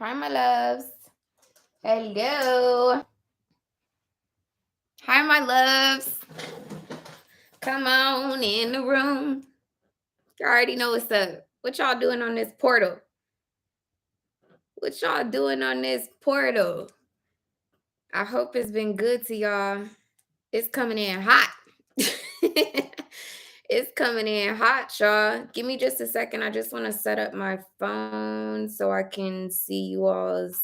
Hi, my loves. Hello. Hi, my loves. Come on in the room. You already know what's up. What y'all doing on this portal? What y'all doing on this portal? I hope it's been good to y'all. It's coming in hot. It's coming in hot, y'all. Give me just a second. I just want to set up my phone so I can see you all's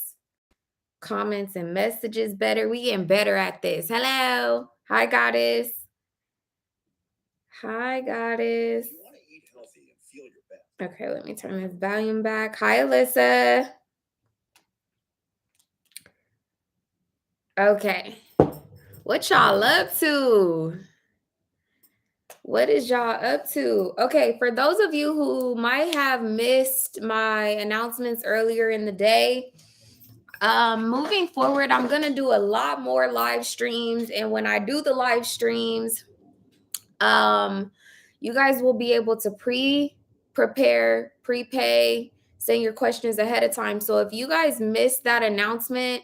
comments and messages better. We getting better at this. Hello. Hi, goddess. Hi, goddess. You want to eat healthy and feel your best. Okay, let me turn this volume back. Hi, Alyssa. Okay. What y'all up to? What is y'all up to? Okay, for those of you who might have missed my announcements earlier in the day, moving forward, I'm going to do a lot more live streams. And when I do the live streams, you guys will be able to prepare, prepay, send your questions ahead of time. So if you guys missed that announcement,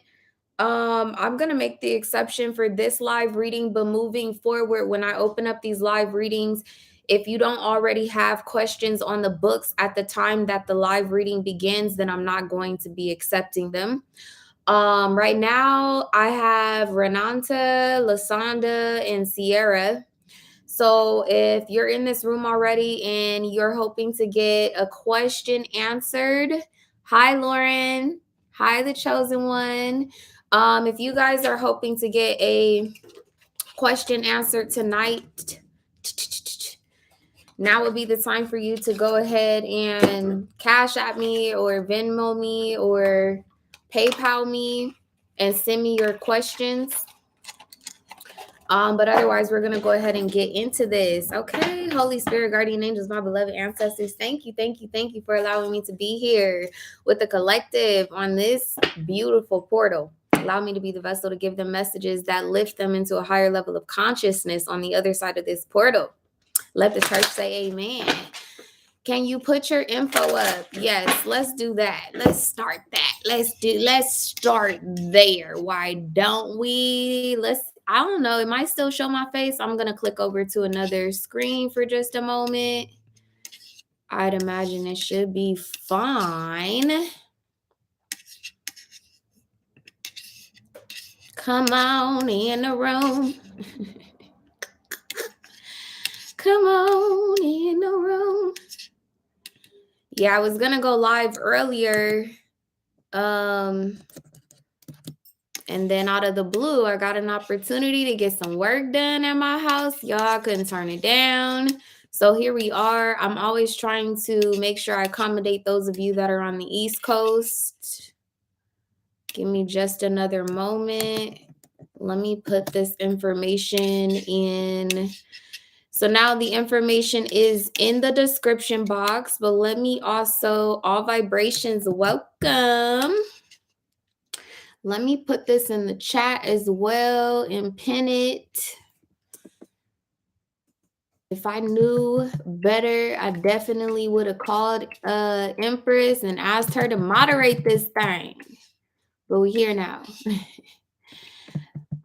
I'm gonna make the exception for this live reading, but moving forward, when I open up these live readings, if you don't already have questions on the books at the time that the live reading begins, then I'm not going to be accepting them. Right now I have Renanta, Lasanda, and Sierra. So if you're in this room already and you're hoping to get a question answered, hi, Lauren. Hi, the chosen one. If you guys are hoping to get a question answered tonight, now would be the time for you to go ahead and cash at me or Venmo me or PayPal me and send me your questions. But otherwise, we're going to go ahead and get into this. Okay, Holy Spirit, guardian angels, my beloved ancestors, thank you for allowing me to be here with the collective on this beautiful portal. Allow me to be the vessel to give them messages that lift them into a higher level of consciousness on the other side of this portal. Let the church say amen. Can you put your info up? Yes, let's do that. Let's start that. Let's start there. Why don't we? I don't know. It might still show my face. I'm going to click over to another screen for just a moment. I'd imagine it should be fine. Come on in the room. Come on in the room. Yeah, I was going to go live earlier. And then out of the blue, I got an opportunity to get some work done at my house. Y'all couldn't turn it down. So here we are. I'm always trying to make sure I accommodate those of you that are on the East Coast. Give me just another moment. Let me put this information in. So now the information is in the description box, but let me also, all vibrations, welcome. Let me put this in the chat as well and pin it. If I knew better, I definitely would have called Empress and asked her to moderate this thing. But we're here now.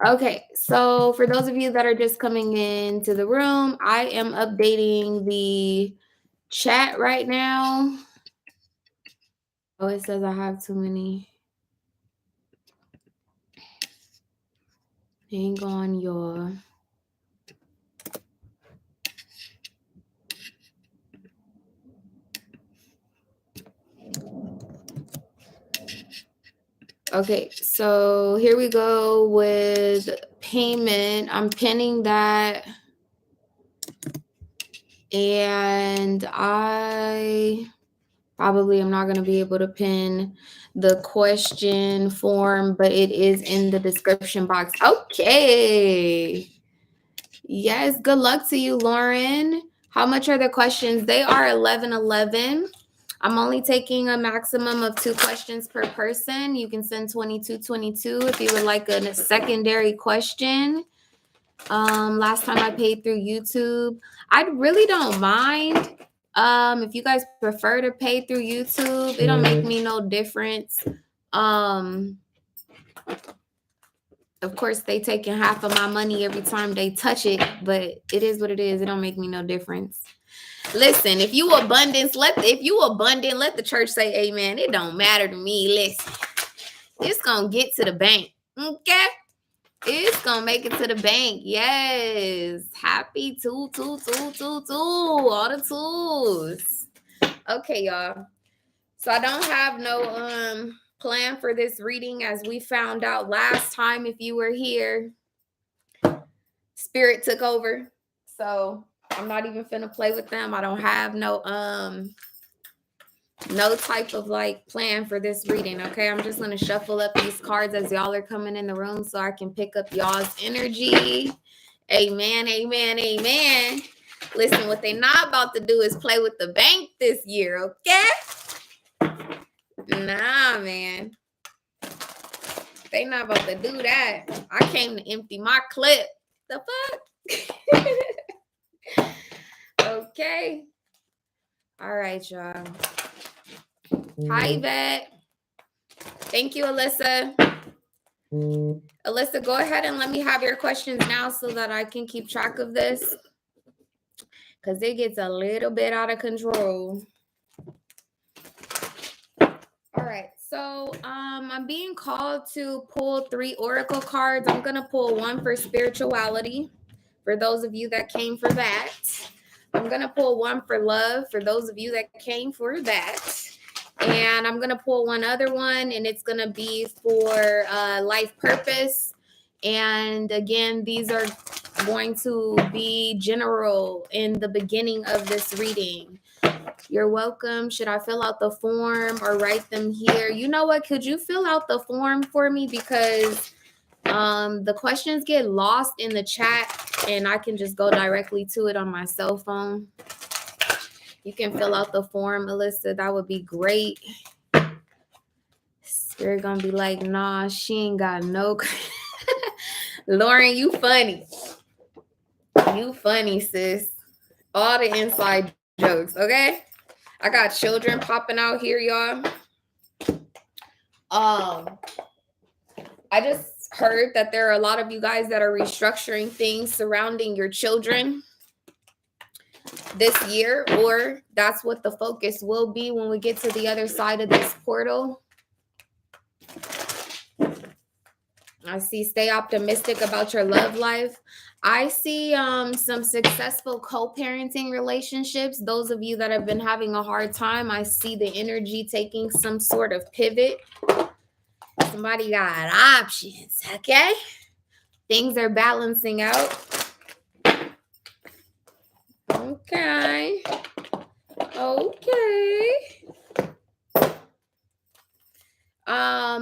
Okay, so for those of you that are just coming into the room, I am updating the chat right now. Oh, it says I have too many. Hang on, y'all. Okay, so here we go with payment. I'm pinning that. And I probably am not going to be able to pin the question form, but it is in the description box. Okay. Yes, good luck to you, Lauren. How much are the questions? They are 1111. I'm only taking a maximum of 2 questions per person. You can send 2222 if you would like a secondary question. Last time I paid through YouTube. I really don't mind. If you guys prefer to pay through YouTube, it don't make me no difference. Of course, they taking half of my money every time they touch it, but it is what it is. It don't make me no difference. Listen, if you abundant, let the church say amen. It don't matter to me. Listen, it's gonna get to the bank. Okay? It's gonna make it to the bank. Yes. Happy two. All the twos. Okay, y'all. So I don't have no plan for this reading, as we found out last time. If you were here, Spirit took over. So I'm not even finna play with them. I don't have no type of like plan for this reading. Okay, I'm just gonna shuffle up these cards as y'all are coming in the room so I can pick up y'all's energy. Amen. Listen, what they not about to do is play with the bank this year. Okay. Nah, man. They not about to do that. I came to empty my clip. The fuck? Okay. All right, y'all. Hi, Yvette. Thank you, Alyssa. Alyssa, go ahead and let me have your questions now so that I can keep track of this, because it gets a little bit out of control. All right, so I'm being called to pull 3 oracle cards. I'm gonna pull one for spirituality, for those of you that came for that. I'm gonna pull one for love, for those of you that came for that. And I'm gonna pull one other one, and it's gonna be for life purpose. And again, these are going to be general in the beginning of this reading. You're welcome. Should I fill out the form or write them here? You know what? Could you fill out the form for me? Because the questions get lost in the chat and I can just go directly to it on my cell phone. You can fill out the form, Alyssa. That would be great. Spirit gonna be like, nah, she ain't got no. Lauren, you funny. You funny, sis. All the inside jokes, okay? I got children popping out here, y'all. I just heard that there are a lot of you guys that are restructuring things surrounding your children this year, or that's what the focus will be when we get to the other side of this portal. I see stay optimistic about your love life. I see some successful co-parenting relationships. Those of you that have been having a hard time, I see the energy taking some sort of pivot. Somebody got options, okay? Things are balancing out. Okay.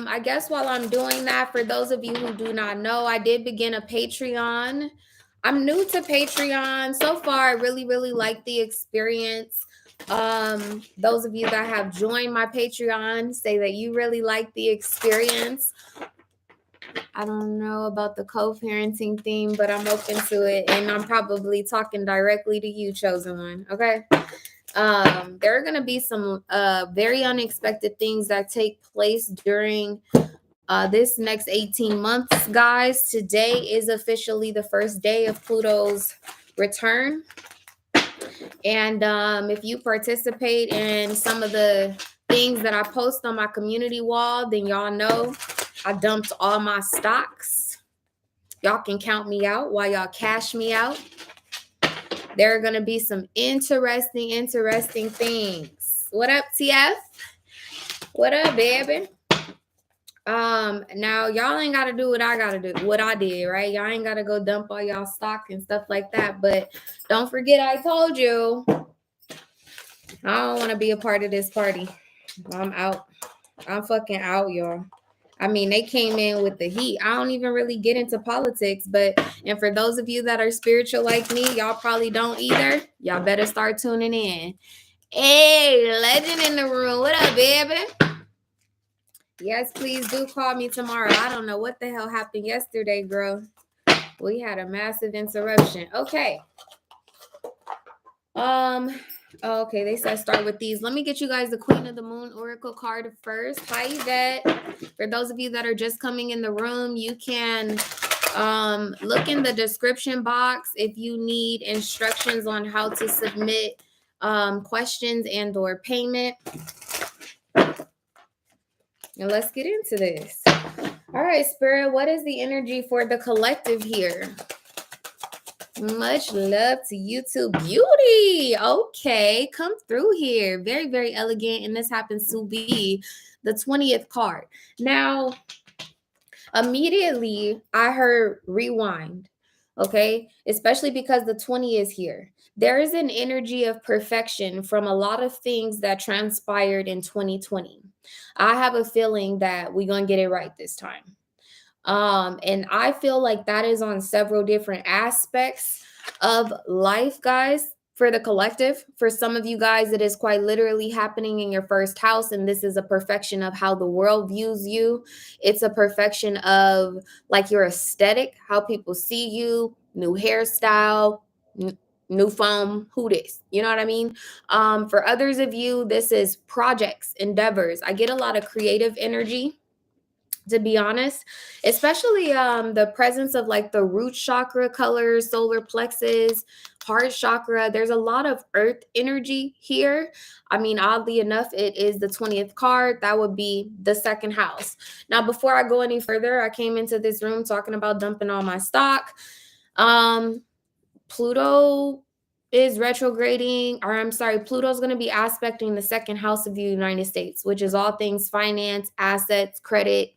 I guess while I'm doing that, for those of you who do not know, I did begin a Patreon. I'm new to Patreon. So far, I really, really like the experience. Those of you that have joined my Patreon say that you really like the experience. I don't know about the co-parenting theme, but I'm open to it. And I'm probably talking directly to you, chosen one. Okay. There are going to be some very unexpected things that take place during this next 18 months, guys. Today is officially the first day of Pluto's return. And if you participate in some of the things that I post on my community wall, then y'all know I dumped all my stocks. Y'all can count me out while y'all cash me out. There are going to be some interesting things. What up, TF? What up, baby? Now y'all ain't got to do what I got to do, what I did, right? Y'all ain't got to go dump all y'all stock and stuff like that. But don't forget I told you, I don't want to be a part of this party. I'm out. I'm fucking out, y'all. I mean, they came in with the heat. I don't even really get into politics, and for those of you that are spiritual like me, y'all probably don't either. Y'all better start tuning in. Hey, legend in the room. What up, baby? Yes, please do call me tomorrow. I don't know what the hell happened yesterday, girl. We had a massive interruption. Okay. Oh, okay, they said start with these. Let me get you guys the Queen of the Moon Oracle card first. Hi, Yvette. For those of you that are just coming in the room, you can look in the description box if you need instructions on how to submit questions and or payment. And let's get into this. All right, Spirit, what is the energy for the collective here? Much love to you too. Beauty. Okay, come through here. Very, very elegant. And this happens to be the 20th card. Now, immediately I heard rewind. Okay, especially because the 20 is here. There is an energy of perfection from a lot of things that transpired in 2020. I have a feeling that we're going to get it right this time. And I feel like that is on several different aspects of life, guys. For the collective, for some of you guys, it is quite literally happening in your first house, and this is a perfection of how the world views you. It's a perfection of like your aesthetic, how people see you, new hairstyle, new phone, who this, you know what I mean? For others of you, this is projects, endeavors. I get a lot of creative energy, to be honest, especially the presence of like the root chakra colors, solar plexus, heart chakra. There's a lot of earth energy here. I mean, oddly enough, it is the 20th card. That would be the second house. Now, before I go any further, I came into this room talking about dumping all my stock. Pluto is retrograding, or I'm sorry, Pluto's going to be aspecting the second house of the United States, which is all things finance, assets, credit,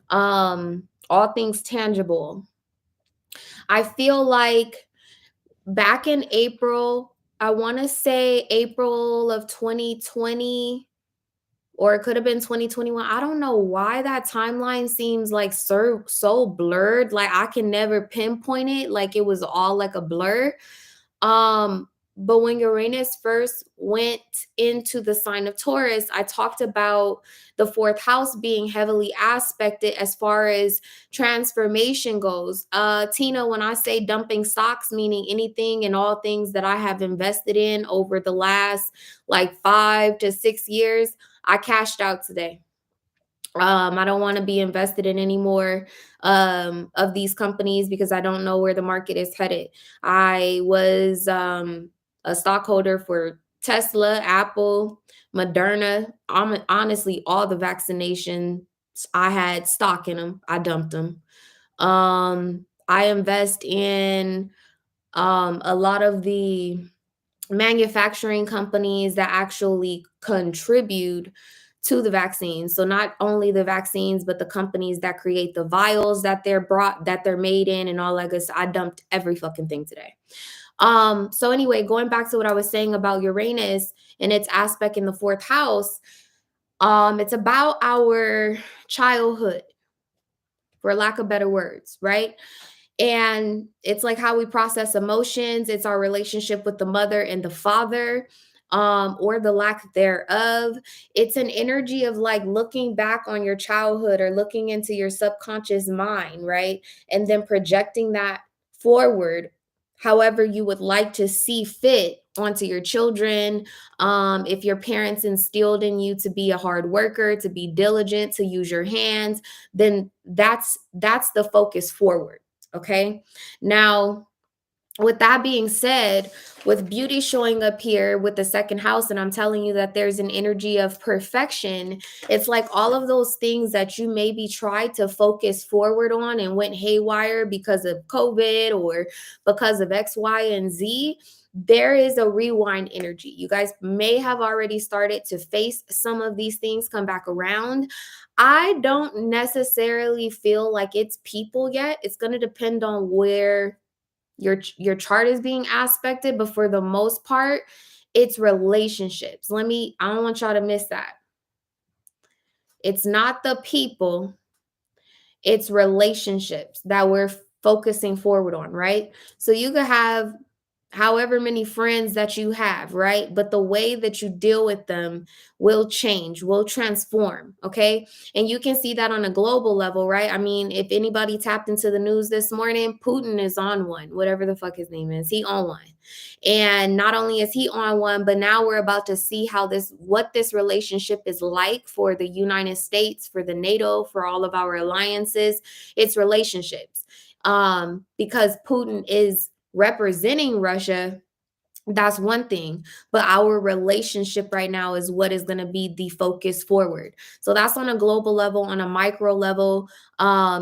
all things tangible. I feel like back in April, I want to say April of 2020, or it could have been 2021. I don't know why that timeline seems like so blurred. Like I can never pinpoint it. Like it was all like a blur. But when Uranus first went into the sign of Taurus, I talked about the fourth house being heavily aspected as far as transformation goes. Tina, when I say dumping stocks, meaning anything and all things that I have invested in over the last like 5 to 6 years, I cashed out today. I don't want to be invested in any more of these companies because I don't know where the market is headed. I was a stockholder for Tesla, Apple, Moderna. Honestly, all the vaccinations, I had stock in them. I dumped them. I invest in a lot of the manufacturing companies that actually contribute to the vaccines. So not only the vaccines, but the companies that create the vials that they're made in and all that good stuff. I dumped every fucking thing today. So anyway, going back to what I was saying about Uranus and its aspect in the fourth house, it's about our childhood, for lack of better words, right? And it's like how we process emotions. It's our relationship with the mother and the father, or the lack thereof. It's an energy of like looking back on your childhood or looking into your subconscious mind, right? And then projecting that forward however you would like to see fit onto your children. If your parents instilled in you to be a hard worker, to be diligent, to use your hands, then that's the focus forward. Okay. Now, with that being said, with beauty showing up here with the second house, and I'm telling you that there's an energy of perfection, it's like all of those things that you maybe tried to focus forward on and went haywire because of COVID or because of X, Y, and Z. There is a rewind energy. You guys may have already started to face some of these things come back around. I don't necessarily feel like it's people yet. It's going to depend on where your chart is being aspected, but for the most part, it's relationships. I don't want y'all to miss that. It's not the people, it's relationships that we're focusing forward on, right? So you could have however many friends that you have, right? But the way that you deal with them will change, will transform, okay? And you can see that on a global level, right? I mean, if anybody tapped into the news this morning, Putin is on one, whatever the fuck his name is, he on one. And not only is he on one, but now we're about to see what this relationship is like for the United States, for the NATO, for all of our alliances. It's relationships. Because Putin is representing Russia, that's one thing, but our relationship right now is what is going to be the focus forward. So that's on a global level. On a micro level,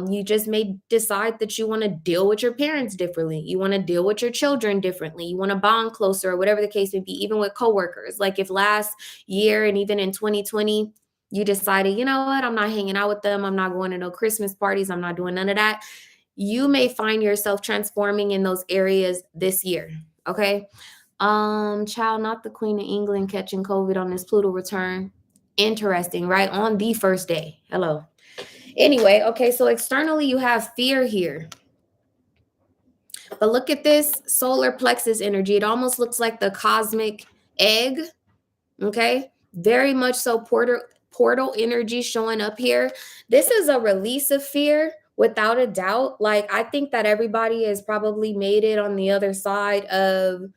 you just may decide that you want to deal with your parents differently, you want to deal with your children differently, you want to bond closer, or whatever the case may be. Even with coworkers, like if last year and even in 2020 you decided, you know what, I'm not hanging out with them, I'm not going to no Christmas parties, I'm not doing none of that, you may find yourself transforming in those areas this year. Okay. Child, not the Queen of England catching COVID on this Pluto return. Interesting, right? On the first day. Hello. Anyway, okay, so externally you have fear here. But look at this solar plexus energy. It almost looks like the cosmic egg. Okay. Very much so portal energy showing up here. This is a release of fear without a doubt. Like, I think that everybody has probably made it on the other side of,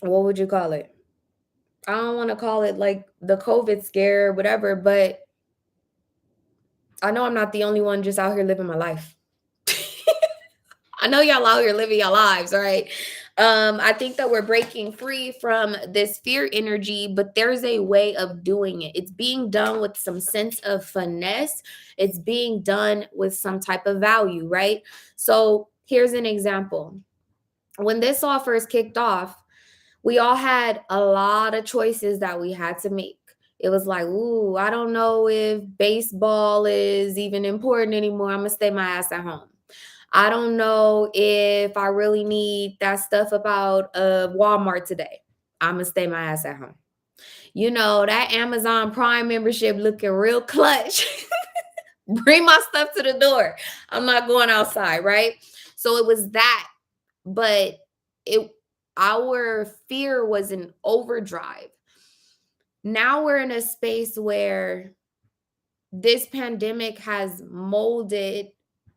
what would you call it? I don't want to call it like the COVID scare or whatever, but I know I'm not the only one just out here living my life. I know y'all out here living your lives, right? I think that we're breaking free from this fear energy, but there's a way of doing it. It's being done with some sense of finesse. It's being done with some type of value, right? So here's an example. When this all first kicked off, we all had a lot of choices that we had to make. It was like, ooh, I don't know if baseball is even important anymore. I'm going to stay my ass at home. I don't know if I really need that stuff about Walmart today. I'm going to stay my ass at home. You know, that Amazon Prime membership looking real clutch. Bring my stuff to the door. I'm not going outside, right? So it was that, but our fear was in overdrive. Now we're in a space where this pandemic has molded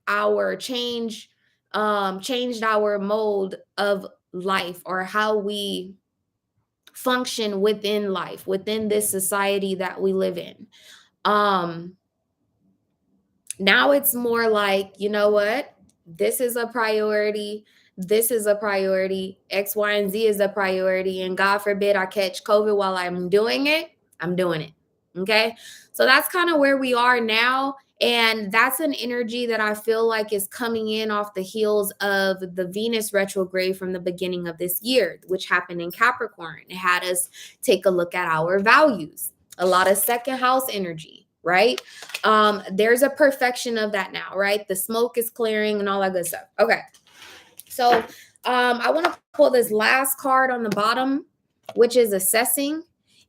our changed our mold of life, or how we function within life, within this society that we live in. Now it's more like, you know what? This is a priority. This is a priority. X, Y, and Z is a priority. And God forbid I catch COVID while I'm doing it, I'm doing it. Okay. So that's kind of where we are now. And that's an energy that I feel like is coming in off the heels of the Venus retrograde from the beginning of this year, which happened in Capricorn. It had us take a look at our values, a lot of second house energy, right? There's a perfection of that now, right? The smoke is clearing and all that good stuff. Okay. So I want to pull this last card on the bottom, which is assessing.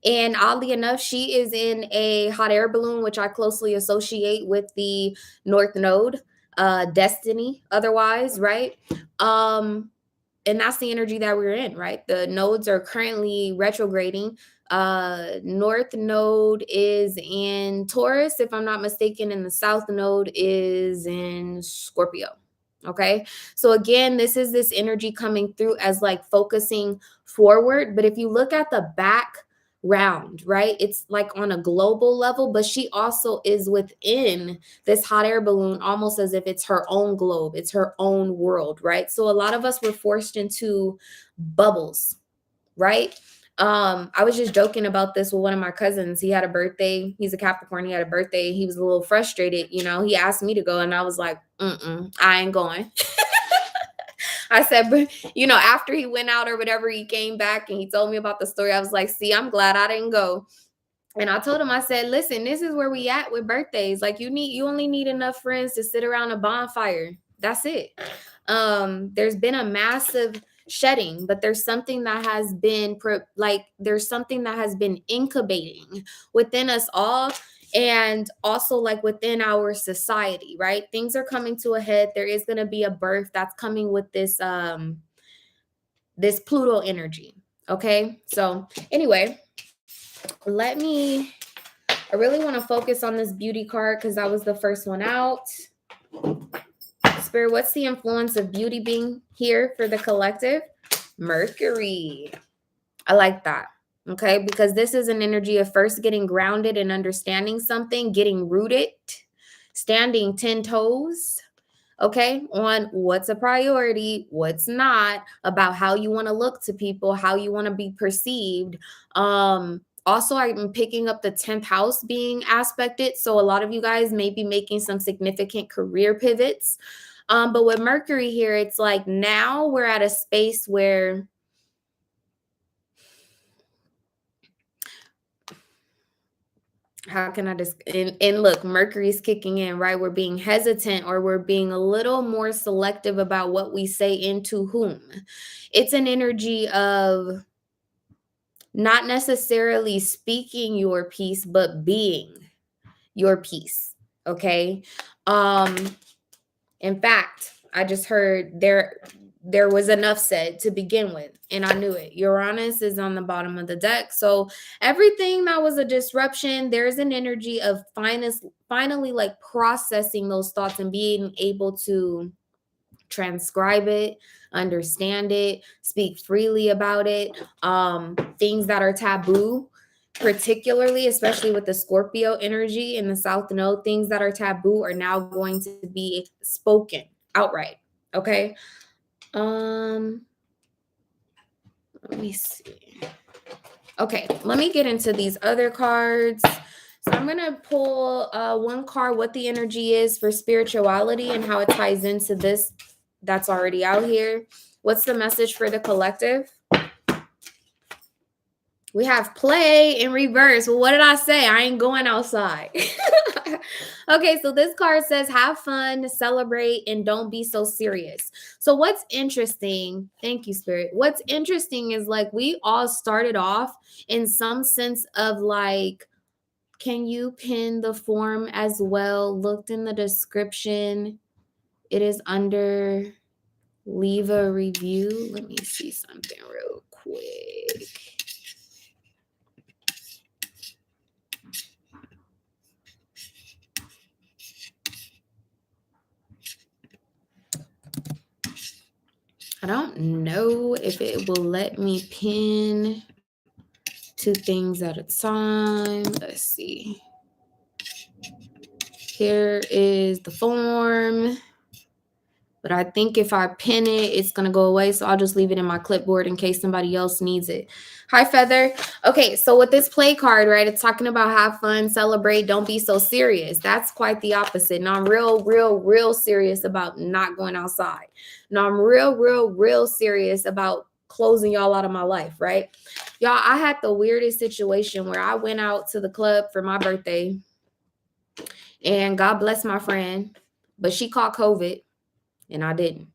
And oddly enough, she is in a hot air balloon, which I closely associate with the North Node, destiny, otherwise, right? And that's the energy that we're in, right? The nodes are currently retrograding. North node is in Taurus, if I'm not mistaken, and the south node is in Scorpio. Okay. So again, this is this energy coming through as like focusing forward. But if you look at the background, right, it's like on a global level, but she also is within this hot air balloon, almost as if it's her own globe, it's her own world, right? So a lot of us were forced into bubbles, right? I was just joking about this with one of my cousins. He had a birthday. He's a Capricorn. He had a birthday. He was a little frustrated. You know, he asked me to go, and I was like, I ain't going. I said, but you know, after he went out or whatever, he came back and he told me about the story. I was like, see, I'm glad I didn't go. And I told him, I said, listen, this is where we at with birthdays. Like you only need enough friends to sit around a bonfire. That's it. There's been a massive shedding, but there's something that has been there's something that has been incubating within us all, and also like within our society, right? Things are coming to a head. There is going to be a birth that's coming with this this Pluto energy. Okay, so anyway, I really want to focus on this beauty card because that was the first one out. Spirit, what's the influence of beauty being here for the collective? Mercury. I like that. Okay, because this is an energy of first getting grounded and understanding something, getting rooted, standing 10 toes, okay, on what's a priority, what's not, about how you want to look to people, how you want to be perceived. Also, I'm picking up the 10th house being aspected. So a lot of you guys may be making some significant career pivots. But with Mercury here, it's like now we're at a space where how can I just and look, Mercury's kicking in, right? We're being hesitant or we're being a little more selective about what we say into whom. It's an energy of not necessarily speaking your piece, but being your piece. Okay. In fact, I just heard there was enough said to begin with, and I knew it. Uranus is on the bottom of the deck. So everything that was a disruption, there's an energy of finally like processing those thoughts and being able to transcribe it, understand it, speak freely about it. Things that are taboo, particularly, especially with the Scorpio energy in the South Node, things that are taboo are now going to be spoken outright. Okay. Let me see. Okay, let me get into these other cards. So I'm going to pull one card, what the energy is for spirituality and how it ties into this that's already out here. What's the message for the collective? We have play in reverse. Well, what did I say? I ain't going outside. Okay, so this card says have fun, celebrate, and don't be so serious. So what's interesting, thank you, Spirit. What's interesting is like we all started off in some sense of like, can you pin the form as well? Looked in the description. It is under leave a review. Let me see something real quick. I don't know if it will let me pin 2 things at a time. Let's see. Here is the form. But I think if I pin it, it's going to go away. So I'll just leave it in my clipboard in case somebody else needs it. Hi, Feather. Okay, so with this play card, right, it's talking about have fun, celebrate, don't be so serious. That's quite the opposite. Now I'm real serious about not going outside. Now I'm real serious about closing y'all out of my life, right? Y'all, I had the weirdest situation where I went out to the club for my birthday. And God bless my friend, but she caught COVID. And I didn't.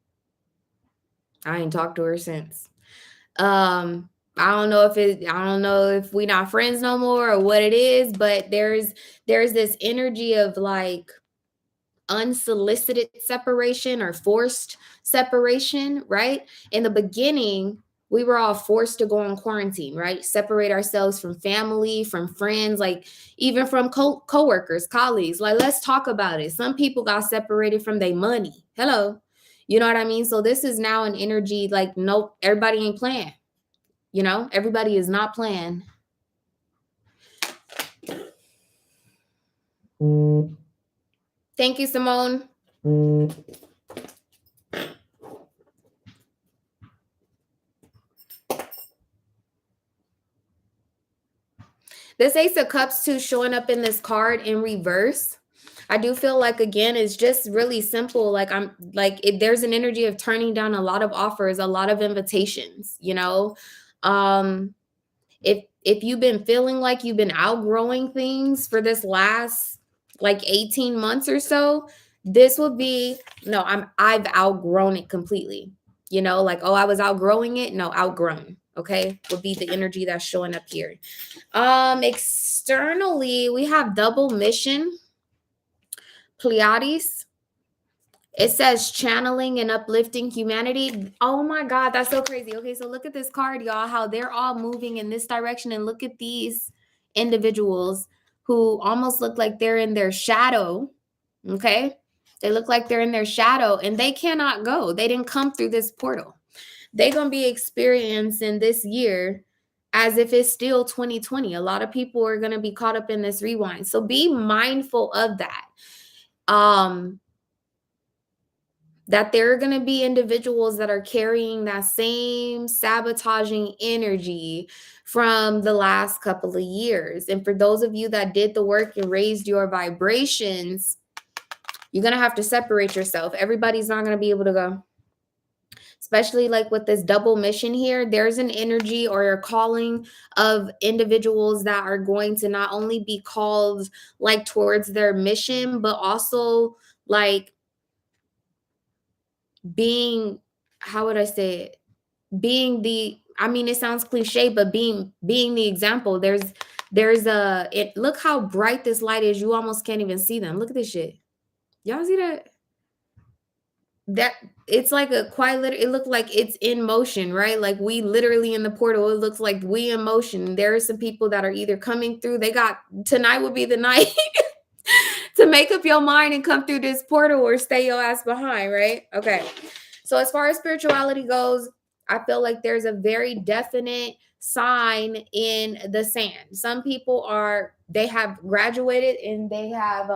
I ain't talked to her since. I don't know if we not friends no more or what it is, but there's this energy of like unsolicited separation or forced separation, right? In the beginning, we were all forced to go on quarantine, right? Separate ourselves from family, from friends, like even from co-workers, colleagues. Like, let's talk about it. Some people got separated from their money. Hello. You know what I mean? So this is now an energy like, nope, everybody ain't playing. You know, everybody is not playing. Thank you, Simone. This Ace of Cups too showing up in this card in reverse. I do feel like, again, it's just really simple. Like there's an energy of turning down a lot of offers, a lot of invitations, you know. If you've been feeling like you've been outgrowing things for this last like 18 months or so, this would be, no, I've outgrown it completely. You know, like, oh, I was outgrowing it. No, outgrown. Okay, would be the energy that's showing up here. Externally, we have double mission, Pleiades, It says channeling and uplifting humanity. Oh my God, that's so crazy. Okay, so look at this card, y'all, how they're all moving in this direction. And look at these individuals who almost look like they're in their shadow. Okay, they look like they're in their shadow and they cannot go. They didn't come through this portal. They're going to be experiencing this year as if it's still 2020. A lot of people are going to be caught up in this rewind. So be mindful of that. That there are going to be individuals that are carrying that same sabotaging energy from the last couple of years. And for those of you that did the work and raised your vibrations, you're going to have to separate yourself. Everybody's not going to be able to go. Especially like with this double mission here, there's an energy or a calling of individuals that are going to not only be called like towards their mission, but also like being, how would I say it? Being the, I mean, it sounds cliche, but being the example. Look how bright this light is. You almost can't even see them. Look at this shit. Y'all see that? That it's like a quiet, it looked like it's in motion, right? Like we literally in the portal, it looks like we in motion. There are some people that are either coming through, tonight would be the night to make up your mind and come through this portal or stay your ass behind, right? Okay. So as far as spirituality goes, I feel like there's a very definite sign in the sand. Some people they have graduated and they have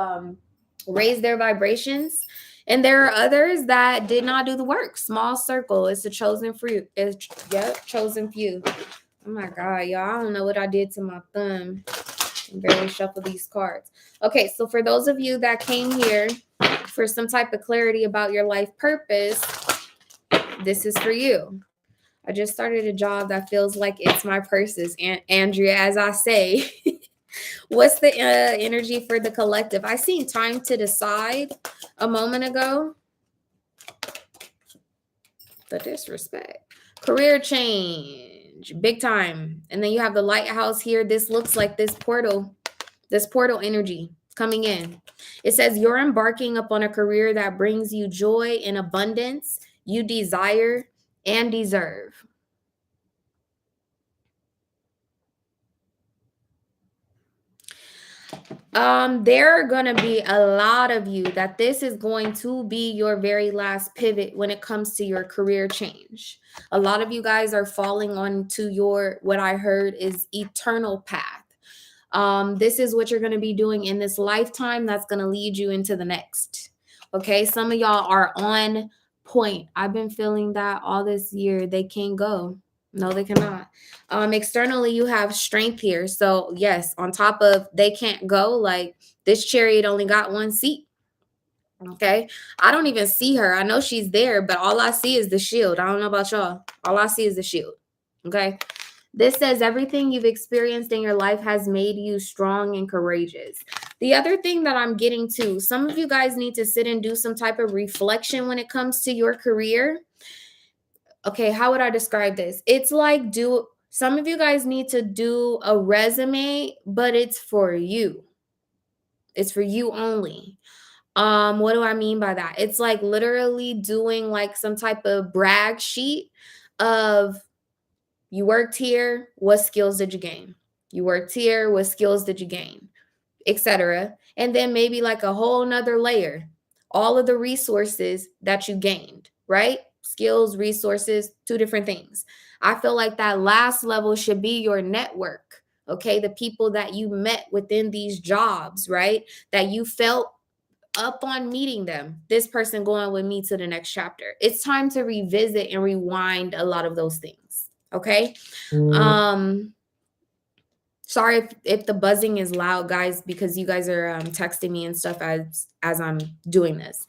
raised their vibrations. And there are others that did not do the work. Small circle. It's a chosen few. Chosen few. Oh my God, y'all. I don't know what I did to my thumb. I can barely shuffle these cards. Okay, so for those of you that came here for some type of clarity about your life purpose, this is for you. I just started a job that feels like it's my purpose. And Andrea, as I say, what's the energy for the collective? I seen time to decide a moment ago. The disrespect. Career change. Big time. And then you have the lighthouse here. This looks like this portal energy coming in. It says you're embarking upon a career that brings you joy and abundance you desire and deserve. There are going to be a lot of you that this is going to be your very last pivot when it comes to your career change. A lot of you guys are falling onto what I heard is eternal path. This is what you're going to be doing in this lifetime that's going to lead you into the next. Okay, some of y'all are on point. I've been feeling that all this year. They can't go. No, they cannot. Externally, you have strength here. So yes, on top of they can't go, like this chariot only got one seat. Okay, I don't even see her. I know she's there, but all I see is the shield. I don't know about y'all. All I see is the shield. Okay. This says everything you've experienced in your life has made you strong and courageous. The other thing that I'm getting to, some of you guys need to sit and do some type of reflection when it comes to your career. Okay, how would I describe this? It's like some of you guys need to do a resume, but it's for you. It's for you only. What do I mean by that? It's like literally doing like some type of brag sheet of you worked here, what skills did you gain? You worked here, what skills did you gain? Etc. And then maybe like a whole nother layer, all of the resources that you gained, right? Skills, resources, two different things. I feel like that last level should be your network, okay? The people that you met within these jobs, right? That you felt up on meeting them. This person going with me to the next chapter. It's time to revisit and rewind a lot of those things, okay? Sorry if the buzzing is loud, guys, because you guys are texting me and stuff as I'm doing this.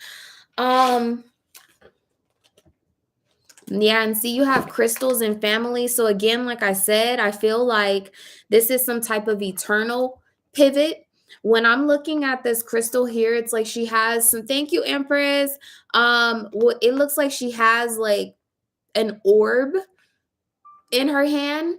Yeah, and see, you have crystals and family. So again, like I said, I feel like this is some type of eternal pivot. When I'm looking at this crystal here, it's like she has some, thank you, Empress. It looks like she has like an orb in her hand.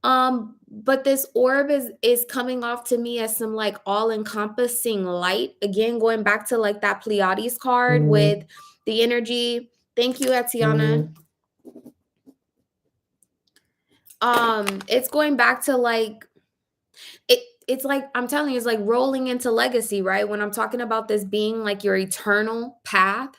But this orb is coming off to me as some like all-encompassing light. Again, going back to like that Pleiades card with the energy. Thank you, Atiana. It's going back to like it's like I'm telling you, it's like rolling into legacy, right? When I'm talking about this being like your eternal path,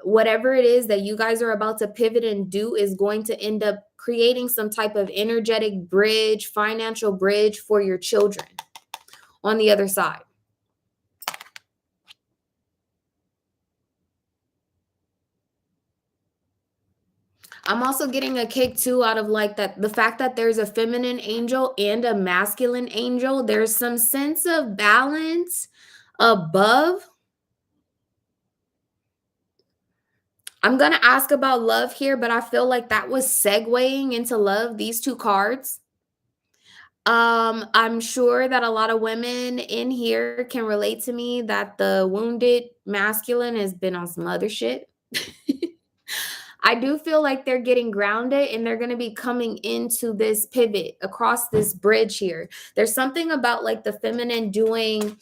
whatever it is that you guys are about to pivot and do is going to end up creating some type of energetic bridge, financial bridge for your children on the other side. I'm also getting a kick too out of like that the fact that there's a feminine angel and a masculine angel. There's some sense of balance above. I'm going to ask about love here, but I feel like that was segueing into love, these two cards. I'm sure that a lot of women in here can relate to me that the wounded masculine has been on some other shit. I do feel like they're getting grounded and they're going to be coming into this pivot across this bridge here. There's something about like the feminine doing.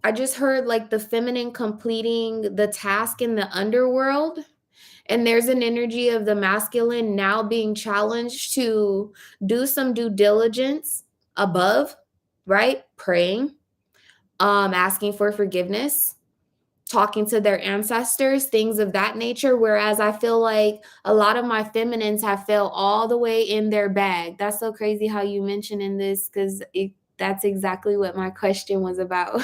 I just heard like the feminine completing the task in the underworld. And there's an energy of the masculine now being challenged to do some due diligence above, right? Praying, asking for forgiveness, talking to their ancestors, things of that nature. Whereas I feel like a lot of my feminines have fell all the way in their bag. That's so crazy how you mentioned in this, because that's exactly what my question was about.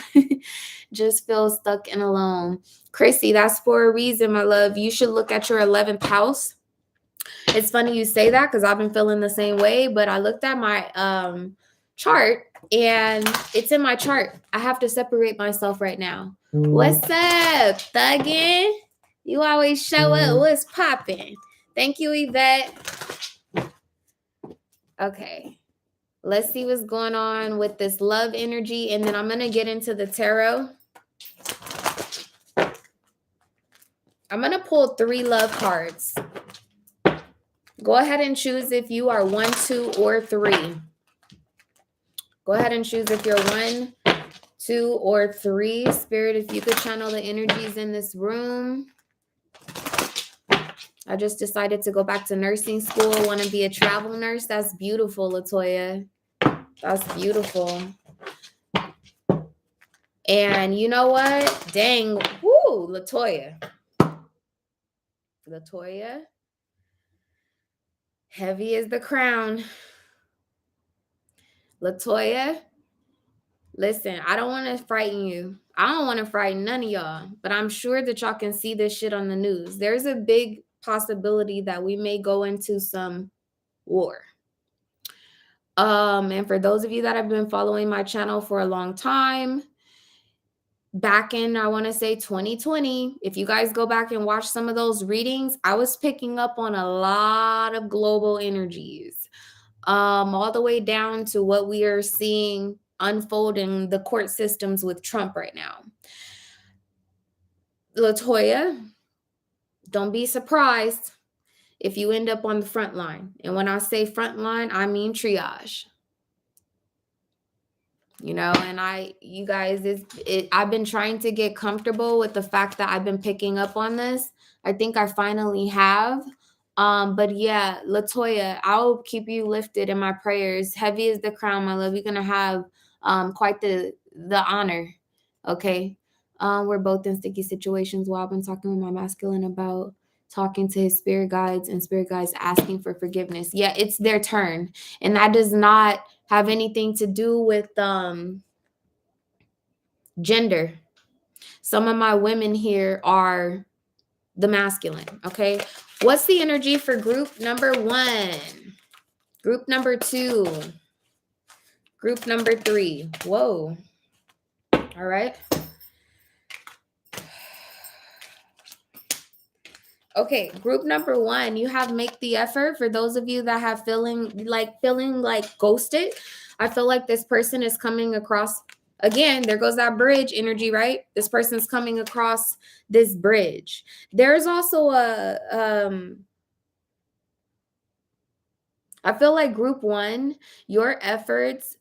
Just feel stuck and alone. Chrissy, that's for a reason, my love. You should look at your 11th house. It's funny you say that because I've been feeling the same way, but I looked at my chart and it's in my chart. I have to separate myself right now. What's up, thuggin'? You always show up. What's popping? Thank you, Yvette. Okay. Let's see what's going on with this love energy, and then I'm going to get into the tarot. I'm going to pull 3 love cards. Go ahead and choose if you are 1, 2, or 3. Go ahead and choose if you're 1, 2, or 3. Spirit, if you could channel the energies in this room. I just decided to go back to nursing school. Want to be a travel nurse. That's beautiful, Latoya. That's beautiful. And you know what? Dang. Woo, Latoya. Latoya. Heavy is the crown. Latoya. Listen, I don't want to frighten you. I don't want to frighten none of y'all. But I'm sure that y'all can see this shit on the news. There's a big possibility that we may go into some war. And for those of you that have been following my channel for a long time, back in, I want to say 2020, if you guys go back and watch some of those readings, I was picking up on a lot of global energies, all the way down to what we are seeing unfold in the court systems with Trump right now. Latoya, don't be surprised if you end up on the front line. And when I say front line, I mean triage. You know, and you guys, I've been trying to get comfortable with the fact that I've been picking up on this. I think I finally have. But yeah, Latoya, I'll keep you lifted in my prayers. Heavy is the crown, my love. You're gonna have quite the honor. Okay. We're both in sticky situations. While I've been talking with my masculine about talking to his spirit guides and spirit guides asking for forgiveness. Yeah, it's their turn. And that does not have anything to do with gender. Some of my women here are the masculine. Okay. What's the energy for group number 1? Group number 2? Group number 3? Whoa. All right. Okay, group number 1, you have make the effort. For those of you that have feeling like ghosted, I feel like this person is coming across, again, there goes that bridge energy, right? This person's coming across this bridge. There's also I feel like group 1, your efforts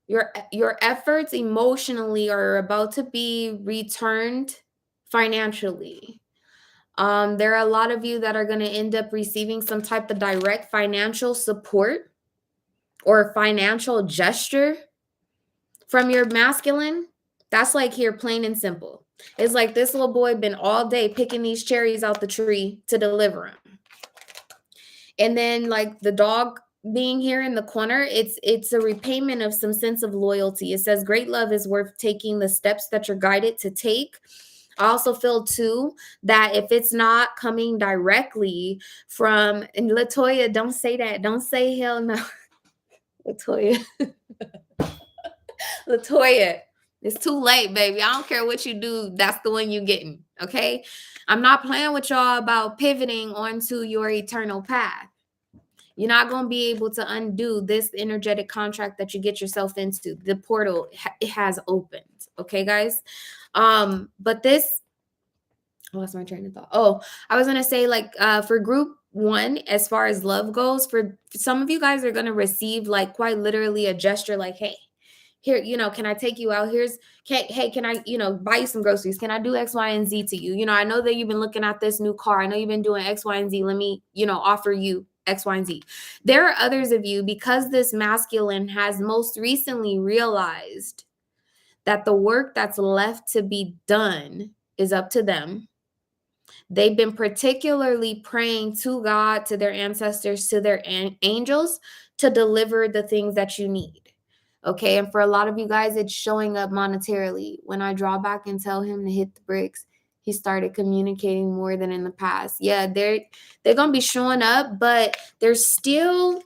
Your efforts emotionally are about to be returned financially. There are a lot of you that are going to end up receiving some type of direct financial support or financial gesture from your masculine. That's like here, plain and simple. It's like this little boy been all day picking these cherries out the tree to deliver them. And then like the dog being here in the corner, it's a repayment of some sense of loyalty. It says great love is worth taking the steps that you're guided to take. I also feel too that if it's not coming directly from, and Latoya, don't say that. Don't say hell no. Latoya. Latoya, it's too late, baby. I don't care what you do. That's the one you're getting. Okay. I'm not playing with y'all about pivoting onto your eternal path. You're not going to be able to undo this energetic contract that you get yourself into. The portal, it has opened. Okay, guys. But this, I lost my train of thought. Oh, I was going to say like for group 1, as far as love goes, for some of you guys are going to receive like quite literally a gesture like, hey, here, can I take you out? Hey, can I, buy you some groceries? Can I do X, Y, and Z to you? I know that you've been looking at this new car. I know you've been doing X, Y, and Z. Let me, offer you X, Y, and Z. There are others of you, because this masculine has most recently realized that the work that's left to be done is up to them. They've been particularly praying to God, to their ancestors, to their angels to deliver the things that you need. Okay. And for a lot of you guys, it's showing up monetarily. When I draw back and tell him to hit the bricks, he started communicating more than in the past. Yeah, they're going to be showing up, but there's still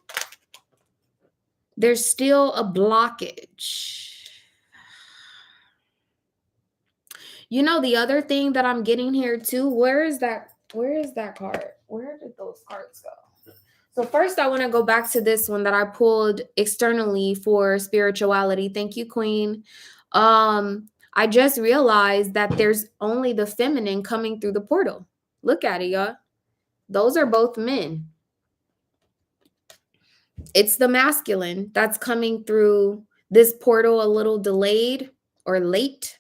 a blockage. The other thing that I'm getting here too, where is that card? Where did those cards go? So first I want to go back to this one that I pulled externally for spirituality. Thank you, Queen. I just realized that there's only the feminine coming through the portal. Look at it, y'all. Those are both men. It's the masculine that's coming through this portal a little delayed or late.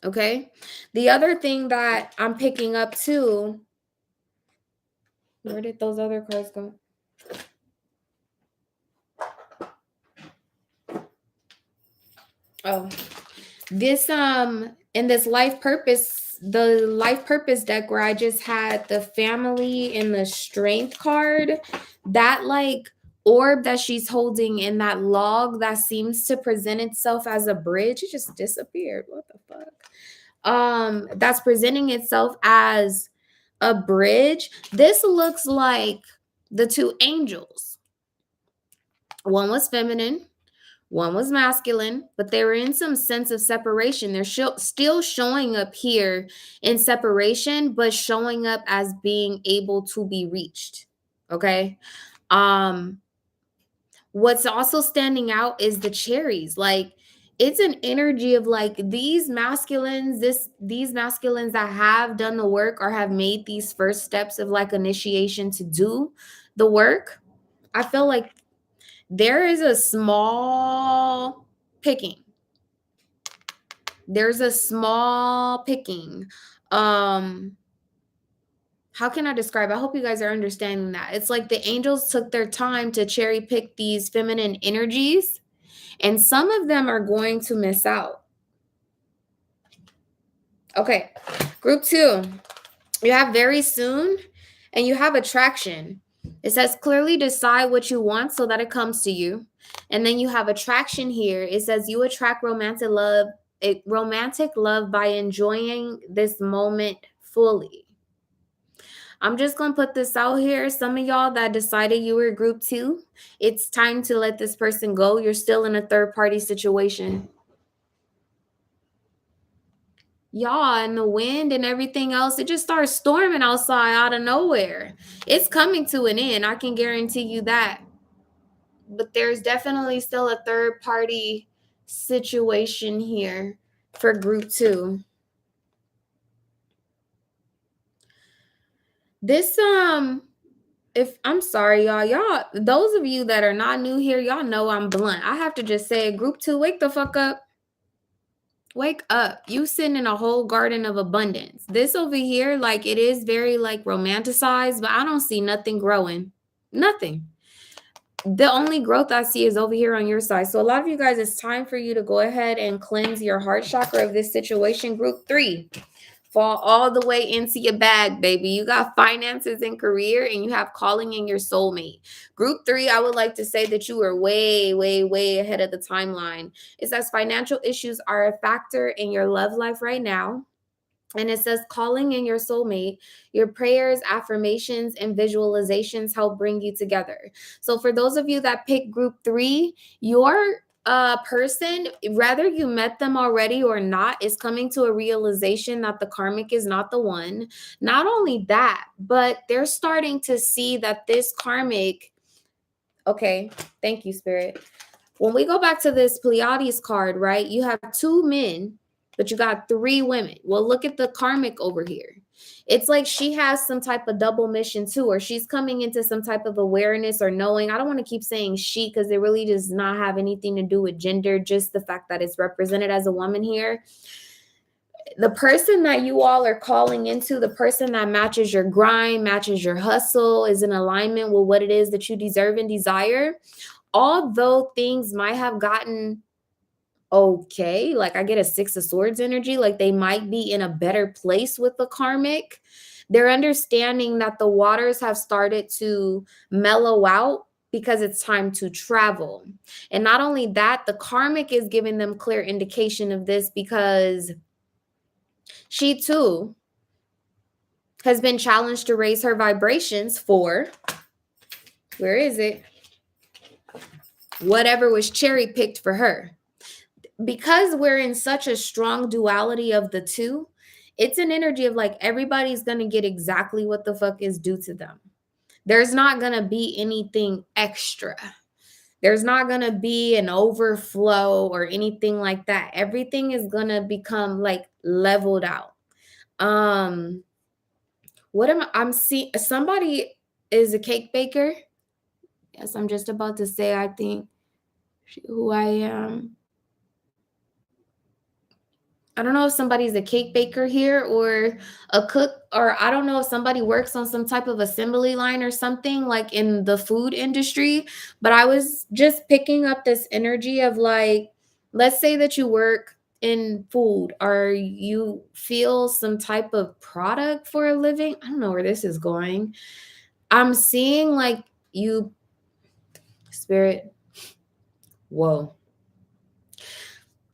Okay. The other thing that I'm picking up too, where did those other cards go? Oh, this in this life purpose, the life purpose deck where I just had the family and the strength card, that like orb that she's holding in that log that seems to present itself as a bridge, it just disappeared. What the fuck? That's presenting itself as a bridge. This looks like the two angels. One was feminine, one was masculine, but they were in some sense of separation. They're still showing up here in separation, but showing up as being able to be reached. Okay. What's also standing out is the cherries. Like, it's an energy of like these masculines that have done the work or have made these first steps of like initiation to do the work. I feel like there is a small picking. There's a small picking. How can I describe? I hope you guys are understanding that. It's like the angels took their time to cherry pick these feminine energies, and some of them are going to miss out. Okay, group 2. You have very soon, and you have attraction. It says clearly decide what you want so that it comes to you. And then you have attraction here. It says you attract romantic love by enjoying this moment fully. I'm just going to put this out here. Some of y'all that decided you were group 2, it's time to let this person go. You're still in a third party situation. Y'all, and the wind and everything else, it just starts storming outside out of nowhere. It's coming to an end. I can guarantee you that. But there's definitely still a third party situation here for group 2. This if I'm sorry, y'all, those of you that are not new here, y'all know I'm blunt. I have to just say, group 2, wake the fuck up. Wake up. You sitting in a whole garden of abundance. This over here, like, it is very like romanticized, but I don't see nothing growing. Nothing. The only growth I see is over here on your side. So a lot of you guys, it's time for you to go ahead and cleanse your heart chakra of this situation. Group 3, fall all the way into your bag, baby. You got finances and career, and you have calling in your soulmate. Group 3, I would like to say that you are way, way, way ahead of the timeline. It says financial issues are a factor in your love life right now. And it says calling in your soulmate, your prayers, affirmations, and visualizations help bring you together. So for those of you that pick group 3, your person, whether you met them already or not, is coming to a realization that the karmic is not the one. Not only that, but they're starting to see that this karmic, okay, thank you, Spirit. When we go back to this Pleiades card, right, you have 2 men, but you got 3 women. Well, look at the karmic over here. It's like she has some type of double mission too, or she's coming into some type of awareness or knowing. I don't want to keep saying she because it really does not have anything to do with gender, just the fact that it's represented as a woman here. The person that you all are calling into, the person that matches your grind, matches your hustle, is in alignment with what it is that you deserve and desire. Although things might have gotten okay, like I get a 6 of Swords energy, like they might be in a better place with the karmic. They're understanding that the waters have started to mellow out because it's time to travel. And not only that, the karmic is giving them clear indication of this because she too has been challenged to raise her vibrations for, where is it? Whatever was cherry picked for her. Because we're in such a strong duality of the two, it's an energy of like everybody's going to get exactly what the fuck is due to them. There's not going to be anything extra. There's not going to be an overflow or anything like that. Everything is going to become like leveled out. What am I'm seeing? Somebody is a cake baker. Yes, I'm just about to say, I think who I am. I don't know if somebody's a cake baker here or a cook, or I don't know if somebody works on some type of assembly line or something like in the food industry. But I was just picking up this energy of like, let's say that you work in food or you feel some type of product for a living. I don't know where this is going. I'm seeing like you, Spirit. Whoa.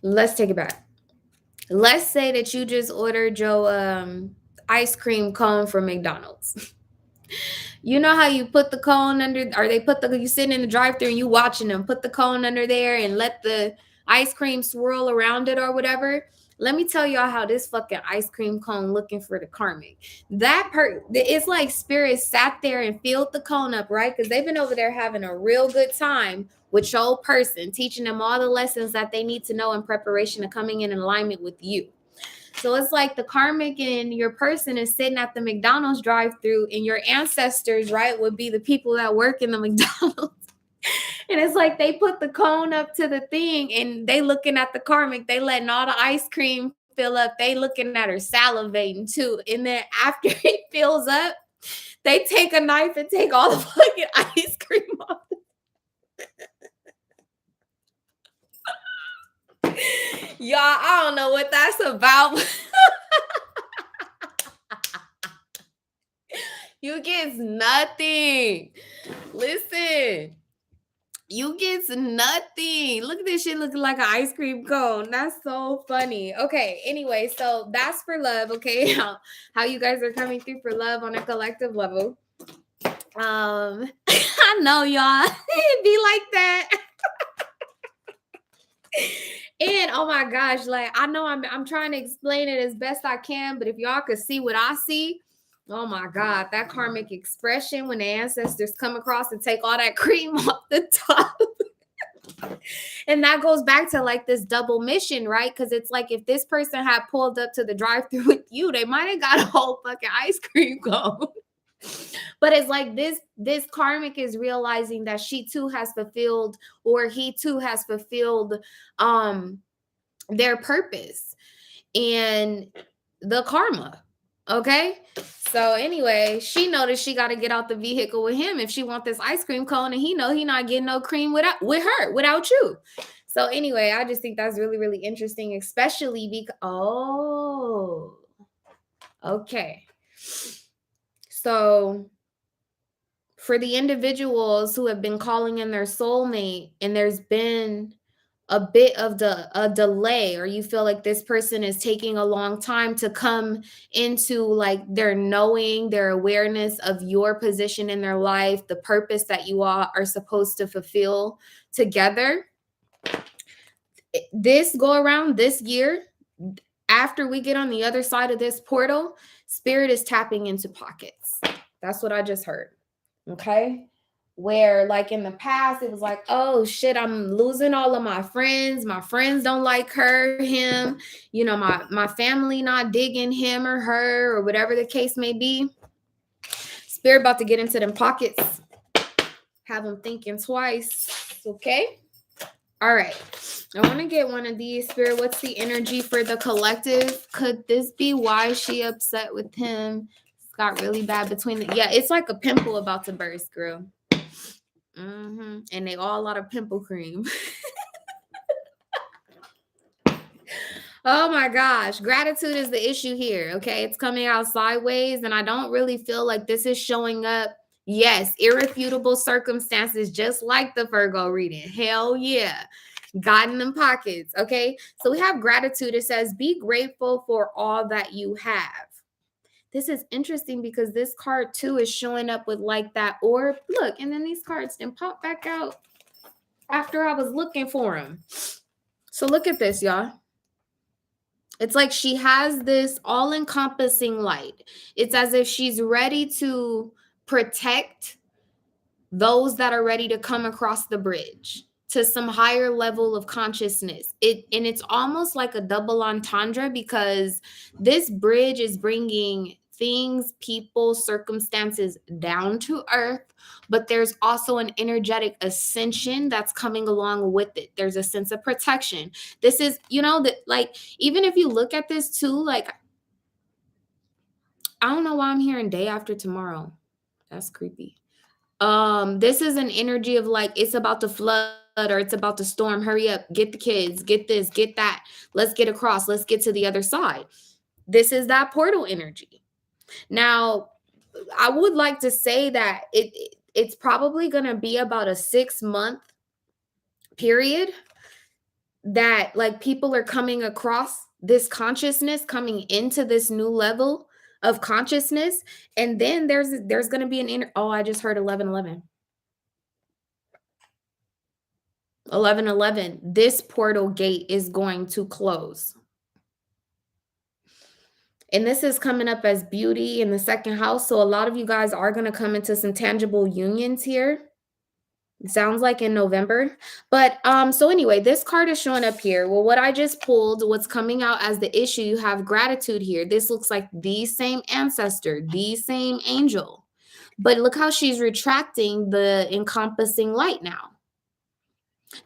Let's take it back. Let's say that you just ordered your ice cream cone from McDonald's. You know how you put the cone under, or they put you sitting in the drive-thru and you watching them put the cone under there and let the ice cream swirl around it or whatever. Let me tell y'all how this fucking ice cream cone looking for the karmic. It's like spirit sat there and filled the cone up, right? Because they've been over there having a real good time with your old person, teaching them all the lessons that they need to know in preparation of coming in alignment with you. So it's like the karmic in your person is sitting at the McDonald's drive-thru, and your ancestors, right, would be the people that work in the McDonald's. And it's like they put the cone up to the thing and they looking at the karmic. They letting all the ice cream fill up. They looking at her salivating too. And then after it fills up, they take a knife and take all the fucking ice cream off. Y'all, I don't know what that's about. You get nothing. Listen. You get nothing. Look at this shit looking like an ice cream cone. That's so funny. Okay, anyway, so that's for love, okay? How you guys are coming through for love on a collective level. I know y'all. It be like that. And oh my gosh, like I know I'm trying to explain it as best I can, but if y'all could see what I see, oh my God, that karmic expression when the ancestors come across and take all that cream off the top. And that goes back to like this double mission, right? Because it's like if this person had pulled up to the drive-thru with you, they might have got a whole fucking ice cream cone. But it's like this karmic is realizing that she too has fulfilled, or he too has fulfilled their purpose and the karma. Okay. So anyway, she noticed she got to get out the vehicle with him if she want this ice cream cone, and he know he not getting no cream without you. So anyway, I just think that's really, really interesting, especially because okay. So for the individuals who have been calling in their soulmate and there's been a bit of a delay, or you feel like this person is taking a long time to come into like their knowing, their awareness of your position in their life, the purpose that you all are supposed to fulfill together. This go around this year, after we get on the other side of this portal, spirit is tapping into pockets. That's what I just heard. Okay. Where like in the past, it was like, oh shit, I'm losing all of my friends. My friends don't like him. You know, my family not digging him or her, or whatever the case may be. Spirit about to get into them pockets. Have them thinking twice. Okay. All right. I want to get one of these. Spirit, what's the energy for the collective? Could this be why she upset with him? It's got really bad between the... Yeah, it's like a pimple about to burst, girl. And they all a lot of pimple cream. Oh my gosh. Gratitude is the issue here. Okay. It's coming out sideways. And I don't really feel like this is showing up. Yes. Irrefutable circumstances, just like the Virgo reading. Hell yeah. God in them pockets. Okay. So we have gratitude. It says, be grateful for all that you have. This is interesting because this card too is showing up with like that orb. Look, and then these cards then pop back out after I was looking for them. So look at this, y'all. It's like she has this all-encompassing light. It's as if she's ready to protect those that are ready to come across the bridge to some higher level of consciousness. And it's almost like a double entendre, because this bridge is bringing things, people, circumstances down to earth, but there's also an energetic ascension that's coming along with it. There's a sense of protection. This is, you know, that like, even if you look at this too, like, I don't know why I'm hearing day after tomorrow. That's creepy. This is an energy of like, it's about to flood or it's about to storm. Hurry up, get the kids, get this, get that. Let's get across. Let's get to the other side. This is that portal energy. Now, I would like to say that it's probably going to be about a 6-month period that like people are coming across this consciousness, coming into this new level of consciousness. And then there's going to be I just heard 1111. 1111. This portal gate is going to close. And this is coming up as beauty in the second house. So a lot of you guys are going to come into some tangible unions here. It sounds like in November. But so anyway, this card is showing up here. Well, what I just pulled, what's coming out as the issue, you have gratitude here. This looks like the same ancestor, the same angel. But look how she's retracting the encompassing light now.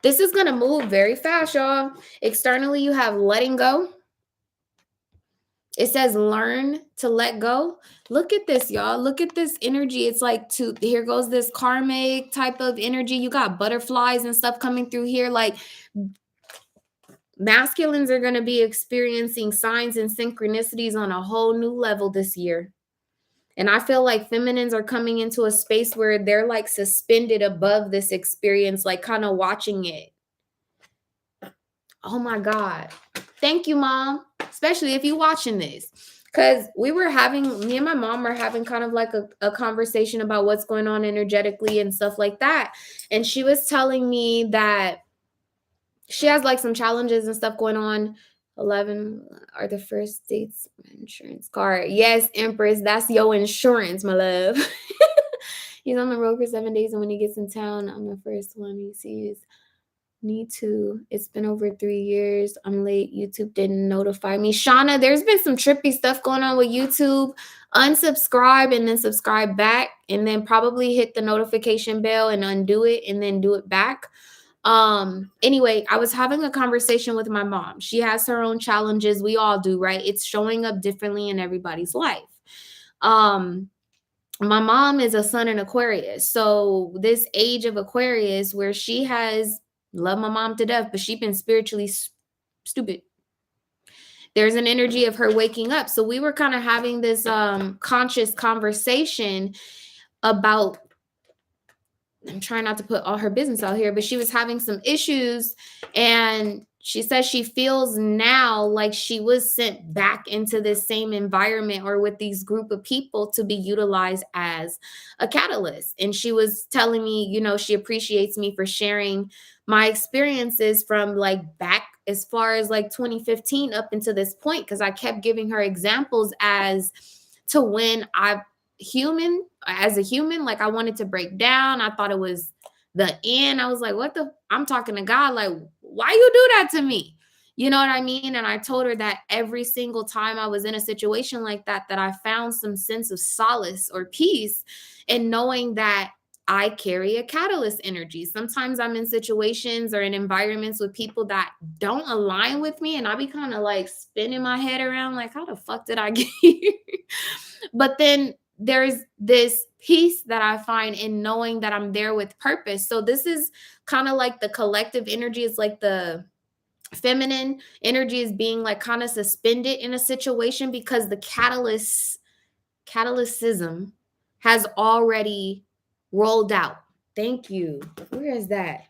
This is going to move very fast, y'all. Externally, you have letting go. It says learn to let go. Look at this, y'all. Look at this energy. It's like here goes this karmic type of energy. You got butterflies and stuff coming through here. Like masculines are going to be experiencing signs and synchronicities on a whole new level this year. And I feel like feminines are coming into a space where they're like suspended above this experience, like kind of watching it. Oh my God. Thank you, Mom. Especially if you're watching this. Because me and my mom were having kind of like a conversation about what's going on energetically and stuff like that. And she was telling me that she has like some challenges and stuff going on. 11 are the first dates insurance card. Yes, Empress, that's your insurance, my love. He's on the road for 7 days, and when he gets in town, I'm the first one he sees. Need to. It's been over 3 years. I'm late. YouTube didn't notify me. Shauna, there's been some trippy stuff going on with YouTube. Unsubscribe and then subscribe back, and then probably hit the notification bell and undo it and then do it back. Anyway, I was having a conversation with my mom. She has her own challenges. We all do, right? It's showing up differently in everybody's life. My mom is a sun in Aquarius. So this age of Aquarius where she has love my mom to death, but she's been spiritually stupid. There's an energy of her waking up. So we were kind of having this conscious conversation about, I'm trying not to put all her business out here, but she was having some issues, and she says she feels now like she was sent back into this same environment or with these group of people to be utilized as a catalyst. And she was telling me, she appreciates me for sharing my experiences from like back as far as like 2015 up into this point, because I kept giving her examples as to when as a human, like I wanted to break down. I thought it was the end. I was like, I'm talking to God, like, why you do that to me? You know what I mean? And I told her that every single time I was in a situation like that I found some sense of solace or peace in knowing that I carry a catalyst energy. Sometimes I'm in situations or in environments with people that don't align with me, and I be kind of like spinning my head around, like, how the fuck did I get here? But then there's this peace that I find in knowing that I'm there with purpose. So this is kind of like the collective energy. It's like the feminine energy is being like kind of suspended in a situation because the catalyticism has already rolled out. Thank you. Where is that?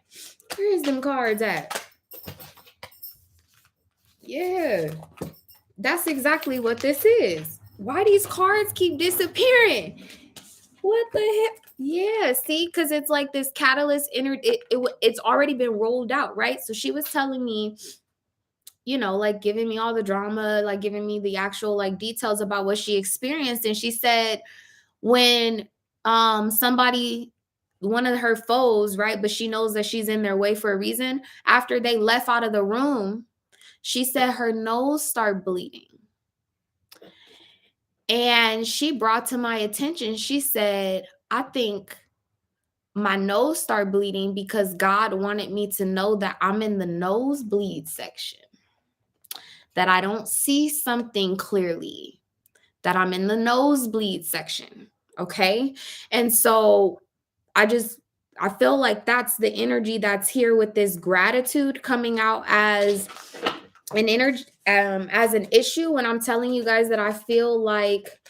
Where is them cards at? Yeah, that's exactly what this is. Why these cards keep disappearing? What the heck? Yeah, see, because it's like this catalyst it's already been rolled out, right? So she was telling me, like giving me all the drama, like giving me the actual like details about what she experienced. And she said when somebody, one of her foes, right, but she knows that she's in their way for a reason, after they left out of the room, she said her nose started bleeding. And she brought to my attention, she said, I think my nose started bleeding because God wanted me to know that I'm in the nosebleed section, that I don't see something clearly, that I'm in the nosebleed section. Okay. And so I feel like that's the energy that's here with this gratitude coming out as an energy, as an issue. When I'm telling you guys that I feel like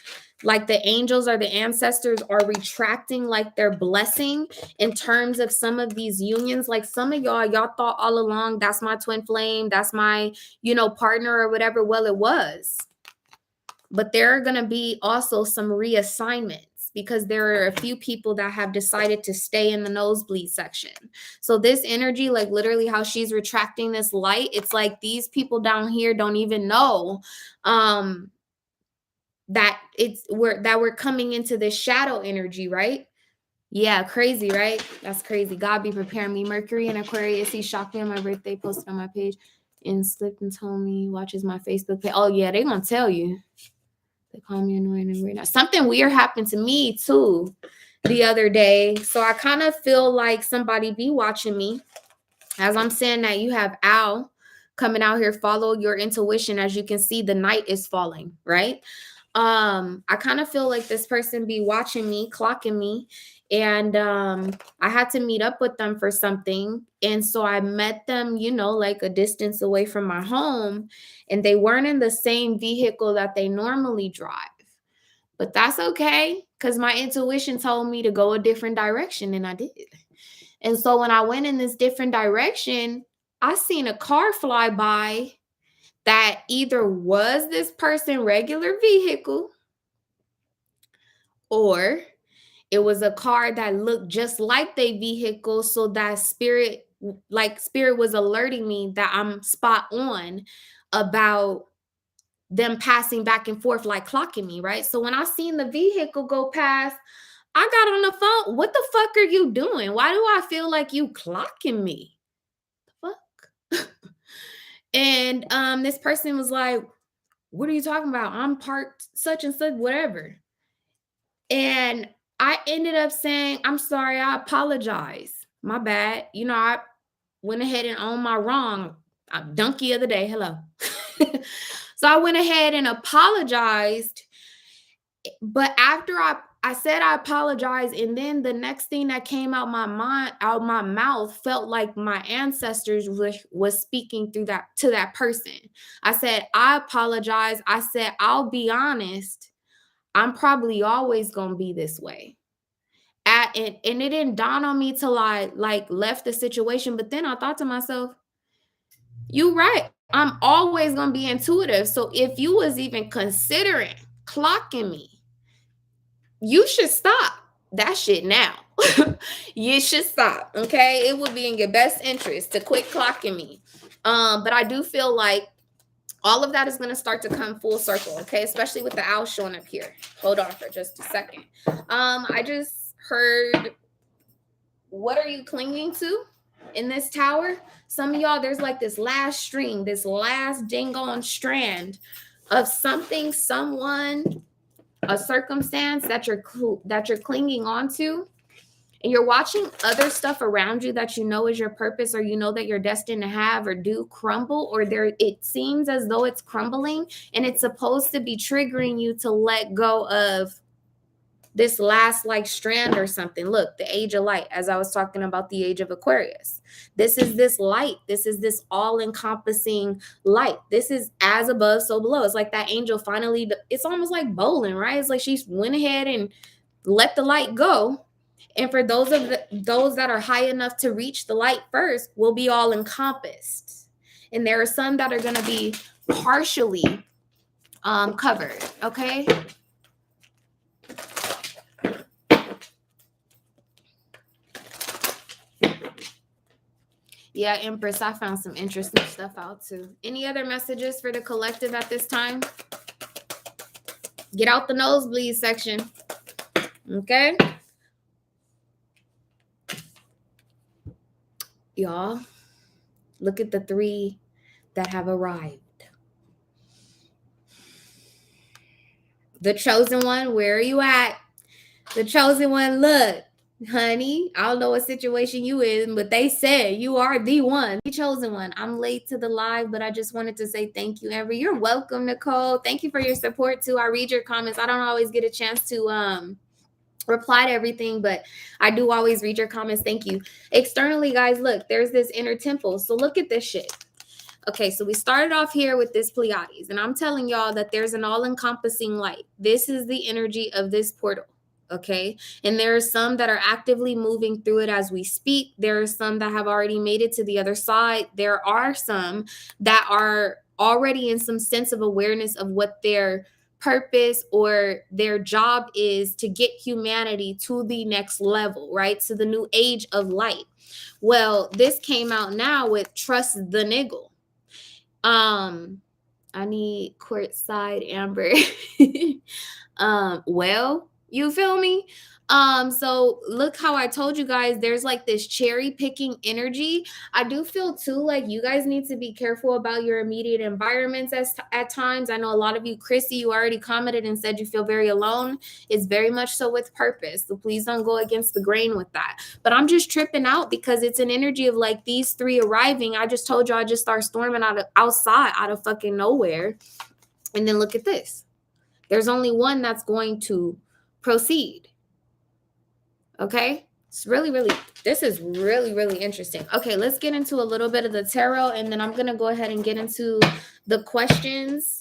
the angels or the ancestors are retracting like their blessing in terms of some of these unions. Like some of y'all thought all along, that's my twin flame, that's my, partner or whatever. Well, it was. But there are going to be also some reassignments because there are a few people that have decided to stay in the nosebleed section. So this energy, like literally how she's retracting this light, it's like these people down here don't even know that we're coming into this shadow energy, right? Yeah, crazy, right? That's crazy. God be preparing me. Mercury and Aquarius, he shocked me on my birthday, posted on my page, and slipped and told me, watches my Facebook page. Oh yeah, they gonna tell you. They call me annoying and weird. Now, something weird happened to me too the other day. So I kind of feel like somebody be watching me. As I'm saying that, you have Al coming out here, follow your intuition. As you can see, the night is falling, right? I kind of feel like this person be watching me, clocking me, and I had to meet up with them for something. And so I met them, like a distance away from my home, and they weren't in the same vehicle that they normally drive. But that's okay, because my intuition told me to go a different direction, and I did. And so when I went in this different direction, I seen a car fly by that either was this person's regular vehicle or it was a car that looked just like their vehicle. So that spirit was alerting me that I'm spot on about them passing back and forth, like clocking me, right? So when I seen the vehicle go past, I got on the phone. What the fuck are you doing? Why do I feel like you clocking me? And this person was like, what are you talking about? I'm parked such and such, whatever. And I ended up saying, I'm sorry, I apologize. My bad. You know, I went ahead and owned my wrong. Donkey of the day. Hello. So I went ahead and apologized. But after I said I apologize, and then the next thing that came out my mouth felt like my ancestors was speaking through that to that person. I said, I apologize. I said, I'll be honest. I'm probably always gonna be this way. And it didn't dawn on me till I like left the situation. But then I thought to myself, you right. I'm always gonna be intuitive. So if you was even considering clocking me, you should stop that shit now. You should stop. Okay. It would be in your best interest to quit clocking me. But I do feel like all of that is going to start to come full circle. Okay. Especially with the owl showing up here. Hold on for just a second. I just heard, what are you clinging to in this tower? Some of y'all, there's like this last string, this last dang on strand of something, someone, a circumstance that you're clinging onto, and you're watching other stuff around you that you know is your purpose, or you know that you're destined to have or do crumble, or there it seems as though it's crumbling, and it's supposed to be triggering you to let go of this last like strand or something. Look, the age of light, as I was talking about the age of Aquarius. This is this light. This is this all-encompassing light. This is as above, so below. It's like that angel finally, it's almost like bowling, right? It's like she went ahead and let the light go. And for those that are high enough to reach the light first, will be all encompassed. And there are some that are going to be partially covered, okay? Yeah, Empress, I found some interesting stuff out too. Any other messages for the collective at this time? Get out the nosebleed section. Okay? Y'all, look at the 3 that have arrived. The chosen one, where are you at? The chosen one, look. Honey, I don't know what situation you in, but they said you are the one, the chosen one. I'm late to the live, but I just wanted to say thank you, Amber. You're welcome, Nicole. Thank you for your support too. I read your comments. I don't always get a chance to reply to everything, but I do always read your comments. Thank you. Externally, guys, look, there's this inner temple. So look at this shit. Okay, so we started off here with this Pleiades, and I'm telling y'all that there's an all-encompassing light. This is the energy of this portal. Okay. And there are some that are actively moving through it as we speak. There are some that have already made it to the other side. There are some that are already in some sense of awareness of what their purpose or their job is to get humanity to the next level, right? To the new age of light. Well, this came out now with Trust the Niggle. I need courtside Amber. Well, you feel me? So look how I told you guys there's like this cherry picking energy. I do feel too like you guys need to be careful about your immediate environments at times. I know a lot of you, Chrissy, you already commented and said you feel very alone. It's very much so with purpose. So please don't go against the grain with that. But I'm just tripping out because it's an energy of like these 3 arriving. I just told you I just start storming outside out of fucking nowhere. And then look at this. There's only one that's going to proceed. Okay? It's this is really interesting. Okay, let's get into a little bit of the tarot, and then I'm going to go ahead and get into the questions.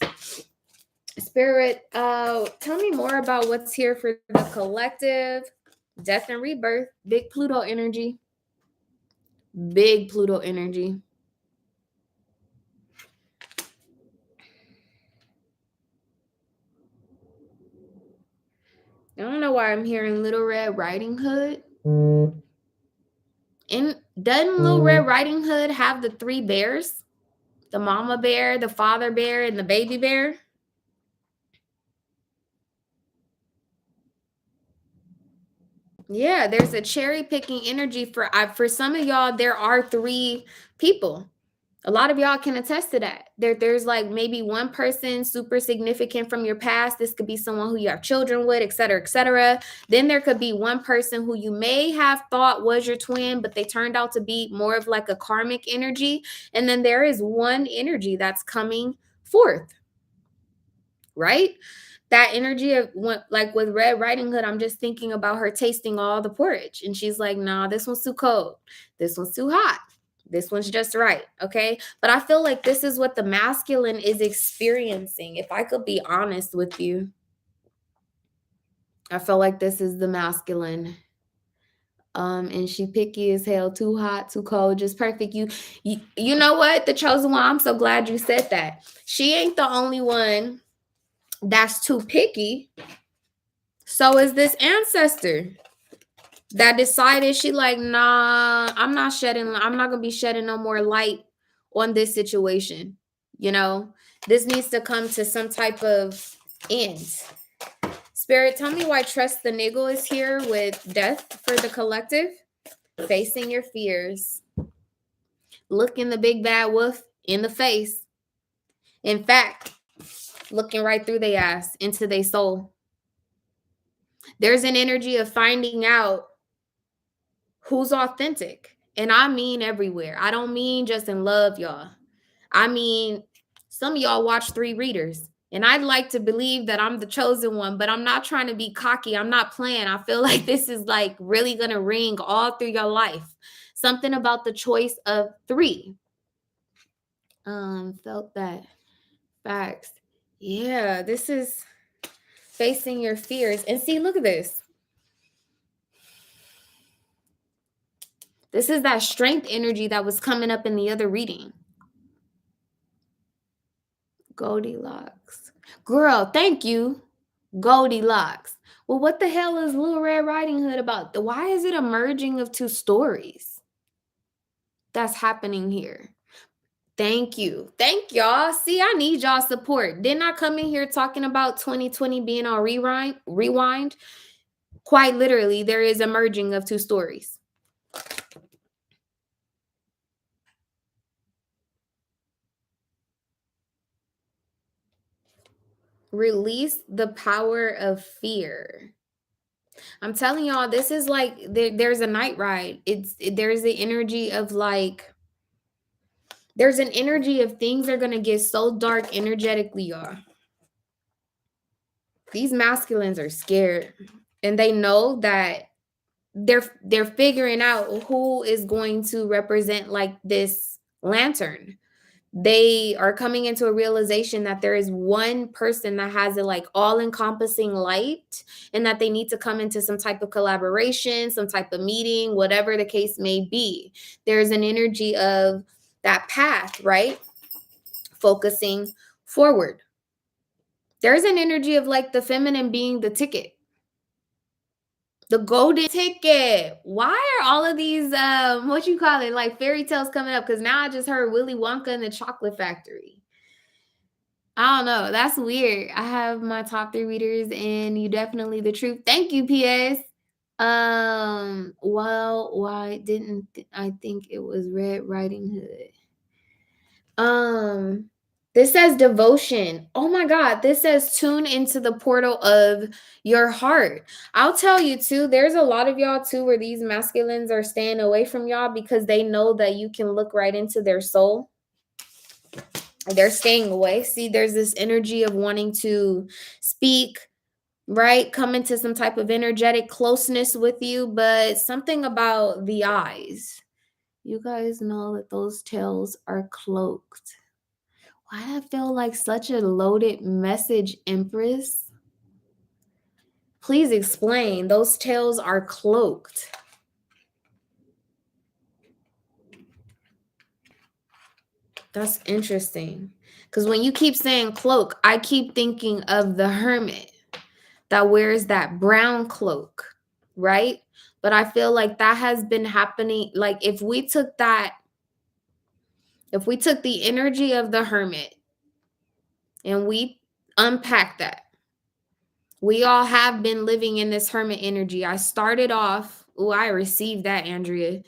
Spirit, tell me more about what's here for the collective. Death and rebirth. Big Pluto energy. Big Pluto energy. I don't know why I'm hearing Little Red Riding Hood. And doesn't Little Red Riding Hood have the 3 bears? The mama bear, the father bear, and the baby bear? Yeah, there's a cherry picking energy for some of y'all. There are 3 people. A lot of y'all can attest to that. There's like maybe one person super significant from your past. This could be someone who you have children with, et cetera, et cetera. Then there could be one person who you may have thought was your twin, but they turned out to be more of like a karmic energy. And then there is one energy that's coming forth, right? That energy of like with Red Riding Hood, I'm just thinking about her tasting all the porridge. And she's like, nah, this one's too cold. This one's too hot. This one's just right. Okay. But I feel like this is what the masculine is experiencing. If I could be honest with you, I feel like this is the masculine. And she picky as hell, too hot, too cold, just perfect. You know what? The chosen one, I'm so glad you said that. She ain't the only one that's too picky. So is this ancestor that decided she like, nah, I'm not gonna be shedding no more light on this situation. You know, this needs to come to some type of end. Spirit, tell me why Trust the Niggle is here with death for the collective. Facing your fears. Looking the big bad wolf in the face. In fact, looking right through their ass into their soul. There's an energy of finding out who's authentic. And I mean everywhere. I don't mean just in love, y'all. I mean, some of y'all watch 3 readers. And I'd like to believe that I'm the chosen one, but I'm not trying to be cocky. I'm not playing. I feel like this is like really going to ring all through your life. Something about the choice of 3. Felt that. Facts. Yeah, this is facing your fears. And see, look at this. This is that strength energy that was coming up in the other reading. Goldilocks. Girl, thank you. Goldilocks. Well, what the hell is Little Red Riding Hood about? Why is it a merging of 2 stories that's happening here? Thank you. Thank y'all. See, I need y'all support. Didn't I come in here talking about 2020 being on rewind? Quite literally, there is a merging of 2 stories. Release the power of fear. I'm telling y'all, this is like there's a night ride. There's the energy of like there's an energy of things are gonna get so dark energetically, y'all. These masculines are scared, and they know that they're figuring out who is going to represent like this lantern. They are coming into a realization that there is one person that has a like all-encompassing light, and that they need to come into some type of collaboration, some type of meeting, whatever the case may be. There's an energy of that path, right? Focusing forward. There's an energy of like the feminine being the ticket. The golden ticket. Why are all of these what you call it, like fairy tales coming up? Because now I just heard Willy Wonka and the Chocolate Factory. I don't know. That's weird. I have my top 3 readers, and you definitely the truth. Thank you, PS. Well, why didn't I think it was Red Riding Hood? This says devotion. Oh my God. This says tune into the portal of your heart. I'll tell you too, there's a lot of y'all too where these masculines are staying away from y'all because they know that you can look right into their soul. They're staying away. See, there's this energy of wanting to speak, right? Come into some type of energetic closeness with you, but something about the eyes. You guys know that those tails are cloaked. Why do I feel like such a loaded message, Empress? Please explain. Those tails are cloaked. That's interesting. Because when you keep saying cloak, I keep thinking of the hermit that wears that brown cloak, right? But I feel like that has been happening. Like if we took the energy of the hermit and we unpack that, we all have been living in this hermit energy. I started off, I received that, Andrea,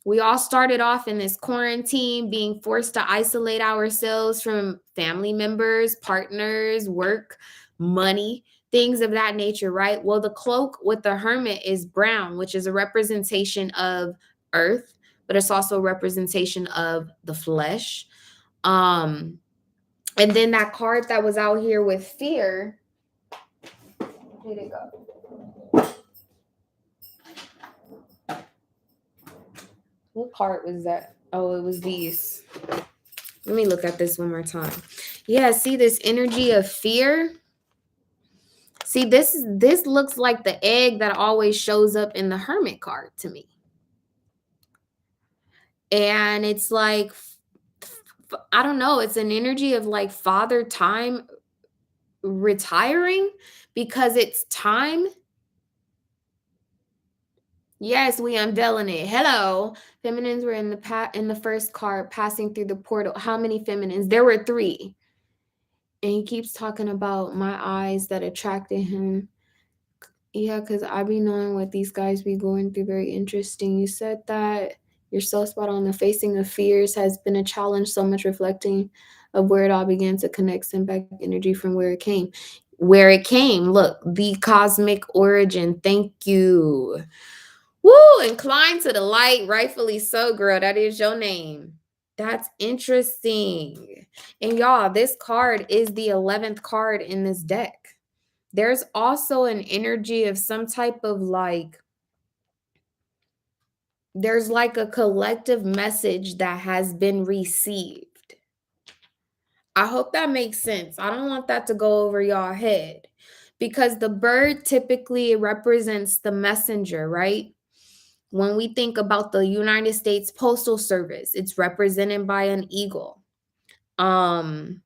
We all started off in this quarantine, being forced to isolate ourselves from family members, partners, work, money, things of that nature, right? Well, the cloak with the hermit is brown, which is a representation of earth, but it's also a representation of the flesh. And then that card that was out here with fear, where'd it go? What card was that? Oh, it was these. Let me look at this one more time. Yeah, see this energy of fear? See, this looks like the egg that always shows up in the hermit card to me. And it's like, I don't know, it's an energy of like father time retiring because it's time. Yes, we unveiling it. Hello. Feminines were in the first card passing through the portal. How many feminines? There were 3. And he keeps talking about my eyes that attracted him. Yeah, because I be knowing what these guys be going through. Very interesting. You said that you're so spot on. The facing of fears has been a challenge. So much reflecting of where it all began to connect, send back energy from where it came. Where it came. Look, the cosmic origin. Thank you. Woo! Inclined to the light. Rightfully so, girl. That is your name. That's interesting. And y'all, this card is the 11th card in this deck. There's also an energy of some type of like, there's like a collective message that has been received. I hope that makes sense. I don't want that to go over y'all head because the bird typically represents the messenger, right? When we think about the United States Postal Service, it's represented by an eagle. When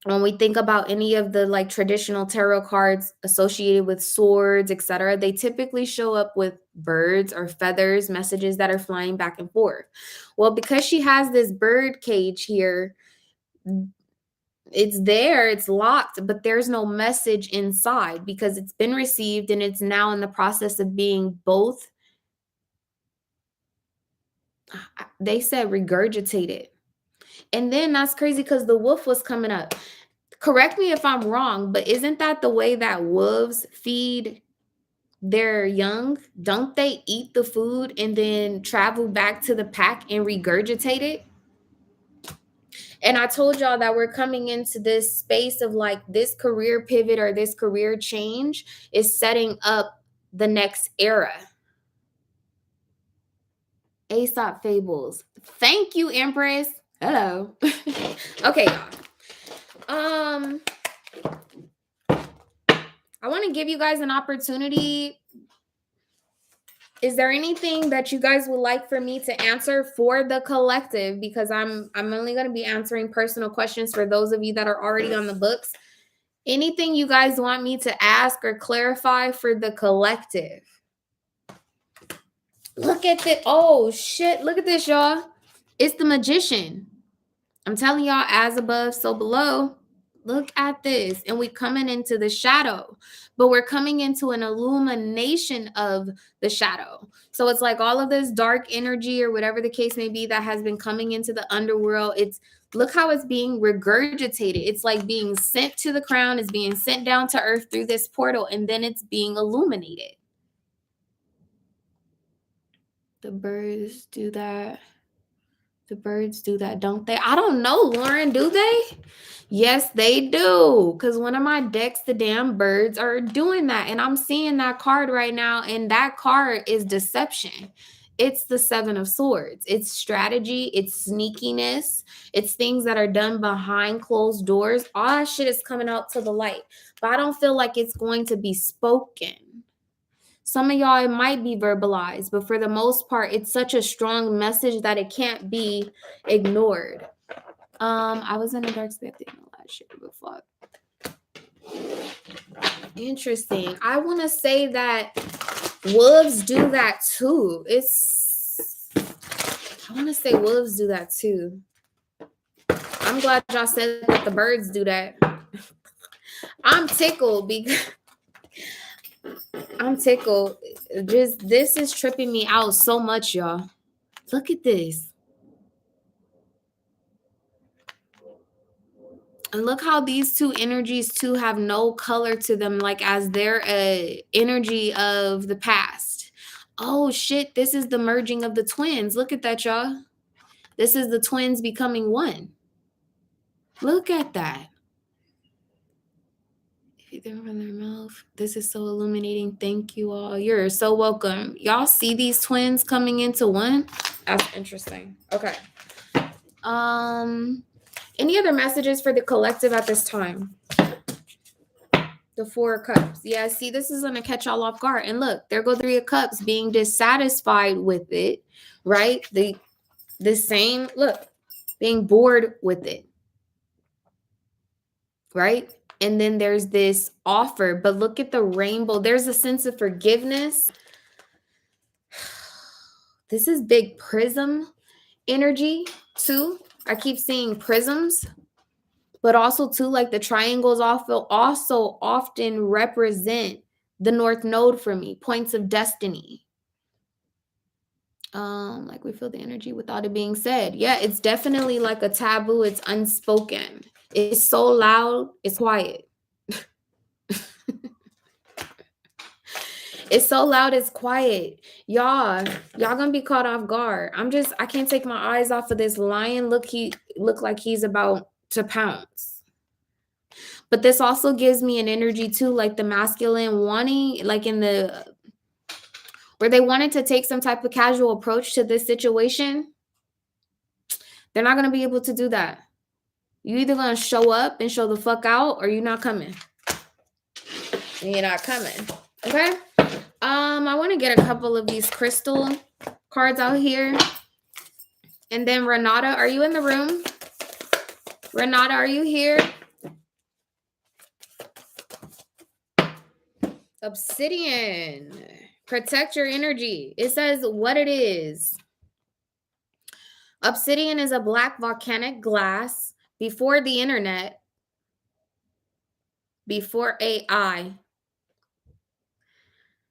we think about any of the like traditional tarot cards associated with swords, etc., they typically show up with birds or feathers, messages that are flying back and forth. Well, because she has this bird cage here, it's there, it's locked, but there's no message inside because it's been received and it's now in the process of being both. They said regurgitated. And then that's crazy because the wolf was coming up. Correct me if I'm wrong, but isn't that the way that wolves feed their young? Don't they eat the food and then travel back to the pack and regurgitate it? And I told y'all that we're coming into this space of like this career pivot or this career change is setting up the next era. Aesop fables. Thank you, Empress. Hello. Okay, y'all. I want to give you guys an opportunity. Is there anything that you guys would like for me to answer for the collective? Because I'm only going to be answering personal questions for those of you that are already on the books. Anything you guys want me to ask or clarify for the collective? Look at this. Oh, shit. Look at this, y'all. It's the magician. I'm telling y'all, as above, so below. Look at this. And we're coming into the shadow, but we're coming into an illumination of the shadow. So it's like all of this dark energy or whatever the case may be that has been coming into the underworld. It's look how it's being regurgitated. It's like being sent to the crown, it's being sent down to earth through this portal, and then it's being illuminated. The birds do that. The birds do that, don't they? I don't know, Lauren. Do they? Yes, they do. Because one of my decks, the damn birds are doing that. And I'm seeing that card right now. And that card is deception. It's the 7 of Swords. It's strategy. It's sneakiness. It's things that are done behind closed doors. All that shit is coming out to the light. But I don't feel like it's going to be spoken. Some of y'all, it might be verbalized, but for the most part, it's such a strong message that it can't be ignored. I was in a dark space last year before. Interesting. I want to say that wolves do that too. I want to say wolves do that too. I'm glad y'all said that the birds do that. I'm tickled because I'm tickled. Just this is tripping me out so much, y'all. Look at this. And look how these two energies too have no color to them, like as they're a energy of the past. Oh shit, this is the merging of the twins. Look at that, y'all. This is the twins becoming one. Look at that. If you from their mouth, this is so illuminating. Thank you all. You're so welcome. Y'all see these twins coming into one? That's interesting. Okay. Any other messages for the collective at this time? The Four of Cups. Yeah, see, this is going to catch y'all off guard. And look, there go Three of Cups, being dissatisfied with it, right? The same, look, being bored with it, right? And then there's this offer, but look at the rainbow. There's a sense of forgiveness. This is big prism energy too. I keep seeing prisms. But also too, like the triangles also often represent the North Node for me, points of destiny. Like we feel the energy without it being said. Yeah, it's definitely like a taboo. It's unspoken. It's so loud, it's quiet. It's so loud, it's quiet. Y'all gonna be caught off guard. I can't take my eyes off of this lion. Look like he's about to pounce. But this also gives me an energy too, like the masculine wanting, like in the, where they wanted to take some type of casual approach to this situation. They're not going to be able to do that. You either going to show up and show the fuck out, or you're not coming. And you're not coming. Okay. I want to get a couple of these crystal cards out here. And then Renata, are you in the room? Renata, are you here? Obsidian. Protect your energy. It says what it is. Obsidian is a black volcanic glass before the internet, before AI,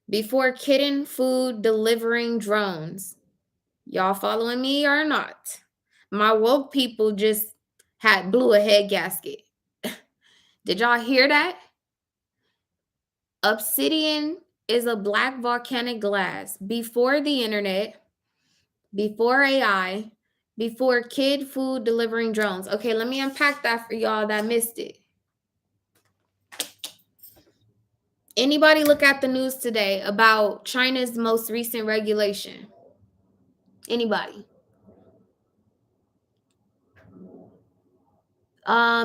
before kitten food delivering drones. Y'all following me or not? My woke people just blew a head gasket. Did y'all hear that? Obsidian is a black volcanic glass before the internet, before AI, before kid food delivering drones. Okay, let me unpack that for y'all that missed it. Anybody look at the news today about China's most recent regulation? Anybody?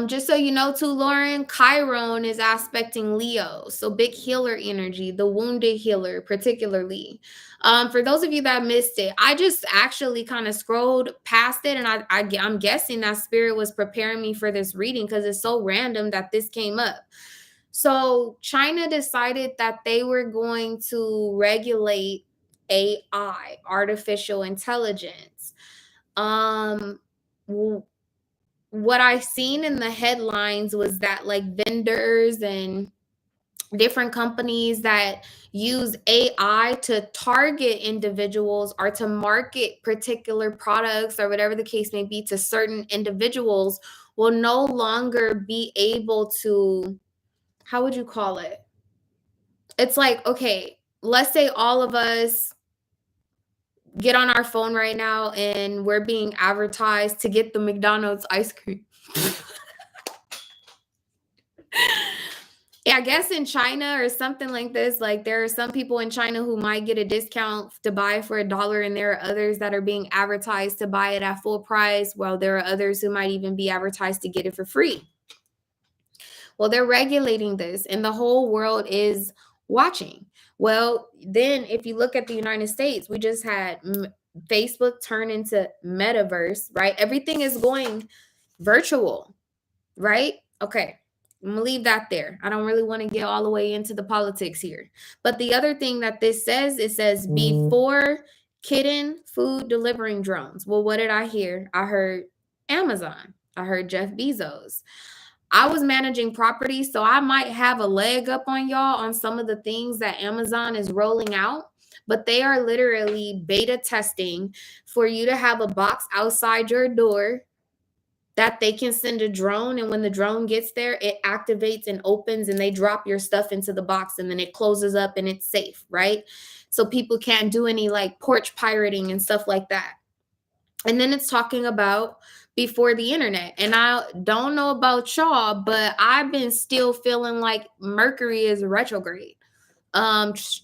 Just so you know too, Lauren, Chiron is aspecting Leo. So big healer energy, the wounded healer particularly. For those of you that missed it, I just actually kind of scrolled past it, and I'm guessing that spirit was preparing me for this reading because it's so random that this came up. So China decided that they were going to regulate AI, artificial intelligence. What I seen in the headlines was that like vendors and different companies that use AI to target individuals or to market particular products or whatever the case may be to certain individuals will no longer be able to, how would you call it? It's like, okay, let's say all of us get on our phone right now and we're being advertised to get the McDonald's ice cream. I guess in China or something like this, like there are some people in China who might get a discount to buy it for $1, and there are others that are being advertised to buy it at full price, while there are others who might even be advertised to get it for free. Well, they're regulating this, and the whole world is watching. Well, then if you look at the United States, we just had Facebook turn into metaverse, right? Everything is going virtual, right? Okay. I'm going to leave that there. I don't really want to get all the way into the politics here. But the other thing that this says, it says before kitten food delivering drones. Well, what did I hear? I heard Amazon. I heard Jeff Bezos. I was managing property, so I might have a leg up on y'all on some of the things that Amazon is rolling out. but they are literally beta testing for you to have a box outside your door that they can send a drone, and when the drone gets there, it activates and opens, and they drop your stuff into the box, and then it closes up and it's safe, right? So people can't do any like porch pirating and stuff like that. And then it's talking about before the internet. And I don't know about y'all, but I've been still feeling like Mercury is retrograde.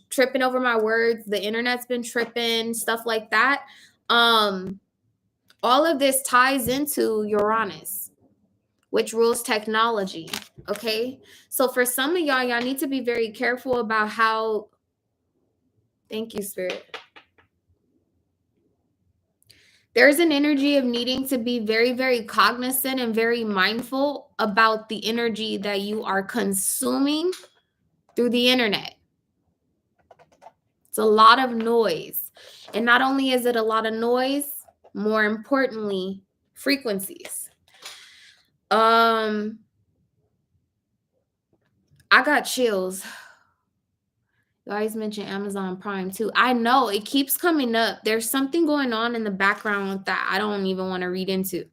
Tripping over my words, the internet's been tripping, stuff like that. All of this ties into Uranus, which rules technology. Okay. So for some of y'all need to be very careful about how, thank you, Spirit. There's an energy of needing to be very, very cognizant and very mindful about the energy that you are consuming through the internet. It's a lot of noise. And not only is it a lot of noise, more importantly, frequencies. I got chills. You always mention Amazon Prime too. I know it keeps coming up. There's something going on in the background with that I don't even want to read into.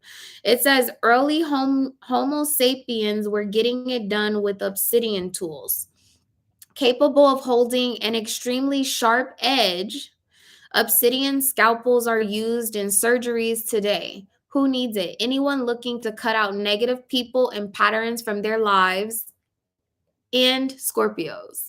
It says early Homo sapiens were getting it done with obsidian tools. Capable of holding an extremely sharp edge, obsidian scalpels are used in surgeries today. Who needs it? Anyone looking to cut out negative people and patterns from their lives, and Scorpios.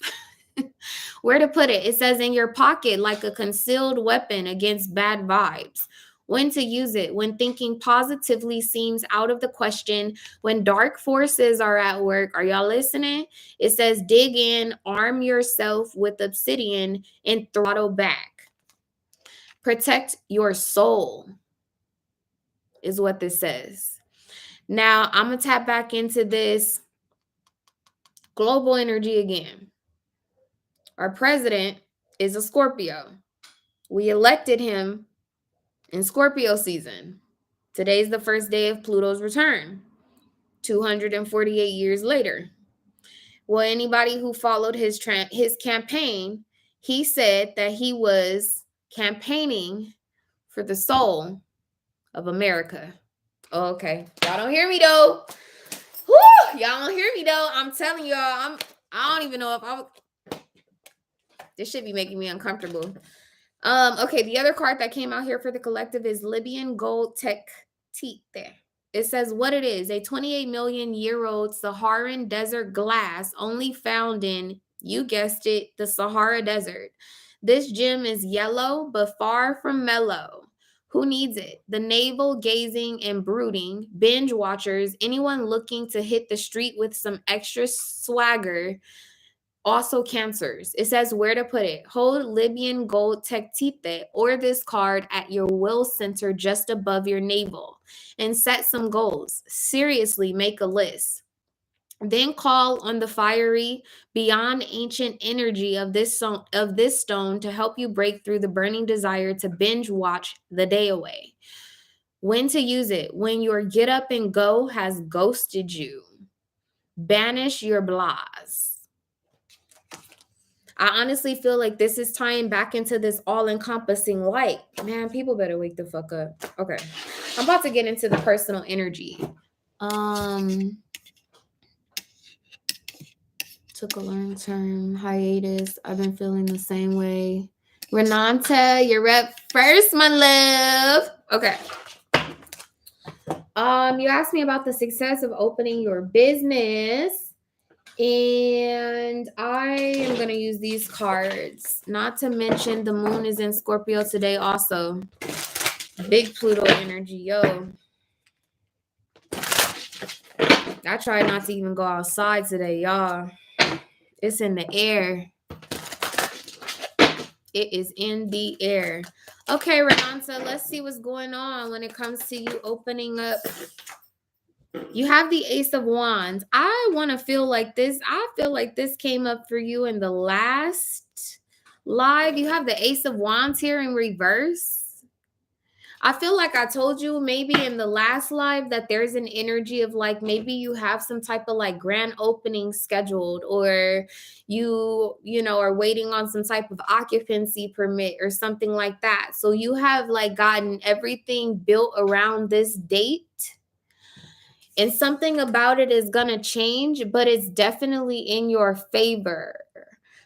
Where to put it? It says in your pocket, like a concealed weapon against bad vibes. When to use it? When thinking positively seems out of the question. When dark forces are at work. Are y'all listening? It says dig in, arm yourself with obsidian, and throttle back. Protect your soul is what this says. Now, I'm going to tap back into this global energy again. Our president is a Scorpio. We elected him in Scorpio season. Today's the first day of Pluto's return, 248 years later. Well, anybody who followed his campaign, he said that he was campaigning for the soul of America. Oh, okay. Y'all don't hear me though. Woo! Y'all don't hear me though. I'm telling y'all, I don't even know if I would. This should be making me uncomfortable. Okay, the other card that came out here for the collective is Libyan Gold Tektite. It says what it is: a 28 million year old Saharan desert glass only found in, you guessed it, the Sahara Desert. This gem is yellow but far from mellow. Who needs it? The navel gazing and brooding, binge watchers, anyone looking to hit the street with some extra swagger. Also cancers. It says where to put it. Hold Libyan Gold Tektite or this card at your will center just above your navel and set some goals. Seriously, make a list. Then call on the fiery, beyond ancient energy of this stone to help you break through the burning desire to binge watch the day away. When to use it? When your get up and go has ghosted you. Banish your blahs. I honestly feel like this is tying back into this all-encompassing light. Man, people better wake the fuck up. Okay. I'm about to get into the personal energy. Took a long-term hiatus. I've been feeling the same way. Renata, you're up first, my love. Okay. You asked me about the success of opening your business. And I am going to use these cards. Not to mention the moon is in Scorpio today also. Big Pluto energy, yo. I tried not to even go outside today, y'all. It's in the air. It is in the air. Okay, Renata, let's see what's going on when it comes to you opening up. You have the Ace of Wands. I want to feel like this. I feel like this came up for you in the last live. You have the Ace of Wands here in reverse. I feel like I told you maybe in the last live that there's an energy of like maybe you have some type of like grand opening scheduled, or you know are waiting on some type of occupancy permit or something like that. So you have like gotten everything built around this date. And something about it is going to change, but it's definitely in your favor.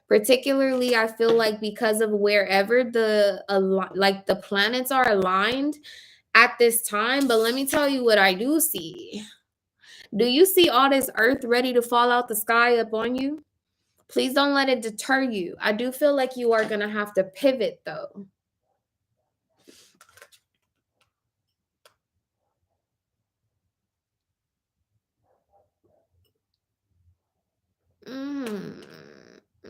Particularly, I feel like because of wherever the planets are aligned at this time. But let me tell you what I do see. Do you see all this earth ready to fall out the sky up on you? Please don't let it deter you. I do feel like you are going to have to pivot though.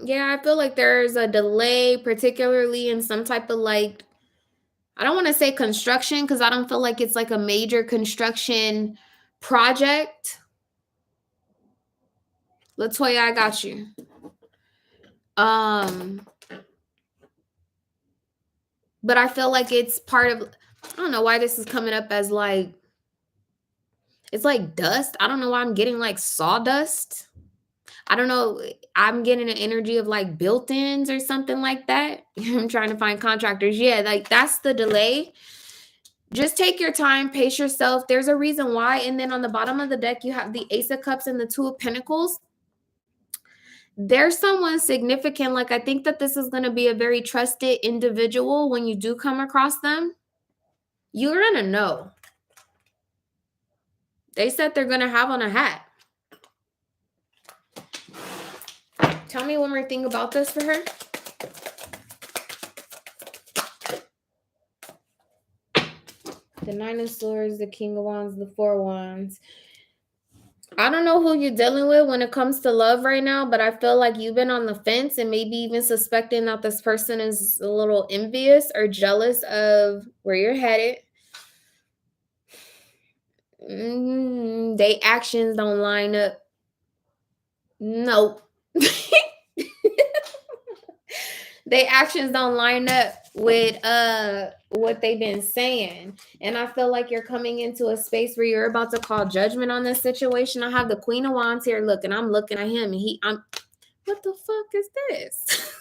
Yeah, I feel like there's a delay, particularly in some type of like, I don't want to say construction because I don't feel like it's like a major construction project. Latoya, I got you. But I feel like it's part of, I don't know why this is coming up as like, it's like dust. I don't know why I'm getting like sawdust. I don't know. I'm getting an energy of like built-ins or something like that. I'm trying to find contractors. Yeah, like that's the delay. Just take your time, pace yourself. There's a reason why. And then on the bottom of the deck, you have the Ace of Cups and the Two of Pentacles. There's someone significant. Like, I think that this is going to be a very trusted individual when you do come across them. You're going to know. They said they're going to have on a hat. Tell me one more thing about this for her. The Nine of Swords, the King of Wands, the Four of Wands. I don't know who you're dealing with when it comes to love right now, but I feel like you've been on the fence and maybe even suspecting that this person is a little envious or jealous of where you're headed. They actions don't line up. Nope. They actions don't line up with what they've been saying. And I feel like you're coming into a space where you're about to call judgment on this situation. I have the Queen of Wands here. Look, and I'm looking at him and I'm what the fuck is this?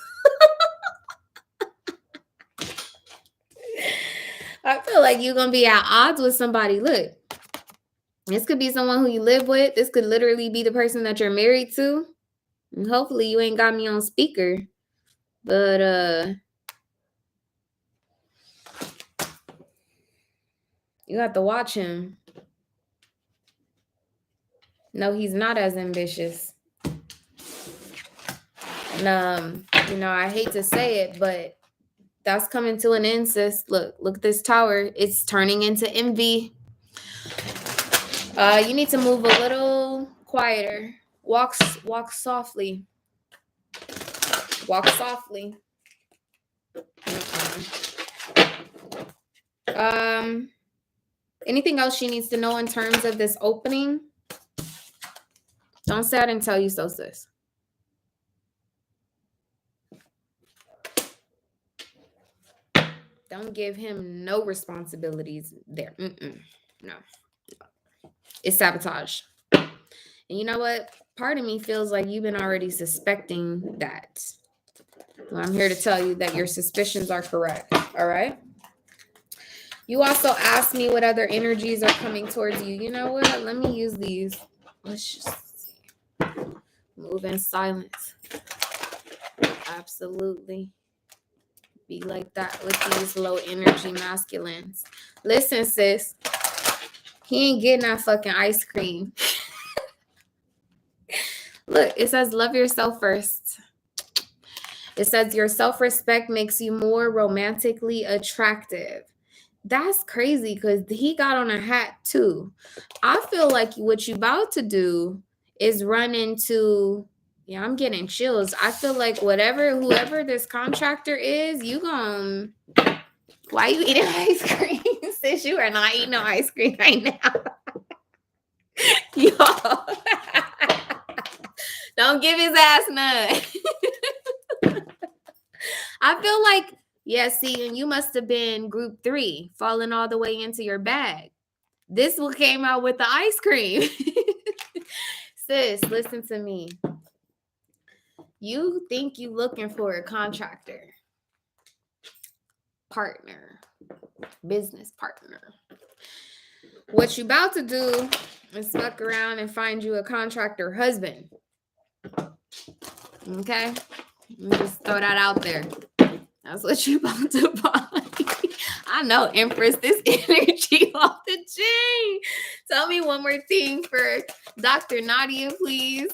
I feel like you're gonna be at odds with somebody. Look, this could be someone who you live with. This could literally be the person that you're married to. And hopefully you ain't got me on speaker. But you have to watch him. No, he's not as ambitious. And I hate to say it, but that's coming to an end, sis. Look at this tower. It's turning into envy. You need to move a little quieter. Walk softly. Walk softly. Anything else she needs to know in terms of this opening? Don't say I didn't tell you so, sis. Don't give him no responsibilities there. No. It's sabotage. And you know what? Part of me feels like you've been already suspecting that. Well, I'm here to tell you that your suspicions are correct. All right? You also asked me what other energies are coming towards you. You know what? Let me use these. Let's just see. Move in silence. Absolutely. Be like that with these low energy masculines. Listen, sis. He ain't getting that fucking ice cream. Look, it says love yourself first. It says your self-respect makes you more romantically attractive. That's crazy because he got on a hat too. I feel like what you about to do is run into, yeah, I'm getting chills. I feel like whoever this contractor is, why you eating ice cream? Since you are not eating no ice cream right now. Yo. Don't give his ass none. I feel like Yeah, see, and you must have been group 3, falling all the way into your bag. This one came out with the ice cream. Sis, listen to me. You think you looking for a contractor, partner, business partner. What you about to do is fuck around and find you a contractor husband. Okay? Just throw that out there. That's what you about to find. I know, Empress, this energy off the chain. Tell me one more thing for Dr. Nadia, please.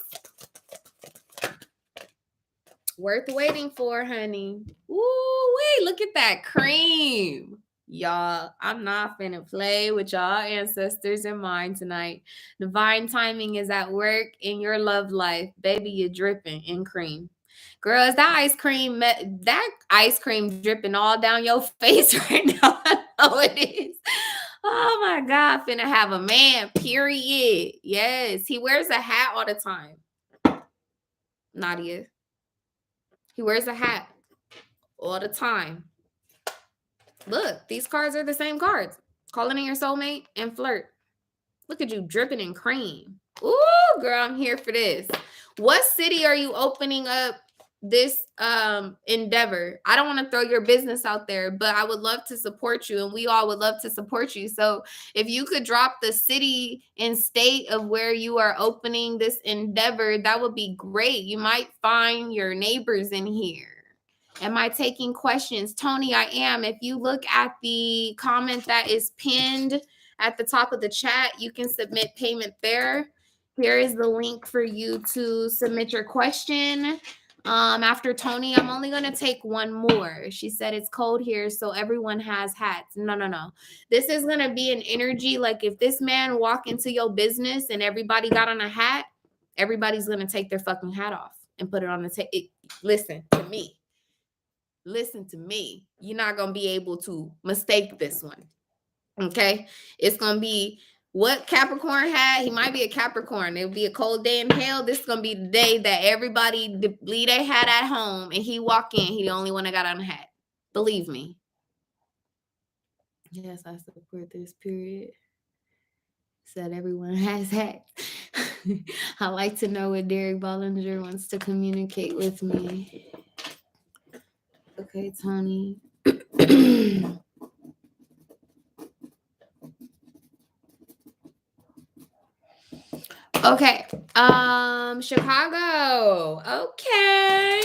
Worth waiting for, honey. Ooh, wait, look at that cream. Y'all, I'm not finna play with y'all ancestors in mine tonight. Divine timing is at work in your love life. Baby, you're dripping in cream. Girl, is that ice cream dripping all down your face right now? I know it is. Oh my God, finna have a man, period. Yes, he wears a hat all the time. Nadia. He wears a hat all the time. Look, these cards are the same cards. Calling in your soulmate and flirt. Look at you dripping in cream. Ooh, girl, I'm here for this. What city are you opening up this endeavor? I don't want to throw your business out there, but I would love to support you, and we all would love to support you. So if you could drop the city and state of where you are opening this endeavor, that would be great. You might find your neighbors in here. Am I taking questions? Tony, I am. If you look at the comment that is pinned at the top of the chat, you can submit payment there. Here is the link for you to submit your question. After Tony, I'm only going to take one more. She said it's cold here, so everyone has hats. No. This is going to be an energy like if this man walk into your business and everybody got on a hat, everybody's going to take their fucking hat off and put it on the table. Listen to me. Listen to me. You're not going to be able to mistake this one. Okay? It's going to be what Capricorn had. He might be a Capricorn. It'll be a cold day in hell. This is going to be the day that everybody leave their hat at home and he walk in. He the only one that got on a hat. Believe me. Yes, I support this period. Said everyone has hats. I like to know what Derek Bollinger wants to communicate with me. Okay, Tony. Okay. Chicago. Okay.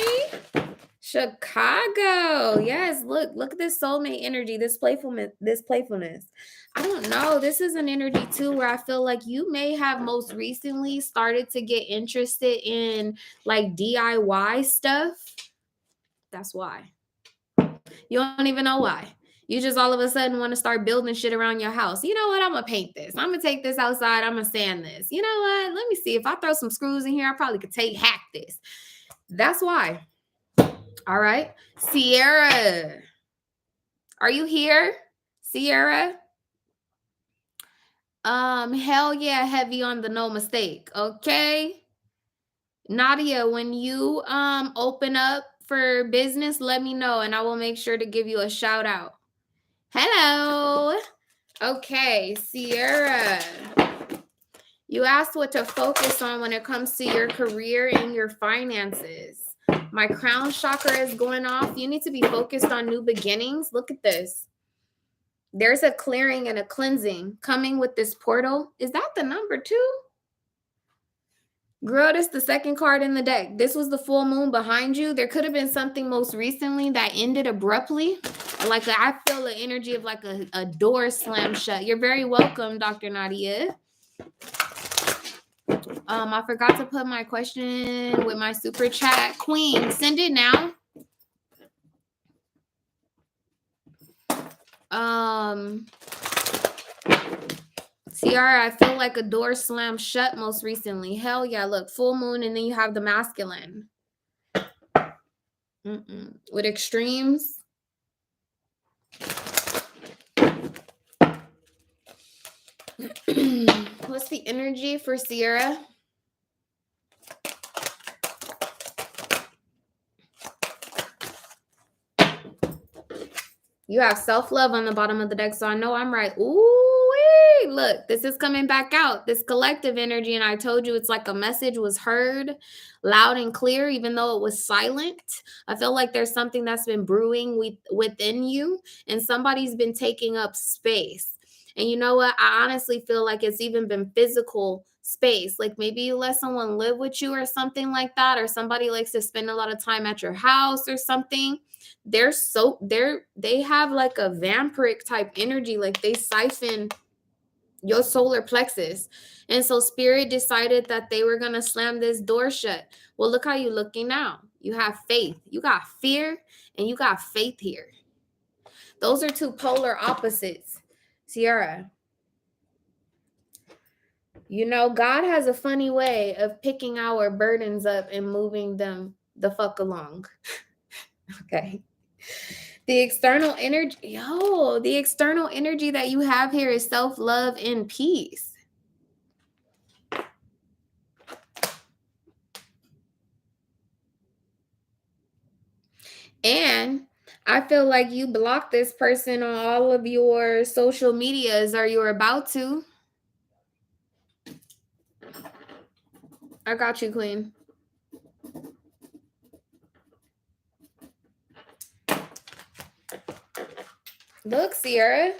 Chicago. Yes, look at this soulmate energy, this playfulness. I don't know. This is an energy too where I feel like you may have most recently started to get interested in like DIY stuff. That's why. You don't even know why. You just all of a sudden want to start building shit around your house. You know what? I'm going to paint this. I'm going to take this outside. I'm going to sand this. You know what? Let me see. If I throw some screws in here, I probably could hack this. That's why. All right. Sierra. Are you here? Sierra? Hell yeah, heavy on the no mistake. Okay. Nadia, when you open up for business, let me know and I will make sure to give you a shout out. Hello. Okay, Sierra. You asked what to focus on when it comes to your career and your finances. My crown chakra is going off. You need to be focused on new beginnings. Look at this. There's a clearing and a cleansing coming with this portal. Is that the number 2? Girl, that's the second card in the deck. This was the full moon behind you. There could have been something most recently that ended abruptly. Like I feel the energy of like a door slam shut. You're very welcome, Dr. Nadia. I forgot to put my question with my super chat. Queen, send it now. Ciara, I feel like a door slammed shut most recently. Hell yeah, look, full moon, and then you have the masculine. With extremes. What's the energy for Sierra? You have self-love on the bottom of the deck, so I know I'm right. Ooh, look, this is coming back out, this collective energy, and I told you it's like a message was heard loud and clear, even though it was silent. I feel like there's something that's been brewing within you, and somebody's been taking up space. And you know what? I honestly feel like it's even been physical space. Like maybe you let someone live with you or something like that, or somebody likes to spend a lot of time at your house or something. They have like a vampiric type energy, like they siphon your solar plexus. And so spirit decided that they were going to slam this door shut. Well, look how you looking now. You have faith. You got fear and you got faith here. Those are two polar opposites. Sierra, you know, God has a funny way of picking our burdens up and moving them the fuck along. Okay. The external energy, the external energy that you have here is self-love and peace. And I feel like you blocked this person on all of your social medias, or you're about to. I got you, Queen. Look, Sierra,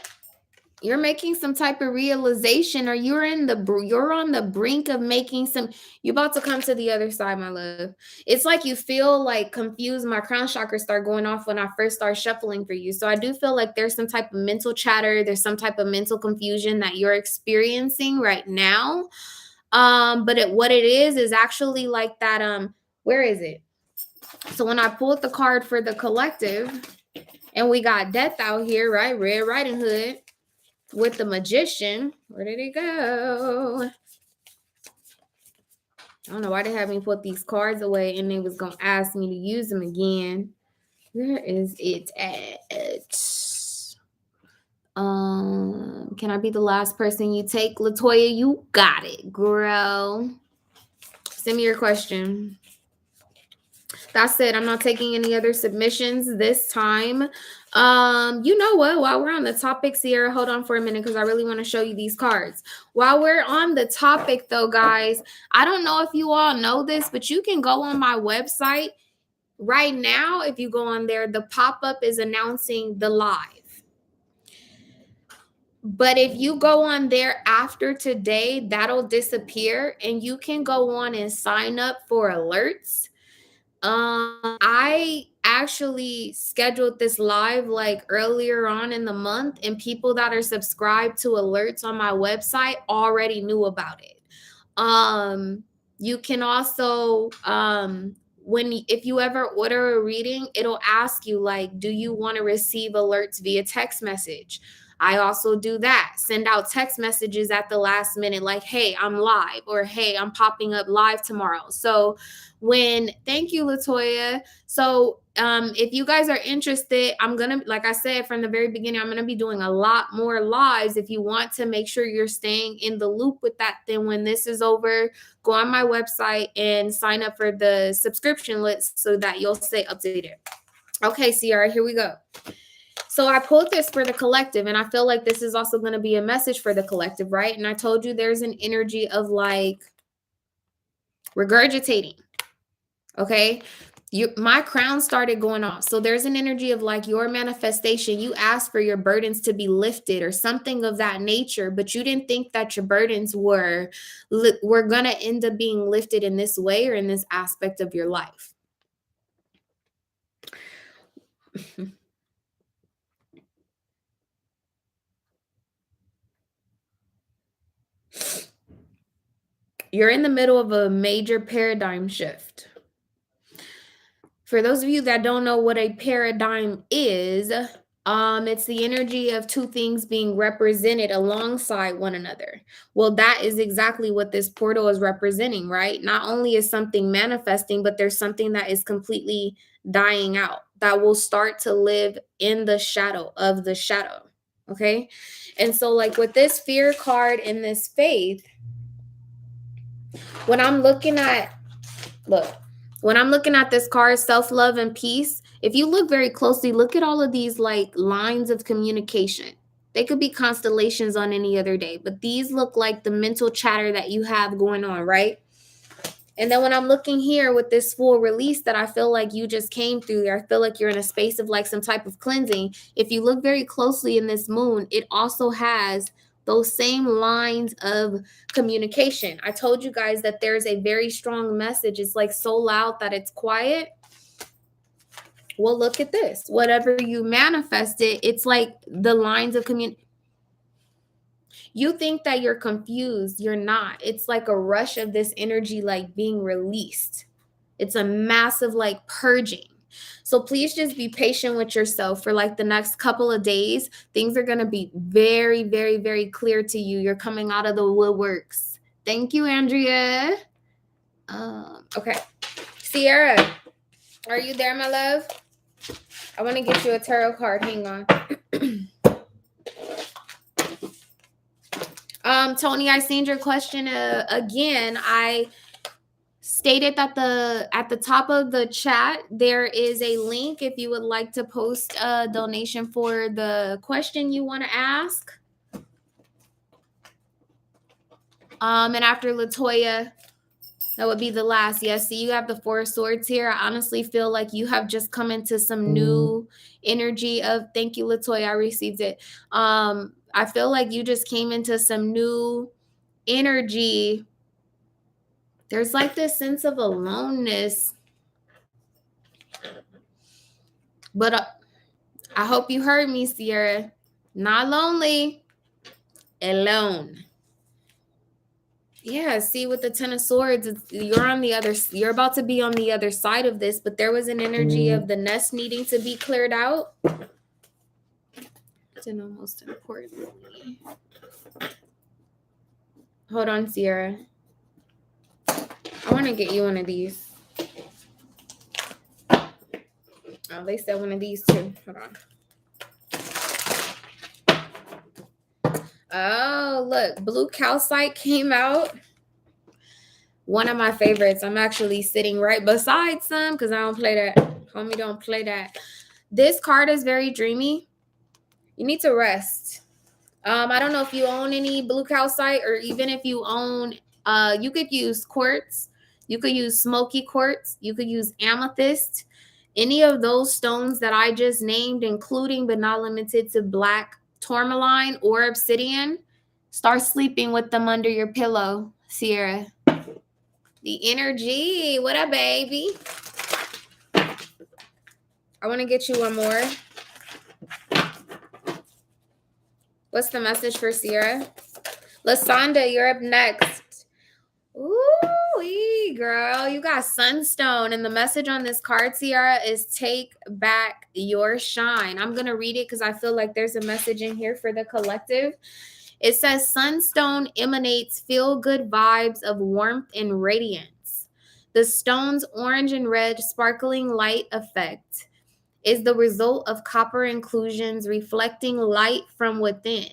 you're making some type of realization, or you're on the brink of making some. You're about to come to the other side, my love. It's like you feel like confused. My crown chakra start going off when I first start shuffling for you. So I do feel like there's some type of mental chatter. There's some type of mental confusion that you're experiencing right now. But what it is actually like that. Where is it? So when I pulled the card for the collective, and we got death out here, right? Red Riding Hood with the magician. Where did it go? I don't know why they had me put these cards away and they was going to ask me to use them again. Where is it at? Can I be the last person you take? Latoya, you got it, girl. Send me your question. That's it. I'm not taking any other submissions this time. You know what? While we're on the topic, Sierra, hold on for a minute because I really want to show you these cards. While we're on the topic, though, guys, I don't know if you all know this, but you can go on my website right now. If you go on there, the pop-up is announcing the live. But if you go on there after today, that'll disappear and you can go on and sign up for alerts. I actually scheduled this live like earlier on in the month, and people that are subscribed to alerts on my website already knew about it. You can also if you ever order a reading, it'll ask you like, do you want to receive alerts via text message? I also do that. Send out text messages at the last minute, like, hey, I'm live, or hey, I'm popping up live tomorrow. So thank you, Latoya. So if you guys are interested, I'm gonna, like I said from the very beginning, I'm gonna be doing a lot more lives. If you want to make sure you're staying in the loop with that, then when this is over, go on my website and sign up for the subscription list so that you'll stay updated. Okay, Sierra, here we go. So I pulled this for the collective, and I feel like this is also going to be a message for the collective, right? And I told you there's an energy of like regurgitating. Okay. My crown started going off. So there's an energy of like your manifestation. You asked for your burdens to be lifted or something of that nature, but you didn't think that your burdens were going to end up being lifted in this way or in this aspect of your life. You're in the middle of a major paradigm shift. For those of you that don't know what a paradigm is, it's the energy of two things being represented alongside one another. Well, that is exactly what this portal is representing, right? Not only is something manifesting, but there's something that is completely dying out that will start to live in the shadow of the shadow. Okay. And so, like with this fear card and this faith, when I'm looking at this card, self-love and peace, If you look very closely, look at all of these like lines of communication. They could be constellations on any other day, but these look like the mental chatter that you have going on, right? And then when I'm looking here with this full release that I feel like you just came through, I feel like you're in a space of like some type of cleansing. If you look very closely in this moon, it also has those same lines of communication. I told you guys that there's a very strong message. It's like so loud that it's quiet. Well, look at this. Whatever you manifested, it's like the lines of communication. You think that you're confused. You're not. It's like a rush of this energy like being released. It's a massive like purging. So please just be patient with yourself for like the next couple of days. Things are going to be very, very, very clear to you. You're coming out of the woodworks. Thank you, Andrea. Okay. Sierra, are you there, my love? I want to get you a tarot card. Hang on. Tony, I seen your question again. I stated that at the top of the chat there is a link if you would like to post a donation for the question you want to ask. And after Latoya, that would be the last. Yes, see, you have the Four of Swords here. I honestly feel like you have just come into some new energy of, thank you, Latoya, I received it. I feel like you just came into some new energy. There's like this sense of aloneness. But I hope you heard me, Sierra. Not lonely, alone. Yeah, see, with the Ten of Swords, you're about to be on the other side of this, but there was an energy of the nest needing to be cleared out. To know most importantly. Hold on, Sierra. I want to get you one of these. Oh, they said one of these too. Hold on. Oh, look, blue calcite came out. One of my favorites. I'm actually sitting right beside some because I don't play that. Homie, don't play that. This card is very dreamy. You need to rest. I don't know if you own any blue calcite, or even if you own, you could use quartz. You could use smoky quartz. You could use amethyst. Any of those stones that I just named, including but not limited to black tourmaline or obsidian. Start sleeping with them under your pillow, Sierra. The energy. What up, baby? I want to get you one more. What's the message for Sierra? Lasanda, you're up next. Ooh, girl. You got Sunstone. And the message on this card, Sierra, is take back your shine. I'm going to read it because I feel like there's a message in here for the collective. It says, Sunstone emanates feel-good vibes of warmth and radiance. The stone's orange and red sparkling light effect is the result of copper inclusions reflecting light from within.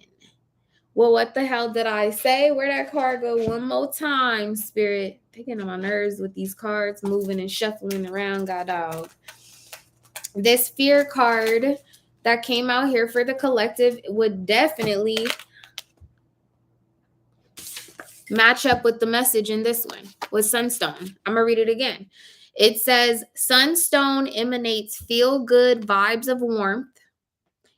Well, what the hell did I say? Where'd that card go? One more time, Spirit. Picking on my nerves with these cards moving and shuffling around, god dog. This fear card that came out here for the collective would definitely match up with the message in this one with Sunstone. I'm going to read it again. It says, Sunstone emanates feel-good vibes of warmth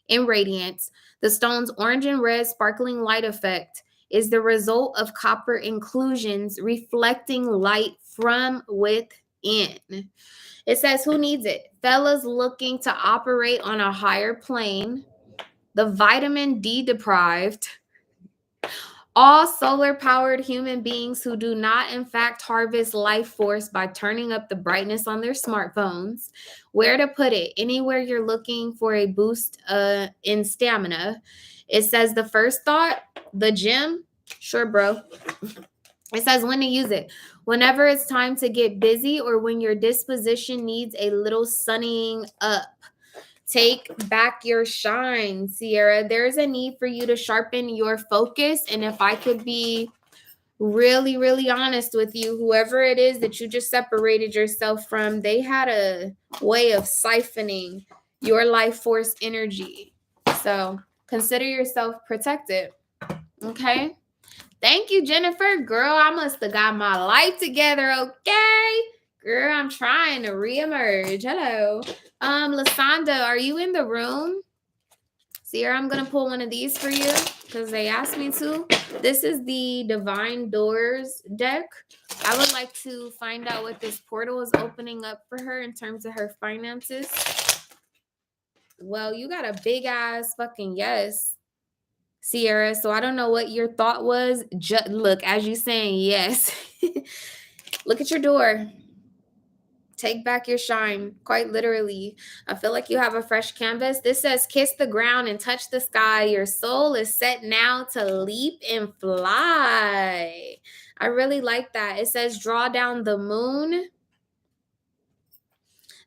and radiance. The stone's orange and red sparkling light effect is the result of copper inclusions reflecting light from within. It says, who needs it? Fellas looking to operate on a higher plane, the vitamin D deprived, all solar-powered human beings who do not, in fact, harvest life force by turning up the brightness on their smartphones. Where to put it? Anywhere you're looking for a boost in stamina. It says the first thought, the gym. Sure, bro. It says when to use it. Whenever it's time to get busy or when your disposition needs a little sunning up. Take back your shine, Sierra. There's a need for you to sharpen your focus. And if I could be really, really honest with you. Whoever it is that you just separated yourself from, they had a way of siphoning your life force energy. So consider yourself protected. Okay. Thank you, Jennifer. Girl, I must have got my life together. Okay. Girl, I'm trying to reemerge. Hello. Lasanda, are you in the room? Sierra, I'm going to pull one of these for you because they asked me to. This is the Divine Doors deck. I would like to find out what this portal is opening up for her in terms of her finances. Well, you got a big ass fucking yes, Sierra. So I don't know what your thought was. Look, as you saying yes. Look at your door. Take back your shine, quite literally. I feel like you have a fresh canvas. This says, kiss the ground and touch the sky. Your soul is set now to leap and fly. I really like that. It says, draw down the moon.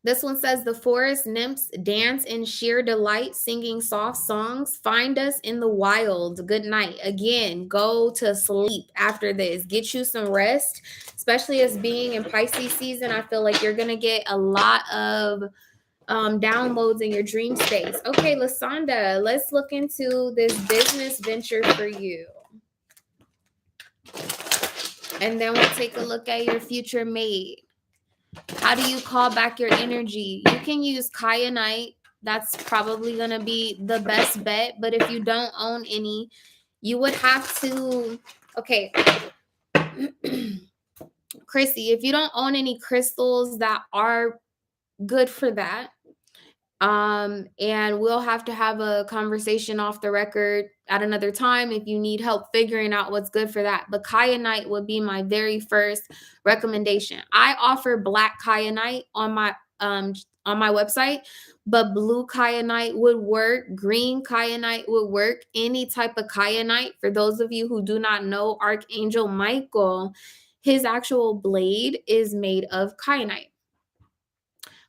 This one says, the forest nymphs dance in sheer delight, singing soft songs. Find us in the wild. Good night. Again, go to sleep after this. Get you some rest, especially as being in Pisces season. I feel like you're going to get a lot of downloads in your dream space. Okay, Lasanda, let's look into this business venture for you. And then we'll take a look at your future mate. How do you call back your energy? You can use kyanite. That's probably going to be the best bet. But if you don't own any, you would have to... Okay. Chrissy, if you don't own any crystals that are good for that, and we'll have to have a conversation off the record at another time if you need help figuring out what's good for that. But kyanite would be my very first recommendation. I offer black kyanite on my website, but blue kyanite would work. Green kyanite would work. Any type of kyanite. For those of you who do not know, Archangel Michael, his actual blade is made of kyanite.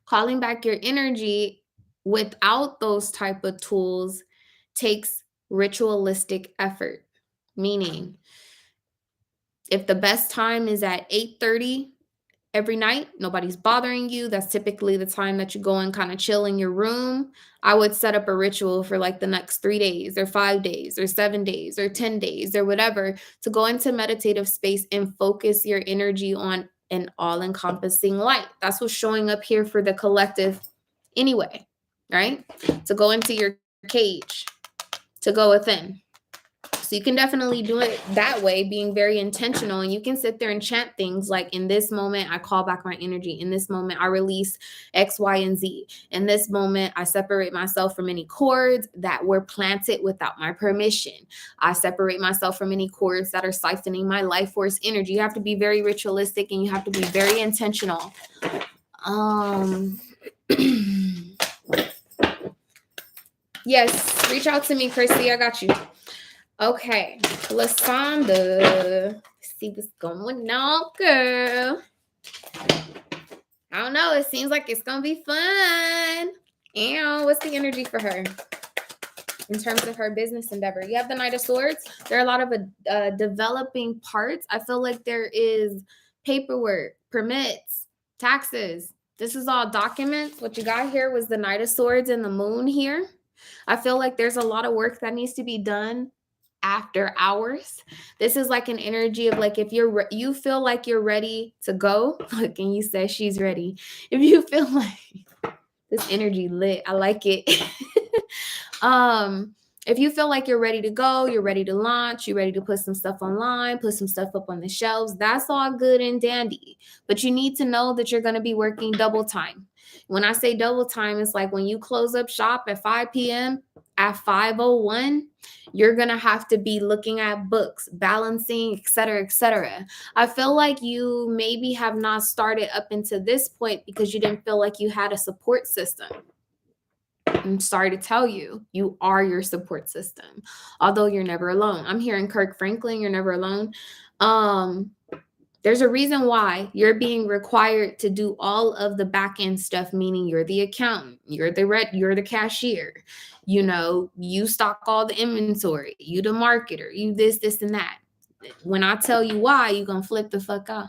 Calling back your energy without those type of tools takes ritualistic effort. Meaning, if the best time is at 8:30 every night, nobody's bothering you, that's typically the time that you go and kind of chill in your room, I would set up a ritual for like the next 3 days or 5 days or 7 days or 10 days or whatever to go into meditative space and focus your energy on an all-encompassing light. That's what's showing up here for the collective anyway, right? To go into your cage, to go within. So you can definitely do it that way, being very intentional. And you can sit there and chant things like, in this moment, I call back my energy. In this moment, I release X, Y, and Z. In this moment, I separate myself from any cords that were planted without my permission. I separate myself from any cords that are siphoning my life force energy. You have to be very ritualistic and you have to be very intentional. Yes, reach out to me, Chrissy. I got you. Okay, Lasanda. See what's going on, girl. I don't know. It seems like it's going to be fun. And what's the energy for her in terms of her business endeavor? You have the Knight of Swords. There are a lot of developing parts. I feel like there is paperwork, permits, taxes. This is all documents. What you got here was the Knight of Swords and the moon here. I feel like there's a lot of work that needs to be done after hours. This is like an energy of like, if you feel like you're ready to go, look, and you say she's ready. If you feel like this energy lit, I like it. If you feel like you're ready to go, you're ready to launch, you're ready to put some stuff online, put some stuff up on the shelves, that's all good and dandy. But you need to know that you're going to be working double time. When I say double time, it's like when you close up shop at 5 p.m., at 5:01, you're going to have to be looking at books, balancing, et cetera, et cetera. I feel like you maybe have not started up until this point because you didn't feel like you had a support system. I'm sorry to tell you, you are your support system, although you're never alone. I'm hearing Kirk Franklin, you're never alone. There's a reason why you're being required to do all of the back end stuff, meaning you're the accountant, you're the cashier, you stock all the inventory, you the marketer, you this, and that. When I tell you why, you're going to flip the fuck out.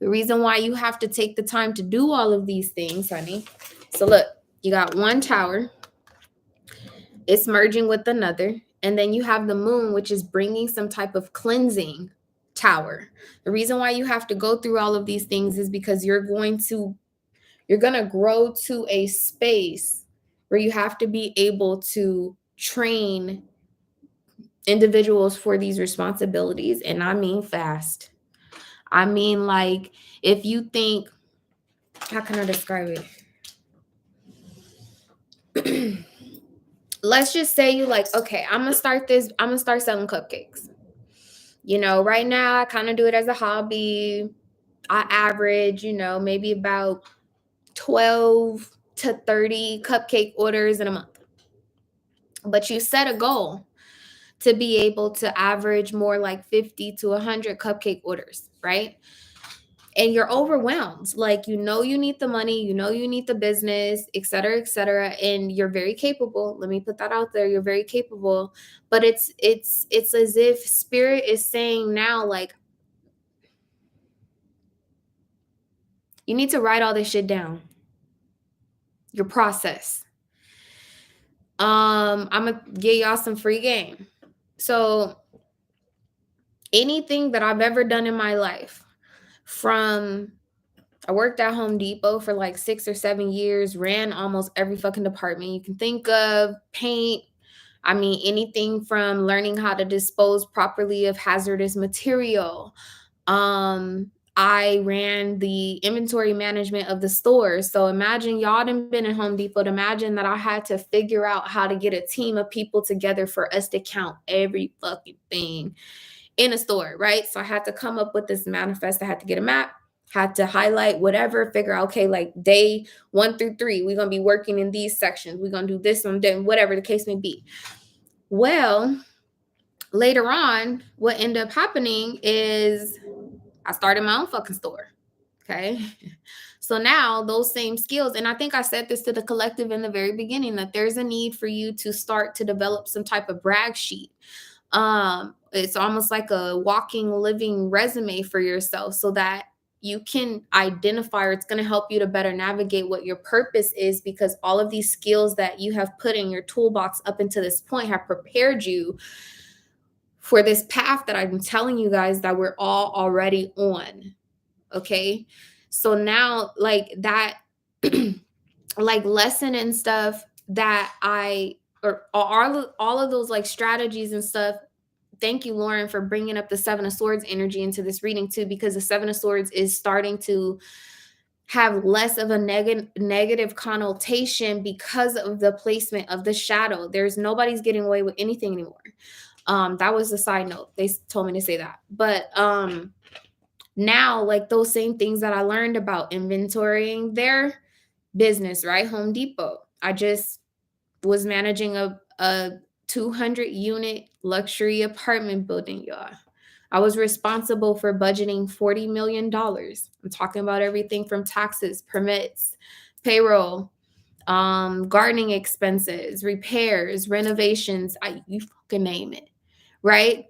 The reason why you have to take the time to do all of these things, honey. So look, you got one tower. It's merging with another. And then you have the moon, which is bringing some type of cleansing tower. The reason why you have to go through all of these things is because you're going to grow to a space where you have to be able to train individuals for these responsibilities. And I mean fast. I mean, like, if you think, how can I describe it? Let's just say you like, okay, I'm gonna start selling cupcakes. You know, right now I kind of do it as a hobby. I average, maybe about 12 to 30 cupcake orders in a month. But you set a goal to be able to average more like 50 to 100 cupcake orders, right? And you're overwhelmed. Like, you need the money, you need the business, et cetera, and you're very capable. Let me put that out there. You're very capable, but it's as if spirit is saying now, like, you need to write all this shit down. Your process. I'm gonna give y'all some free game. So anything that I've ever done in my life, from I worked at Home Depot for like 6 or 7 years, ran almost every fucking department you can think of, paint. I mean, anything from learning how to dispose properly of hazardous material. I ran the inventory management of the store. So imagine y'all done been at Home Depot. Imagine that I had to figure out how to get a team of people together for us to count every fucking thing in a store, right? So I had to come up with this manifest. I had to get a map, had to highlight whatever, figure out, okay, like day 1 through 3, we're going to be working in these sections. We're going to do this and then whatever the case may be. Well, later on, what ended up happening is I started my own fucking store. Okay. So now those same skills, and I think I said this to the collective in the very beginning, that there's a need for you to start to develop some type of brag sheet. It's almost like a walking, living resume for yourself so that you can identify, or it's going to help you to better navigate what your purpose is, because all of these skills that you have put in your toolbox up until this point have prepared you for this path that I'm telling you guys that we're all already on. Okay. So now, like that, like lesson and stuff that or all of those like strategies and stuff. Thank you, Lauren, for bringing up the 7 of Swords energy into this reading too, because the 7 of Swords is starting to have less of a negative connotation because of the placement of the shadow. There's nobody's getting away with anything anymore. That was a side note. They told me to say that. But now, like those same things that I learned about inventorying their business, right? Home Depot. I just was managing a 200 unit luxury apartment building, y'all. I was responsible for budgeting $40 million. I'm talking about everything from taxes, permits, payroll, gardening expenses, repairs, renovations, you fucking name it, right?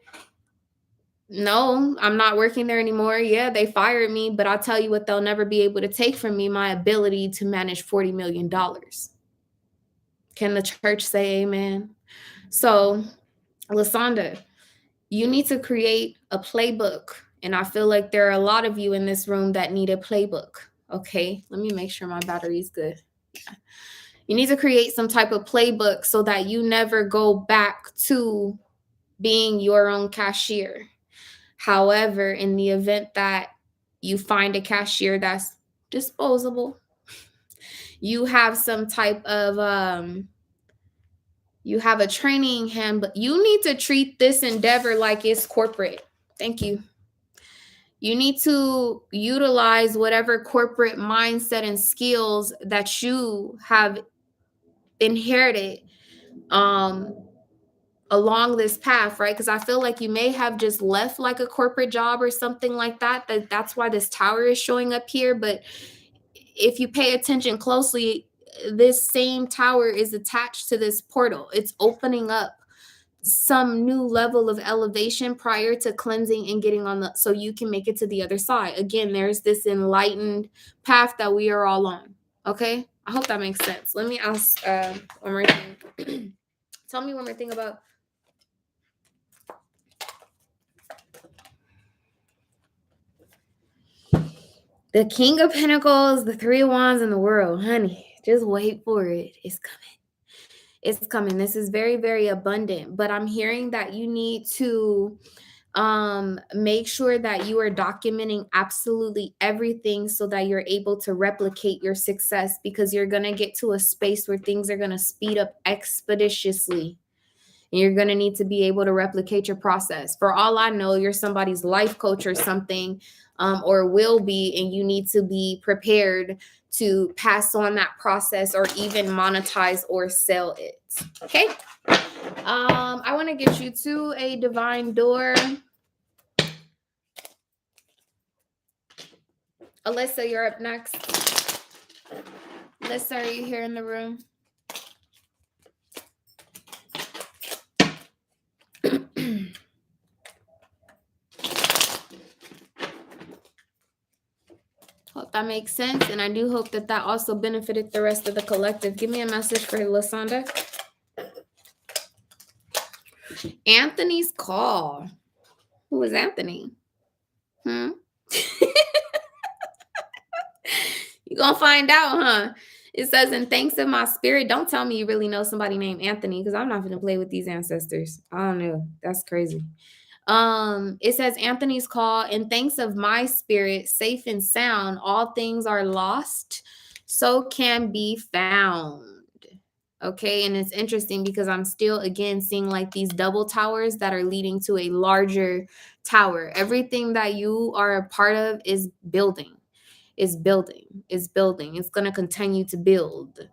No, I'm not working there anymore. Yeah, they fired me, but I'll tell you what they'll never be able to take from me: my ability to manage $40 million. Can the church say amen? So, Lasonda, you need to create a playbook. And I feel like there are a lot of you in this room that need a playbook. Okay, let me make sure my battery's good. Yeah. You need to create some type of playbook so that you never go back to being your own cashier. However, in the event that you find a cashier that's disposable, you have some type of you have a training handbook. You need to treat this endeavor like it's corporate. Thank you. You need to utilize whatever corporate mindset and skills that you have inherited along this path, right? Because I feel like you may have just left like a corporate job or something like that. That's why this tower is showing up here. But if you pay attention closely, this same tower is attached to this portal. It's opening up some new level of elevation prior to cleansing and getting on the, so you can make it to the other side. Again, there's this enlightened path that we are all on. Okay, I hope that makes sense. Let me ask one more thing. Tell me one more thing about the King of Pinnacles, the Three of Wands, and the World. Honey, just wait for it. It's coming. It's coming. This is very, very abundant, but I'm hearing that you need to make sure that you are documenting absolutely everything so that you're able to replicate your success, because you're going to get to a space where things are going to speed up expeditiously. And you're going to need to be able to replicate your process. For all I know, you're somebody's life coach or something, or will be, and you need to be prepared to pass on that process or even monetize or sell it. Okay. I want to get you to a divine door. Alyssa, you're up next. Alyssa, are you here in the room? Hope that makes sense, and I do hope that that also benefited the rest of the collective. Give me a message for Lysanda. Anthony's call. Who is Anthony? You gonna find out, huh? It says, in thanks of my spirit. Don't tell me you really know somebody named Anthony, because I'm not gonna play with these ancestors. I don't know. That's crazy. It says, Anthony's call, in thanks of my spirit, safe and sound, all things are lost, so can be found. Okay, and it's interesting because I'm still again seeing like these double towers that are leading to a larger tower. Everything that you are a part of is building. It's building. It's going to continue to build.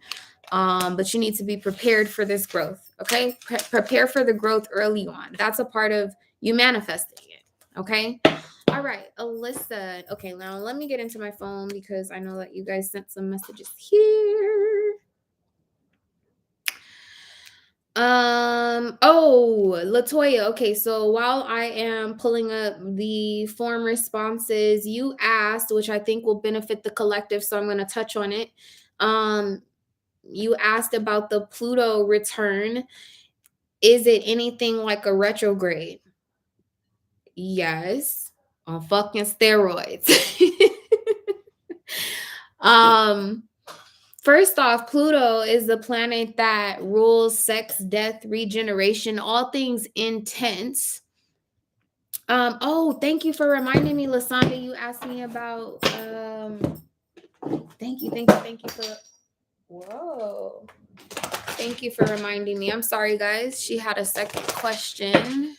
But you need to be prepared for this growth. Okay, prepare for the growth early on. That's a part of you manifesting it. Okay. All right, Alyssa. Okay, now let me get into my phone because I know that you guys sent some messages here. Latoya. Okay, so while I am pulling up the form responses, you asked, which I think will benefit the collective, so I'm going to touch on it. You asked about the Pluto return. Is it anything like a retrograde? Yes, on fucking steroids. First off, Pluto is the planet that rules sex, death, regeneration, all things intense. Thank you for reminding me, Lysanda. You asked me about thank you for whoa. Thank you for reminding me. I'm sorry, guys. She had a second question.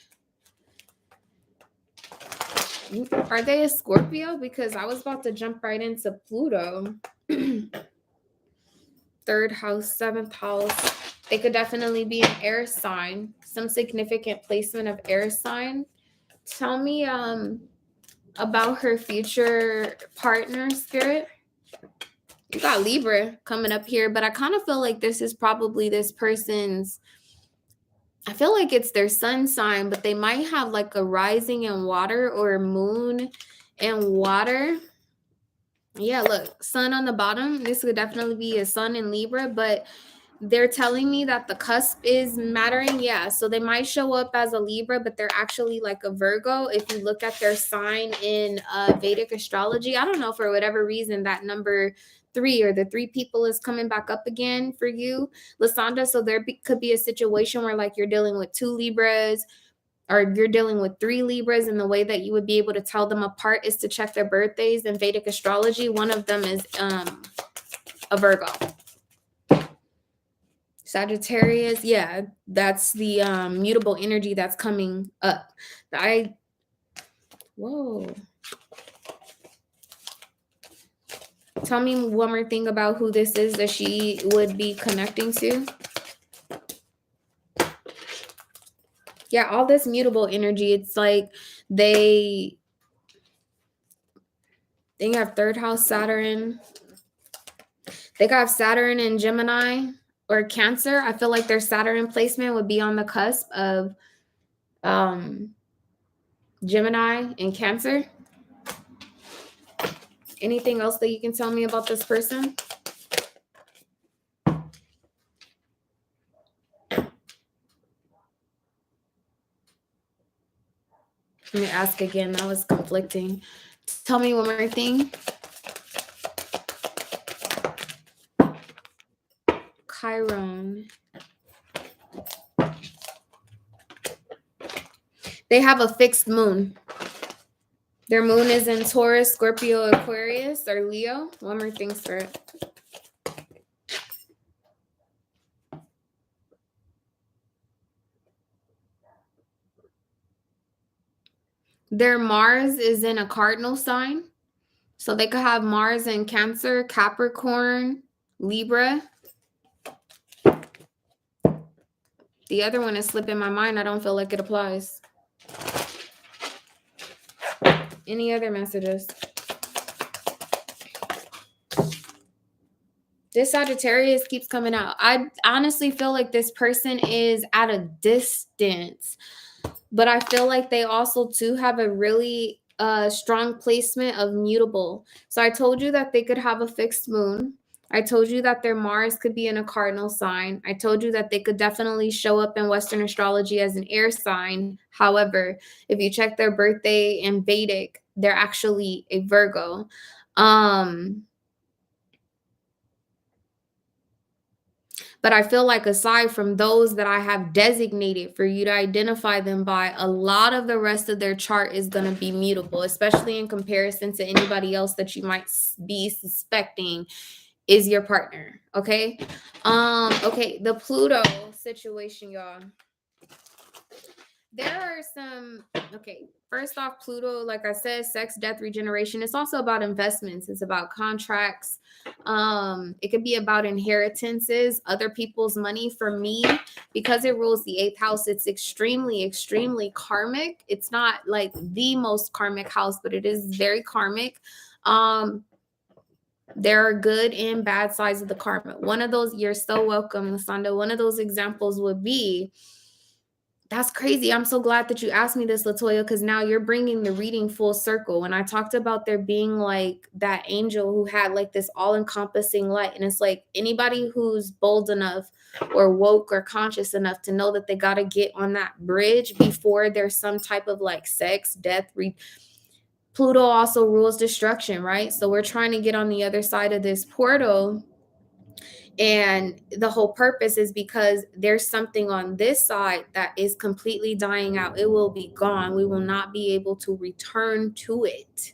Are they a Scorpio? Because I was about to jump right into Pluto. Third house, seventh house. They could definitely be an air sign. Some significant placement of air sign. Tell me about her future partner, Spirit. You got Libra coming up here, but I kind of feel like this is probably this person's, I feel like it's their sun sign, but they might have like a rising in water or a moon in water. Yeah, look, sun on the bottom. This could definitely be a sun in Libra, but they're telling me that the cusp is mattering. Yeah, so they might show up as a Libra, but they're actually like a Virgo. If you look at their sign in Vedic astrology, I don't know, for whatever reason, that number 3 or the 3 people is coming back up again for you, Lysanda. So there could be a situation where like you're dealing with 2 Libras, or you're dealing with 3 Libras, and the way that you would be able to tell them apart is to check their birthdays in Vedic astrology. One of them is a Virgo. Sagittarius, yeah, that's the mutable energy that's coming up. Whoa. Tell me one more thing about who this is that she would be connecting to. Yeah, all this mutable energy, it's like they have third house Saturn. They got Saturn and Gemini. or Cancer. I feel like their Saturn placement would be on the cusp of Gemini and Cancer. Anything else that you can tell me about this person? Let me ask again. That was conflicting. Tell me one more thing. Chiron. They have a fixed moon. Their moon is in Taurus, Scorpio, Aquarius, or Leo. One more thing, Spirit. Their Mars is in a cardinal sign. So they could have Mars in Cancer, Capricorn, Libra. The other one is slipping my mind. I don't feel like it applies. Any other messages? This Sagittarius keeps coming out. I honestly feel like this person is at a distance, but I feel like they also too have a really strong placement of mutable. So I told you that they could have a fixed moon. I told you that their Mars could be in a cardinal sign. I told you that they could definitely show up in Western astrology as an air sign. However, if you check their birthday in Vedic, they're actually a Virgo. But I feel like aside from those that I have designated for you to identify them by, a lot of the rest of their chart is going to be mutable, especially in comparison to anybody else that you might be suspecting is your partner. Okay. Okay. The Pluto situation, y'all. There are some, okay, first off, Pluto, like I said, sex, death, regeneration. It's also about investments. It's about contracts. It could be about inheritances, other people's money. For me, because it rules the 8th house, it's extremely, extremely karmic. It's not like the most karmic house, but it is very karmic. There are good and bad sides of the karma. One of those, you're so welcome, Lasanda. One of those examples would be, that's crazy. I'm so glad that you asked me this, Latoya, because now you're bringing the reading full circle. When I talked about there being like that angel who had like this all-encompassing light, and it's like anybody who's bold enough or woke or conscious enough to know that they got to get on that bridge before there's some type of like sex, death, Pluto also rules destruction, right? So we're trying to get on the other side of this portal. And the whole purpose is because there's something on this side that is completely dying out. It will be gone. We will not be able to return to it.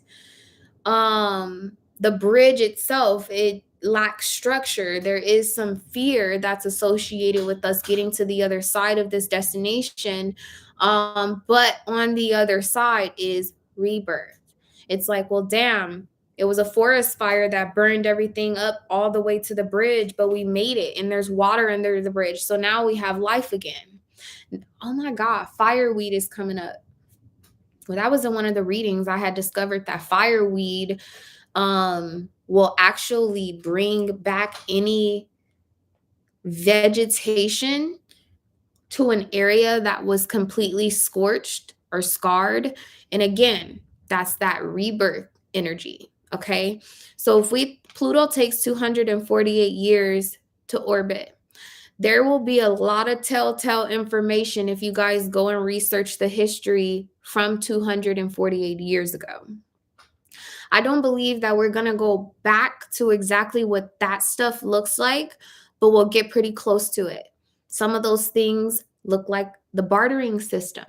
The bridge itself, it lacks structure. There is some fear that's associated with us getting to the other side of this destination. But on the other side is rebirth. It's like, well, damn, it was a forest fire that burned everything up all the way to the bridge, but we made it and there's water under the bridge. So now we have life again. Oh my God, fireweed is coming up. Well, that was in one of the readings. I had discovered that fireweed will actually bring back any vegetation to an area that was completely scorched or scarred. And again, that's that rebirth energy. Okay. So if Pluto takes 248 years to orbit, there will be a lot of telltale information if you guys go and research the history from 248 years ago. I don't believe that we're going to go back to exactly what that stuff looks like, but we'll get pretty close to it. Some of those things look like the bartering system.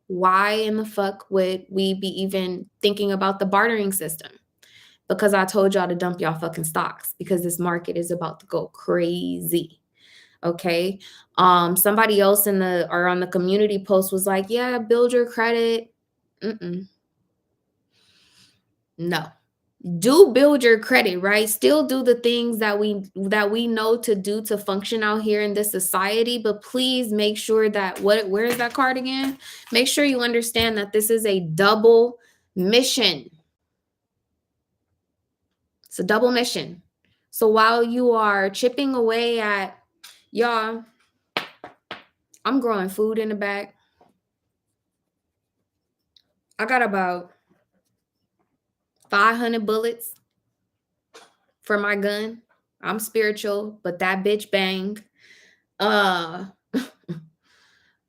Why in the fuck would we be even thinking about the bartering system? Because I told y'all to dump y'all fucking stocks because this market is about to go crazy. Okay. Somebody else on the community post was like, yeah, build your credit. No. Do build your credit, right? Still do the things that we know to do to function out here in this society, but please make sure that where is that card again? Make sure you understand that this is a double mission. It's a double mission. So while you are chipping away at Y'all, I'm growing food in the back. I got about 500 bullets for my gun. I'm spiritual, but that bitch bang. Uh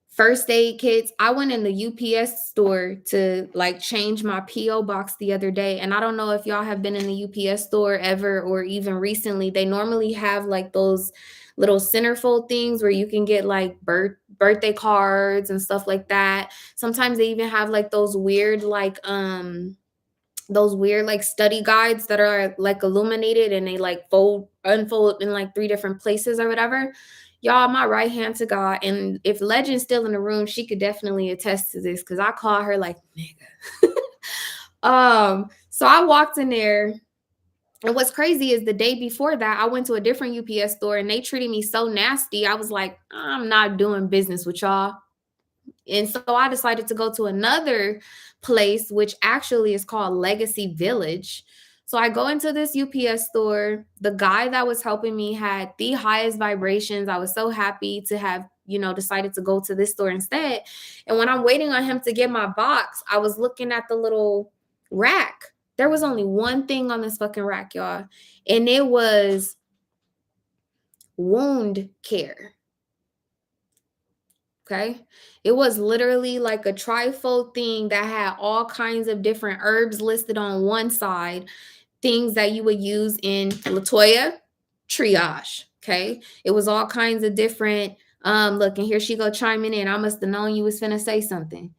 First aid kits. I went in the UPS store to like change my PO box the other day, and I don't know if y'all have been in the UPS store ever or even recently. They normally have like those little centerfold things where you can get like birthday cards and stuff like that. Sometimes they even have like those weird like study guides that are like illuminated and they like unfold in like 3 different places or whatever. Y'all, my right hand to God. And if Legend's still in the room, she could definitely attest to this because I call her like nigga. So I walked in there. And what's crazy is the day before that, I went to a different UPS store and they treated me so nasty. I was like, I'm not doing business with y'all. And so I decided to go to another place, which actually is called Legacy Village. So I go into this UPS store. The guy that was helping me had the highest vibrations. I was so happy to have, decided to go to this store instead. And when I'm waiting on him to get my box, I was looking at the little rack. There was only one thing on this fucking rack, y'all. And it was wound care. Okay. It was literally like a trifold thing that had all kinds of different herbs listed on one side, things that you would use in Latoya triage. Okay. It was all kinds of different. Look, and here she go chiming in. I must have known you was finna say something.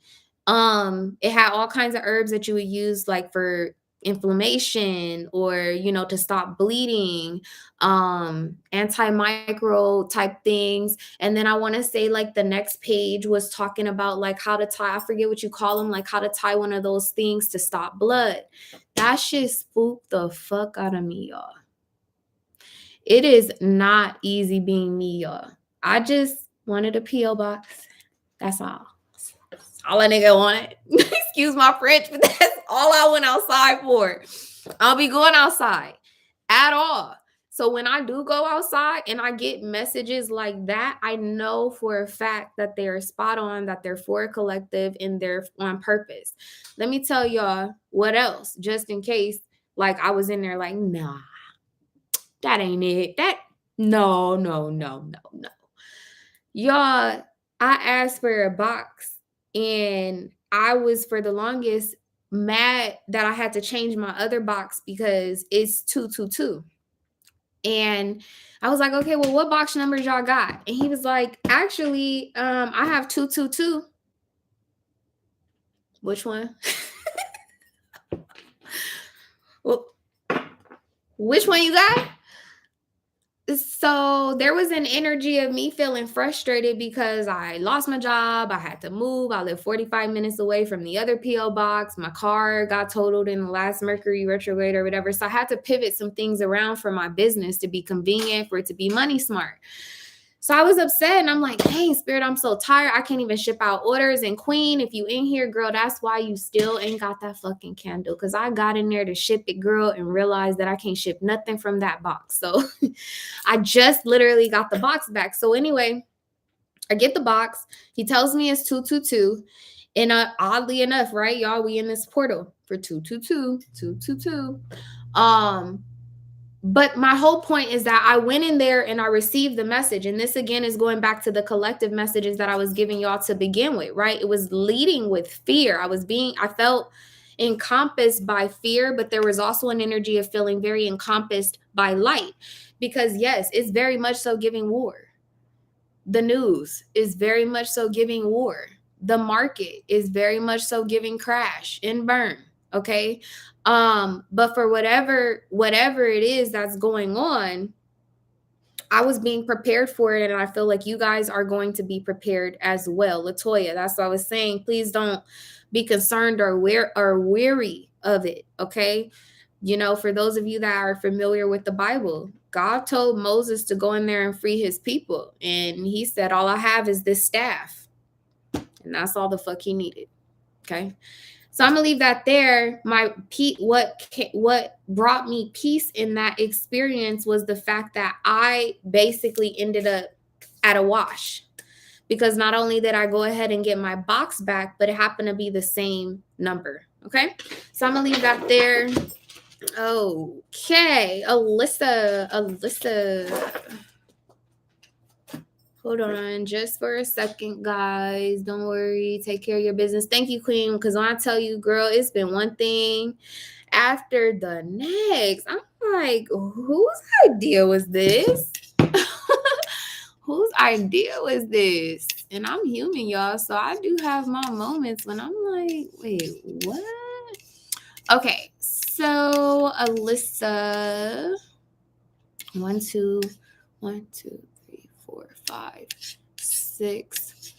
It had all kinds of herbs that you would use like for inflammation or to stop bleeding, antimicrobial type things. And then I want to say like the next page was talking about like how to tie, I forget what you call them, like how to tie one of those things to stop blood. That shit spooked the fuck out of me, y'all. It is not easy being me, y'all. I just wanted a PO box. That's all. All a nigga wanted. Excuse my French, but that's all I went outside for. I'll be going outside at all. So when I do go outside and I get messages like that, I know for a fact that they're spot on, that they're for a collective and they're on purpose. Let me tell y'all what else, just in case, like I was in there like, nah, that ain't it. No. Y'all, I asked for a box and I was for the longest mad that I had to change my other box because it's 222. And I was like, okay, well, what box numbers y'all got? And he was like, actually, I have 222. Which one? Well, which one you got? So there was an energy of me feeling frustrated because I lost my job. I had to move. I live 45 minutes away from the other PO box. My car got totaled in the last Mercury retrograde or whatever. So I had to pivot some things around for my business to be convenient, for it to be money smart. So I was upset and I'm like, dang, Spirit, I'm so tired. I can't even ship out orders. And Queen, if you in here, girl, that's why you still ain't got that fucking candle. Because I got in there to ship it, girl, and realized that I can't ship nothing from that box. So I just literally got the box back. So anyway, I get the box. He tells me it's 222. And oddly enough, right, y'all, we in this portal for 222. But my whole point is that I went in there and I received the message. And this again is going back to the collective messages that I was giving y'all to begin with, right? It was leading with fear. I felt encompassed by fear, but there was also an energy of feeling very encompassed by light. Because yes, it's very much so giving war. The news is very much so giving war. The market is very much so giving crash and burn. Okay. But for whatever it is that's going on, I was being prepared for it, and I feel like you guys are going to be prepared as well. Latoya, that's what I was saying. Please don't be concerned or weary of it. Okay. For those of you that are familiar with the Bible, God told Moses to go in there and free his people. And he said, all I have is this staff. And that's all the fuck he needed. Okay. So I'm gonna leave that there. What brought me peace in that experience was the fact that I basically ended up at a wash. Because not only did I go ahead and get my box back, but it happened to be the same number. Okay. So I'm going to leave that there. Okay. Alyssa. Hold on just for a second, guys. Don't worry. Take care of your business. Thank you, Queen. Because when I tell you, girl, it's been one thing after the next. I'm like, whose idea was this? Whose idea was this? And I'm human, y'all. So I do have my moments when I'm like, wait, what? Okay. So Alyssa. 1, 2, 1, 2, 3, 4, 5, 6.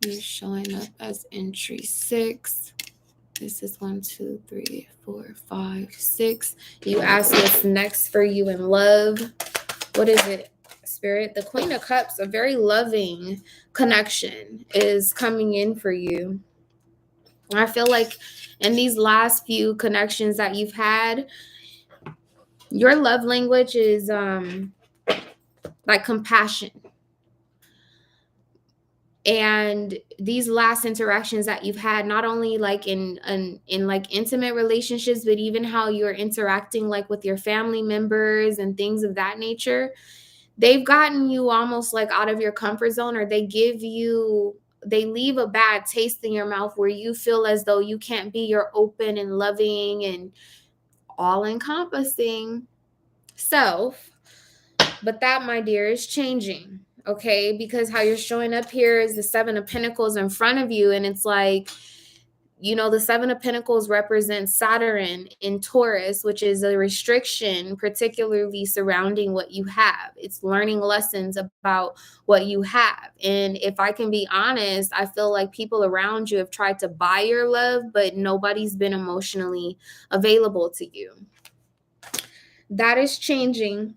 You're showing up as entry 6. This is 1, 2, 3, 4, 5, 6. You ask what's next for you in love. What is it, Spirit? The Queen of Cups, a very loving connection is coming in for you. I feel like in these last few connections that you've had, your love language is like compassion. And these last interactions that you've had, not only like in like intimate relationships, but even how you're interacting like with your family members and things of that nature, they've gotten you almost like out of your comfort zone, or they leave a bad taste in your mouth where you feel as though you can't be your open and loving and all-encompassing self. But that, my dear, is changing. Okay, because how you're showing up here is the 7 of Pentacles in front of you. And it's like, the 7 of Pentacles represents Saturn in Taurus, which is a restriction, particularly surrounding what you have. It's learning lessons about what you have. And if I can be honest, I feel like people around you have tried to buy your love, but nobody's been emotionally available to you. That is changing.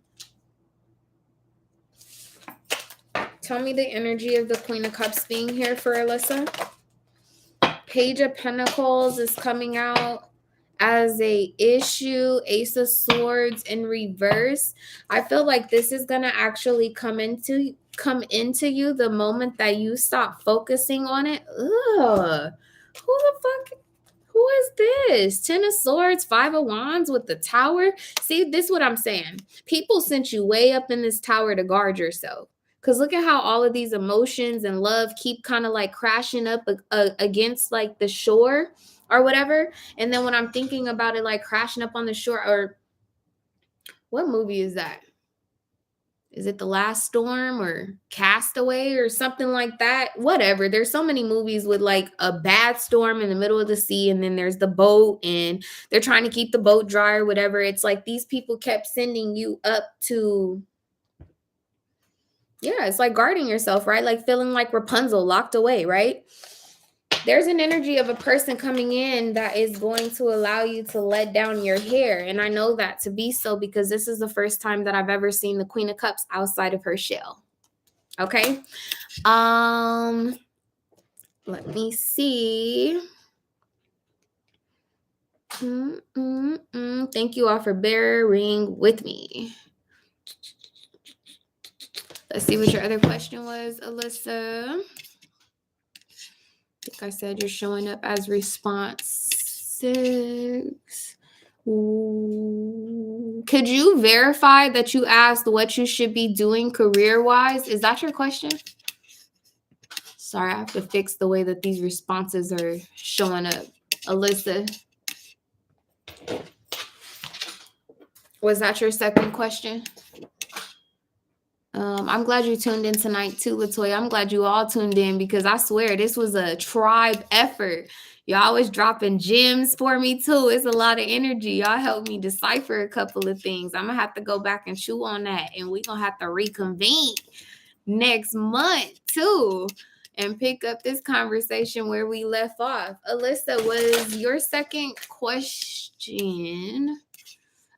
Tell me the energy of the Queen of Cups being here for Alyssa. Page of Pentacles is coming out as a issue. Ace of Swords in reverse. I feel like this is going to actually come into you the moment that you stop focusing on it. Ugh. Who the fuck? Who is this? 10 of Swords, 5 of Wands with the Tower. See, this is what I'm saying. People sent you way up in this tower to guard yourself. Because look at how all of these emotions and love keep kind of like crashing up against like the shore or whatever. And then when I'm thinking about it, like crashing up on the shore, or what movie is that? Is it The Last Storm or Castaway or something like that? Whatever. There's so many movies with like a bad storm in the middle of the sea, and then there's the boat and they're trying to keep the boat dry or whatever. It's like these people kept sending you up to... Yeah, it's like guarding yourself, right? Like feeling like Rapunzel locked away, right? There's an energy of a person coming in that is going to allow you to let down your hair. And I know that to be so because this is the first time that I've ever seen the Queen of Cups outside of her shell. Okay. Let me see. Thank you all for bearing with me. Let's see what your other question was, Alyssa. I think I said you're showing up as response 6. Ooh. Could you verify that you asked what you should be doing career-wise? Is that your question? Sorry, I have to fix the way that these responses are showing up. Alyssa, was that your second question? I'm glad you tuned in tonight too, Latoya. I'm glad you all tuned in because I swear this was a tribe effort. Y'all always dropping gems for me too. It's a lot of energy. Y'all helped me decipher a couple of things. I'm going to have to go back and chew on that. And we're going to have to reconvene next month too and pick up this conversation where we left off. Alyssa, was your second question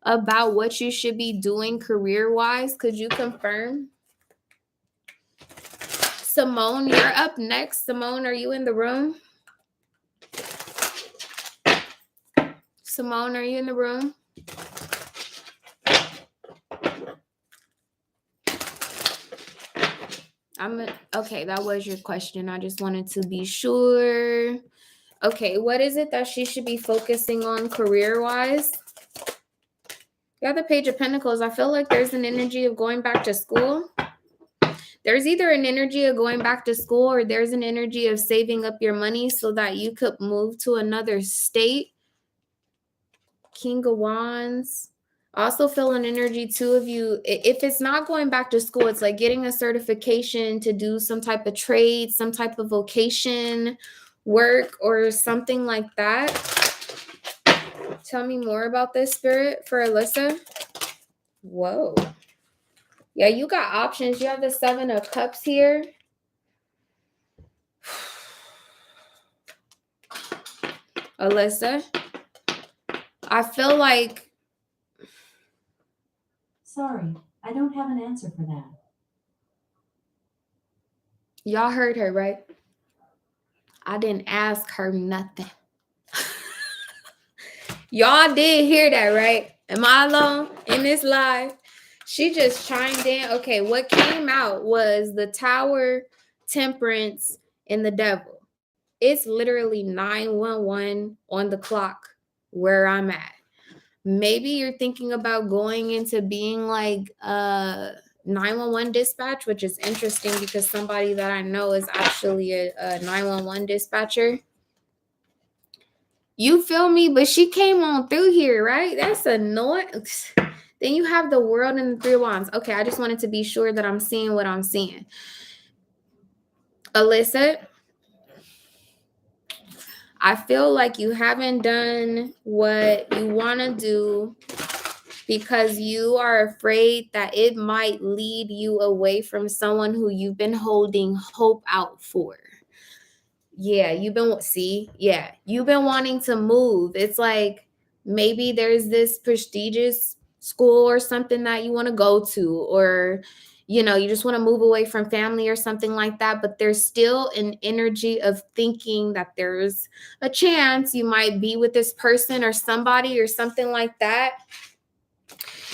about what you should be doing career-wise? Could you confirm? Simone, you're up next. Simone, are you in the room? Simone, are you in the room? Okay, that was your question. I just wanted to be sure. Okay, what is it that she should be focusing on career-wise? You have the Page of Pentacles. I feel like there's an energy of going back to school. There's either an energy of going back to school or there's an energy of saving up your money so that you could move to another state. King of Wands. I also feel an energy too of you. If it's not going back to school, it's like getting a certification to do some type of trade, some type of vocation, work, or something like that. Tell me more about this, Spirit, for Alyssa. Whoa. Yeah, you got options. You have the Seven of Cups here. Alyssa, I feel like... Sorry, I don't have an answer for that. Y'all heard her, right? I didn't ask her nothing. Y'all did hear that, right? Am I alone in this live? She just chimed in. Okay, what came out was the Tower, Temperance, and the Devil. It's literally 911 on the clock where I'm at. Maybe you're thinking about going into being like a 911 dispatch, which is interesting because somebody that I know is actually a 911 dispatcher. You feel me? But she came on through here, right? That's annoying. Then you have the World and the Three of Wands. Okay, I just wanted to be sure that I'm seeing what I'm seeing. Alyssa, I feel like you haven't done what you want to do because you are afraid that it might lead you away from someone who you've been holding hope out for. Yeah, you've been wanting to move. It's like maybe there's this prestigious school or something that you want to go to, or you just want to move away from family or something like that, but there's still an energy of thinking that there's a chance you might be with this person or somebody or something like that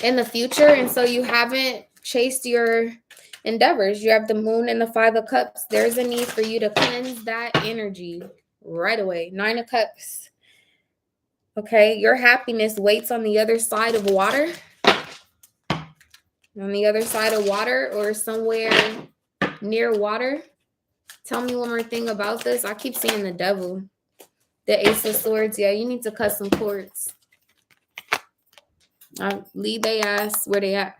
in the future. And so you haven't chased your endeavors. You have the Moon and the Five of Cups. There's a need for you to cleanse that energy right away. Nine of Cups. Okay, your happiness waits on the other side of water. On the other side of water or somewhere near water. Tell me one more thing about this. I keep seeing the Devil. The Ace of Swords. Yeah, you need to cut some cords. Leave they ass where they at.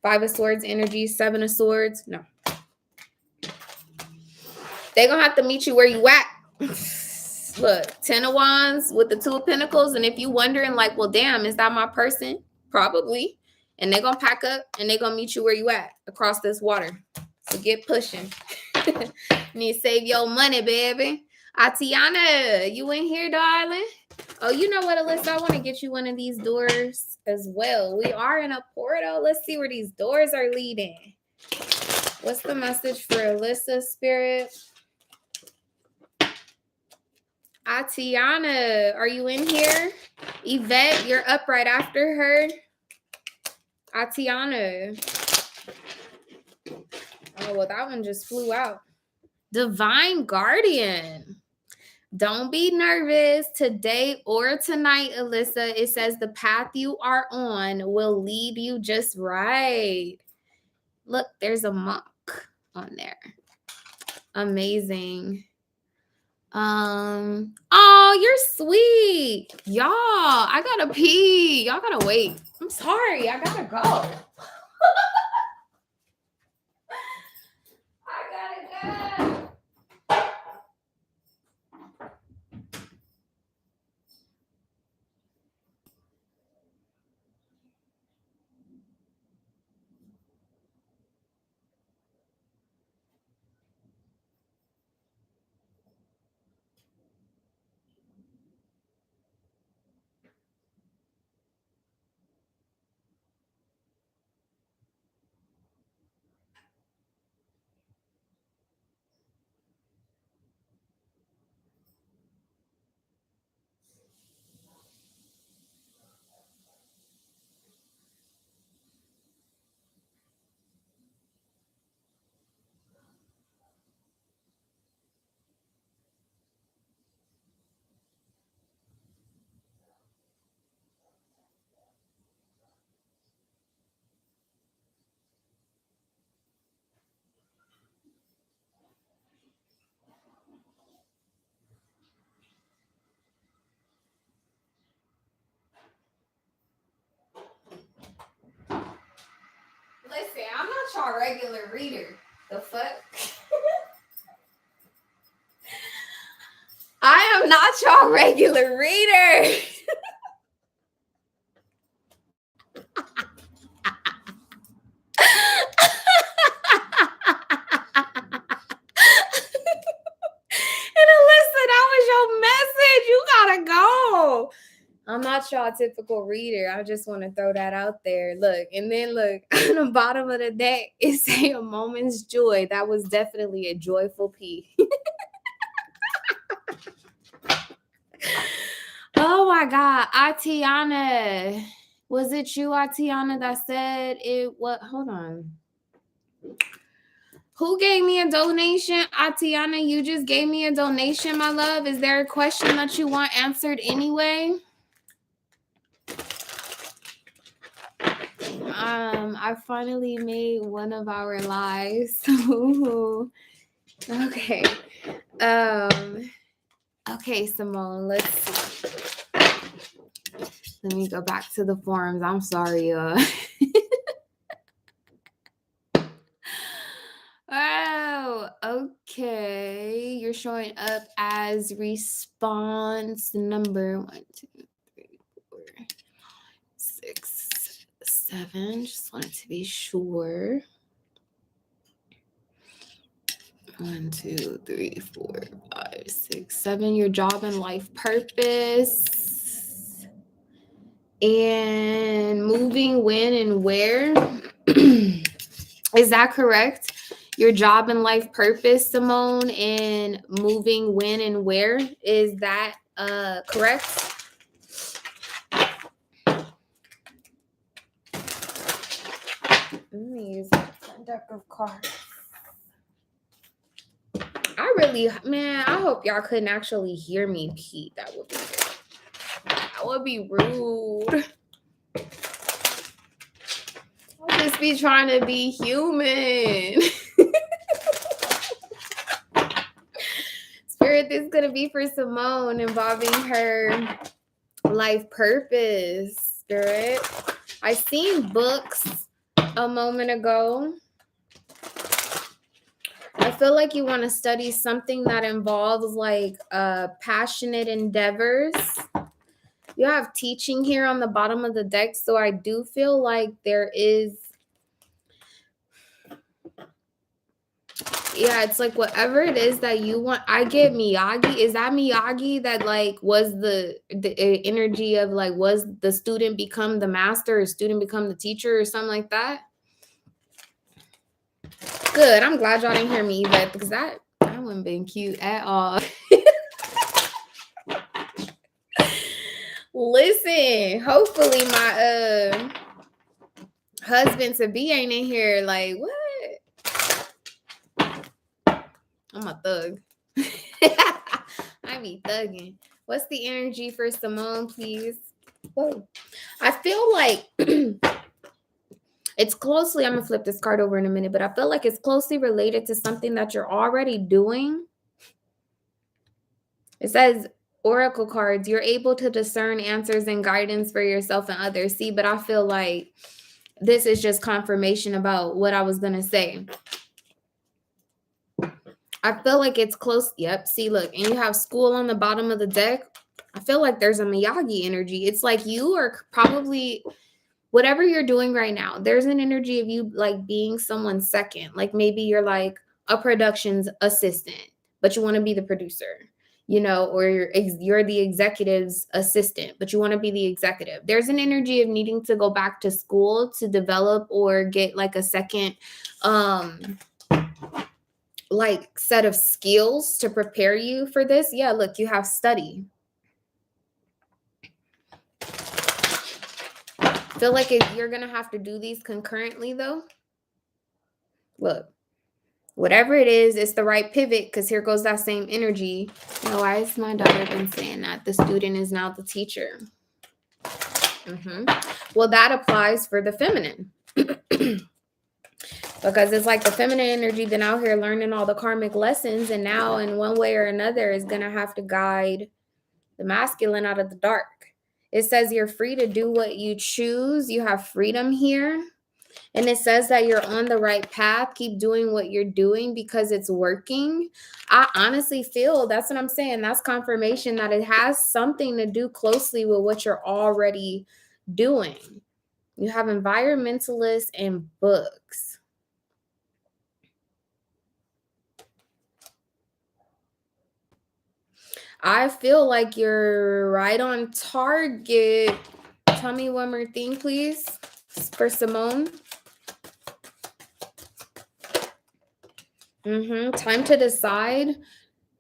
Five of Swords energy, Seven of Swords. No. They're going to have to meet you where you at. Look, Ten of Wands with the Two of Pentacles. And if you wondering like, well, damn, is that my person? Probably. And they're going to pack up and they're going to meet you where you at across this water. So get pushing. You need to save your money, baby. Atiana, you in here, darling? Oh, you know what, Alyssa? I want to get you one of these doors as well. We are in a portal. Let's see where these doors are leading. What's the message for Alyssa, Spirit? Atiana, are you in here? Yvette, you're up right after her. Atiana. Oh, well, that one just flew out. Divine Guardian. Don't be nervous today or tonight, Alyssa. It says the path you are on will lead you just right. Look, there's a monk on there. Amazing. Oh, you're sweet. Y'all, I gotta pee. Y'all gotta wait. I'm sorry. I gotta go. I gotta go. y'all regular reader. The fuck? I am not y'all regular reader. And Alyssa, that was your message. You gotta go. I'm not y'all typical reader. I just want to throw that out there. Look, and then look, on the bottom of the deck, it say a moment's joy. That was definitely a joyful pee. Oh my God, Atiana. Was it you, Atiana, that said it? What? Hold on. Who gave me a donation? Atiana, you just gave me a donation, my love. Is there a question that you want answered anyway? I finally made one of our lives. Okay. Okay, Simone, let's see. Let me go back to the forums. I'm sorry, Oh, okay. You're showing up as response number 1, 2, 3, 4, 6, 7. Just wanted to be sure. 1, 2, 3, 4, 5, 6, 7. Your job and life purpose. And moving when and where. Is that correct? Your job and life purpose, Simone, and moving when and where. Is that correct? Let me use a deck of cards. I hope y'all couldn't actually hear me pee. That would be rude. I'll just be trying to be human. Spirit, this is going to be for Simone involving her life purpose, Spirit. I seen books a moment ago. I feel like you want to study something that involves like passionate endeavors. You have teaching here on the bottom of the deck, so I do feel like there is, yeah, it's like whatever it is that you want. I get Miyagi. Is that Miyagi that like was the energy of like, was the student become the master or student become the teacher or something like that? Good. I'm glad y'all didn't hear me, Yvette, because that wouldn't been cute at all. Listen, hopefully my husband to be ain't in here like, what? I'm a thug. I be thugging. What's the energy for Simone, please? Whoa. I feel like it's closely, I'm going to flip this card over in a minute, but I feel like it's closely related to something that you're already doing. It says, Oracle cards, you're able to discern answers and guidance for yourself and others. See, but I feel like this is just confirmation about what I was going to say. I feel like it's close. Yep. See, look, and you have school on the bottom of the deck. I feel like there's a Miyagi energy. It's like you are probably, whatever you're doing right now, there's an energy of you like being someone's second. Like maybe you're like a production's assistant, but you want to be the producer. You know, or you're the executive's assistant, but you want to be the executive. There's an energy of needing to go back to school to develop or get like a second like set of skills to prepare you for this. Yeah, look, you have study. Feel like you're going to have to do these concurrently though. Look. Whatever it is, it's the right pivot because here goes that same energy. Now, why has my daughter been saying that? The student is now the teacher. Well, that applies for the feminine. Because it's like the feminine energy been out here learning all the karmic lessons and now in one way or another is going to have to guide the masculine out of the dark. It says you're free to do what you choose. You have freedom here. And it says that you're on the right path. Keep doing what you're doing because it's working. I honestly feel, that's what I'm saying. That's confirmation that it has something to do closely with what you're already doing. You have environmentalists and books. I feel like you're right on target. Tell me one more thing, please, for Simone. Time to decide.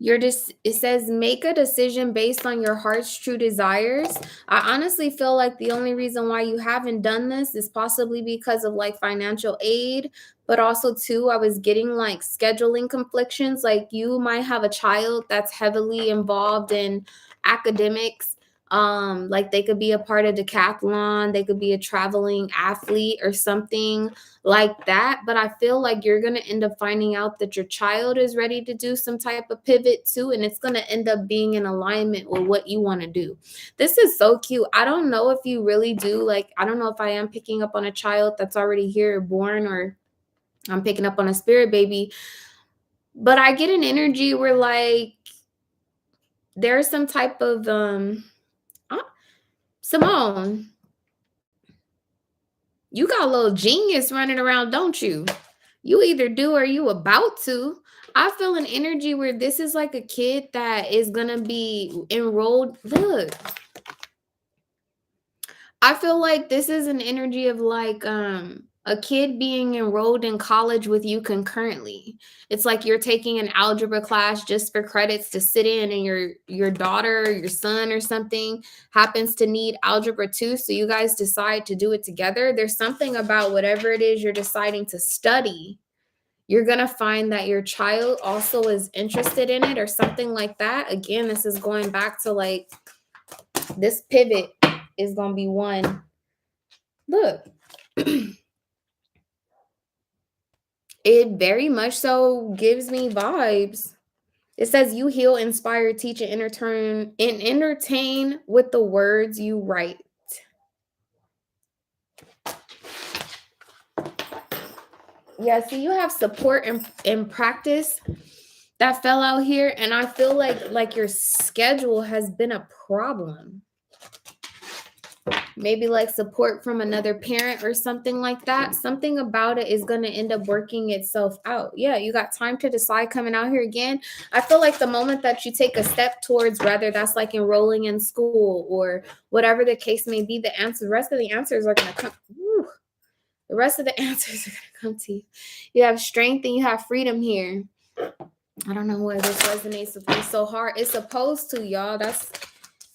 It says make a decision based on your heart's true desires. I honestly feel like the only reason why you haven't done this is possibly because of like financial aid, but also too, I was getting like scheduling conflictions. Like you might have a child that's heavily involved in academics. Like they could be a part of decathlon, they could be a traveling athlete or something like that. But I feel like you're going to end up finding out that your child is ready to do some type of pivot too, and it's going to end up being in alignment with what you want to do. This is so cute. I don't know if you really do, like, I don't know if I am picking up on a child that's already here born, or I'm picking up on a spirit baby, but I get an energy where like there's some type of Simone, you got a little genius running around, don't you? You either do or you about to. I feel an energy where this is like a kid that is gonna be enrolled. Look, I feel like this is an energy of like a kid being enrolled in college with you concurrently. It's like you're taking an algebra class just for credits to sit in, and your daughter or your son or something happens to need algebra too, so you guys decide to do it together. There's something about whatever it is you're deciding to study, you're going to find that your child also is interested in it or something like that. Again, this is going back to like this pivot is going to be one. Look, it very much so gives me vibes. It says you heal, inspire, teach, and entertain with the words you write. Yeah, see, you have support and practice that fell out here, and I feel like your schedule has been a problem. Maybe like support from another parent or something like that. Something about it is going to end up working itself out. Yeah, you got time to decide coming out here again. I feel like the moment that you take a step towards, whether that's like enrolling in school or whatever the case may be, the rest of the answers are going to come. The rest of the answers are going to come to you. You have strength and you have freedom here. I don't know why this resonates with me so hard. It's supposed to, y'all.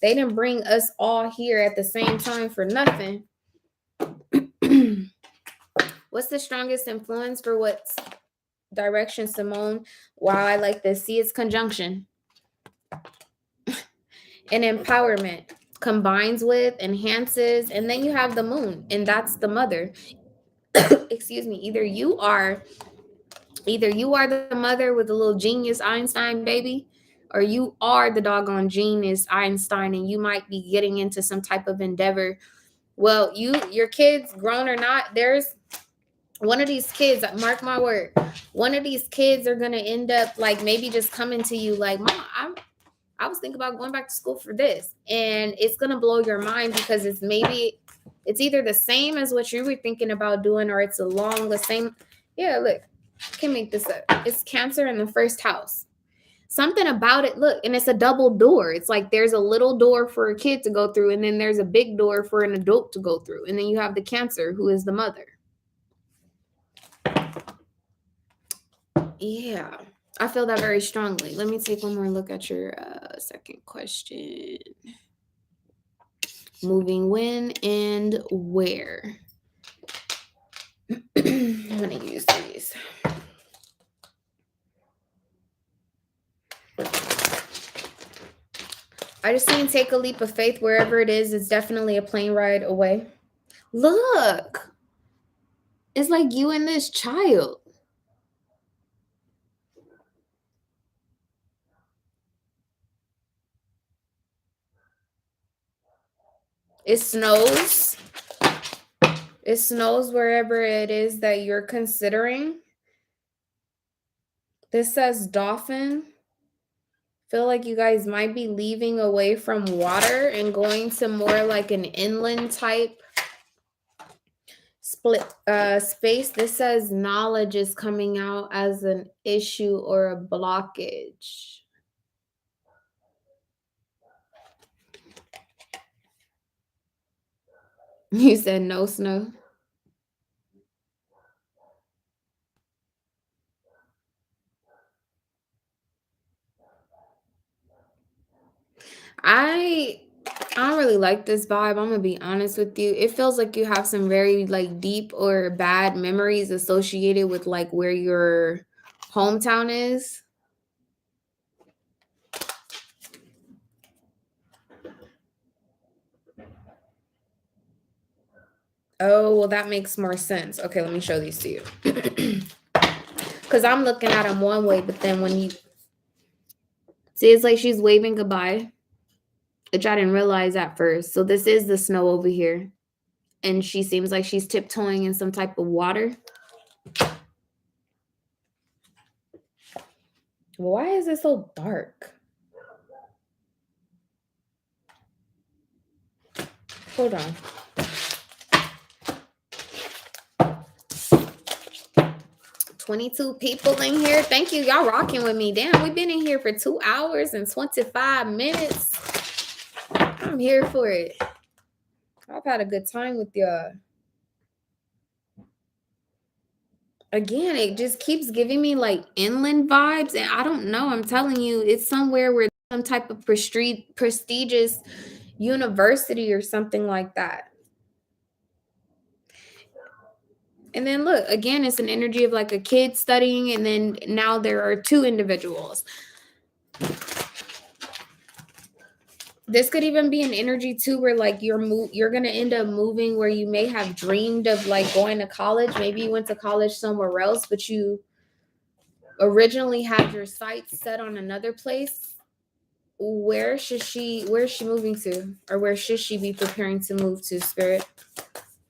They didn't bring us all here at the same time for nothing. What's the strongest influence for what direction, Simone? Wow, I like this. See, it's conjunction. And empowerment combines with, enhances, and then you have the moon, and that's the mother. Excuse me. Either you are the mother with a little genius Einstein baby, or you are the doggone genius Einstein, and you might be getting into some type of endeavor. Well, your kids, grown or not, there's one of these kids, mark my word, one of these kids are gonna end up like maybe just coming to you like, Mom, I was thinking about going back to school for this, and it's gonna blow your mind because it's either the same as what you were thinking about doing, or it's along the same. Yeah, look, I can make this up. It's Cancer in the first house. Something about it, look, and it's a double door. It's like there's a little door for a kid to go through, and then there's a big door for an adult to go through, and then you have the Cancer, who is the mother. Yeah, I feel that very strongly. Let me take one more look at your second question. Moving when and where? I'm going to use these. I just saying take a leap of faith wherever it is. It's definitely a plane ride away. Look. It's like you and this child. It snows. It snows wherever it is that you're considering. This says dolphin. Feel like you guys might be leaving away from water and going to more like an inland type space. This says knowledge is coming out as an issue or a blockage. You said no snow. I don't really like this vibe. I'm gonna be honest with you. It feels like you have some very like deep or bad memories associated with like where your hometown is. Oh, well, that makes more sense. Okay, let me show these to you. Because I'm looking at them one way, but then when you see, it's like she's waving goodbye, which I didn't realize at first. So this is the snow over here. And she seems like she's tiptoeing in some type of water. Why is it so dark? Hold on. $22 people in here. Thank you. Y'all rocking with me. Damn, we've been in here for 2 hours and 25 minutes. I'm here for it. I've had a good time with y'all. Again, it just keeps giving me like inland vibes. And I don't know. I'm telling you, it's somewhere where some type of prestigious university or something like that. And then look, again, it's an energy of like a kid studying. And then now there are 2 individuals. This could even be an energy too, where like you're gonna end up moving where you may have dreamed of like going to college. Maybe you went to college somewhere else, but you originally had your sights set on another place. Where's she moving to, or where should she be preparing to move to, Spirit?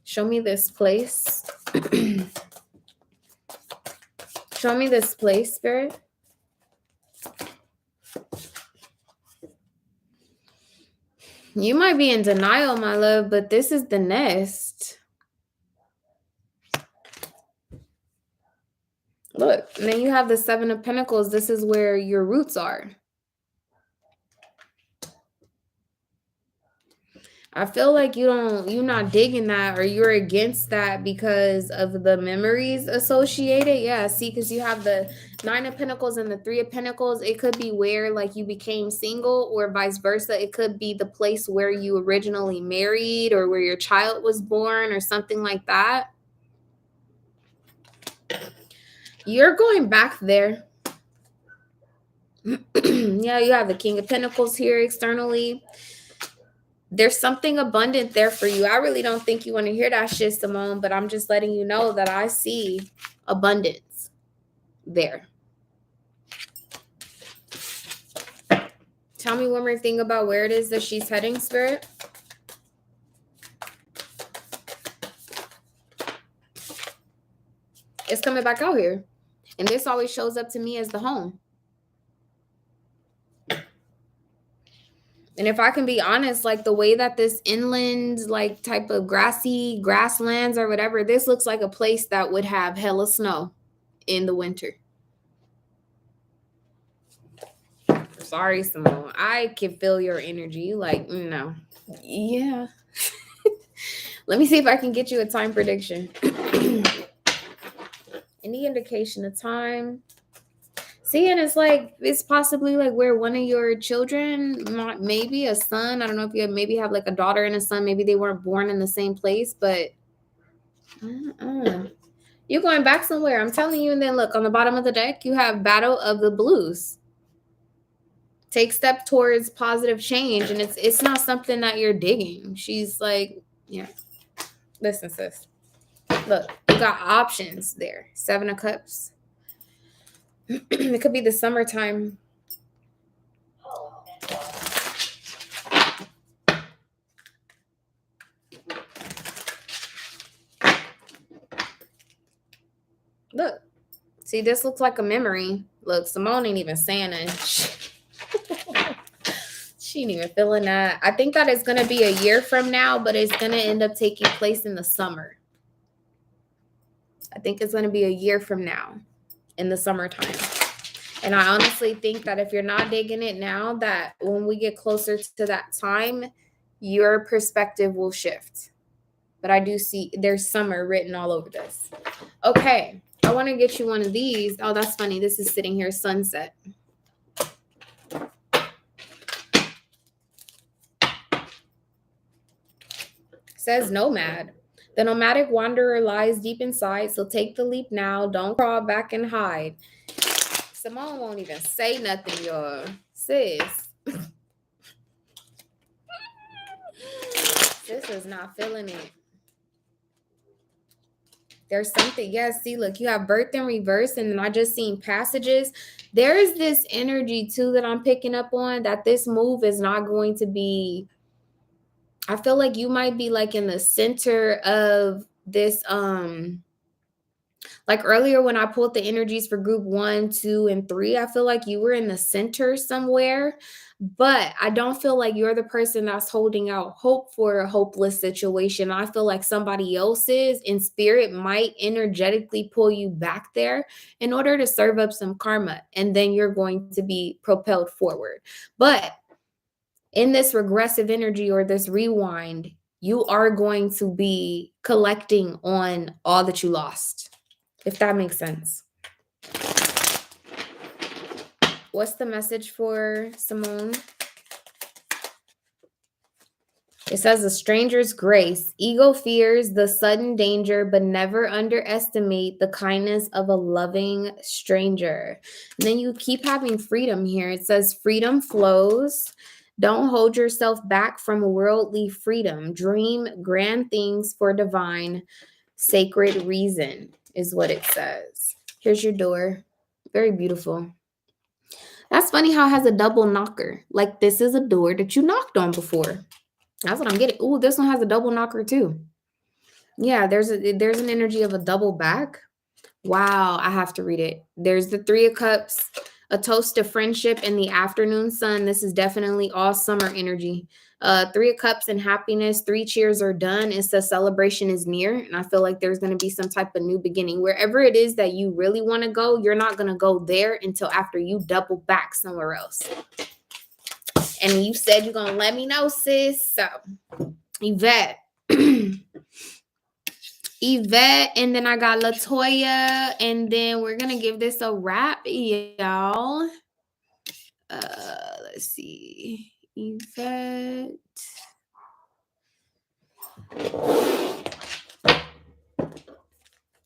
Show me this place. Show me this place, Spirit. You might be in denial, my love, but this is the nest. Look, and then you have the 7 of Pentacles. This is where your roots are. I feel like you're not digging that, or you're against that because of the memories associated. Yeah, see, because you have the 9 of Pentacles and the 3 of Pentacles. It could be where like you became single, or vice versa. It could be the place where you originally married, or where your child was born, or something like that. You're going back there. Yeah, you have the King of Pentacles here externally. There's something abundant there for you. I really don't think you want to hear that shit, Simone, but I'm just letting you know that I see abundance there. Tell me one more thing about where it is that she's heading, Spirit. It's coming back out here. And this always shows up to me as the home. And if I can be honest, like the way that this inland, like type of grassy grasslands or whatever, this looks like a place that would have hella snow in the winter. Sorry, Simone. I can feel your energy. Like, no. Yeah. Let me see if I can get you a time prediction. Any indication of time? See, and it's like, it's possibly like where one of your children, maybe a son, I don't know if you maybe have like a daughter and a son, maybe they weren't born in the same place, but you're going back somewhere, I'm telling you. And then look, on the bottom of the deck, you have Battle of the Blues. Take step towards positive change, and it's not something that you're digging. She's like, yeah, listen, sis. Look, you got options there. 7 of Cups. It could be the summertime. Look. See, this looks like a memory. Look, Simone ain't even saying it. She ain't even feeling that. I think that it's going to be a year from now, but it's going to end up taking place in the summer. I think it's going to be a year from now in the summertime. And I honestly think that if you're not digging it now, that when we get closer to that time, your perspective will shift. But I do see there's summer written all over this. Okay. I want to get you one of these. Oh, that's funny. This is sitting here, sunset. Says nomad. The nomadic wanderer lies deep inside, so take the leap now. Don't crawl back and hide. Simone won't even say nothing, y'all. Sis. Sis is not feeling it. There's something, yes, see, look, you have birth in reverse, and then I just seen passages. There's this energy, too, that I'm picking up on, that this move is not going to be, I feel like you might be, like, in the center of this, like earlier when I pulled the energies for group 1, 2, and 3, I feel like you were in the center somewhere, but I don't feel like you're the person that's holding out hope for a hopeless situation. I feel like somebody else's in spirit might energetically pull you back there in order to serve up some karma, and then you're going to be propelled forward. But in this regressive energy or this rewind, you are going to be collecting on all that you lost. If that makes sense. What's the message for Simone? It says a stranger's grace. Ego fears the sudden danger, but never underestimate the kindness of a loving stranger. And then you keep having freedom here. It says freedom flows. Don't hold yourself back from worldly freedom. Dream grand things for divine, sacred reason is what it says. Here's your door. Very beautiful. That's funny how it has a double knocker. Like this is a door that you knocked on before. That's what I'm getting. Ooh, this one has a double knocker too. Yeah, there's an energy of a double back. Wow, I have to read it. There's the 3 of Cups, a toast to friendship in the afternoon sun. This is definitely all summer energy. 3 of Cups and happiness. 3 cheers are done. It says celebration is near. And I feel like there's going to be some type of new beginning. Wherever it is that you really want to go, you're not going to go there until after you double back somewhere else. And you said you're going to let me know, sis. So, Yvette. Yvette, and then I got Latoya, and then we're gonna give this a wrap, y'all. Let's see, Yvette.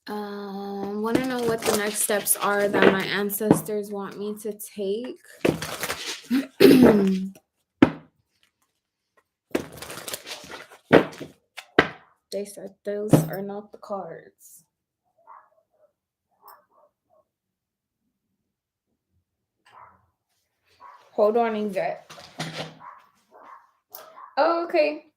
Want to know what the next steps are that my ancestors want me to take. They said those are not the cards. Hold on, Yvette. Oh, okay.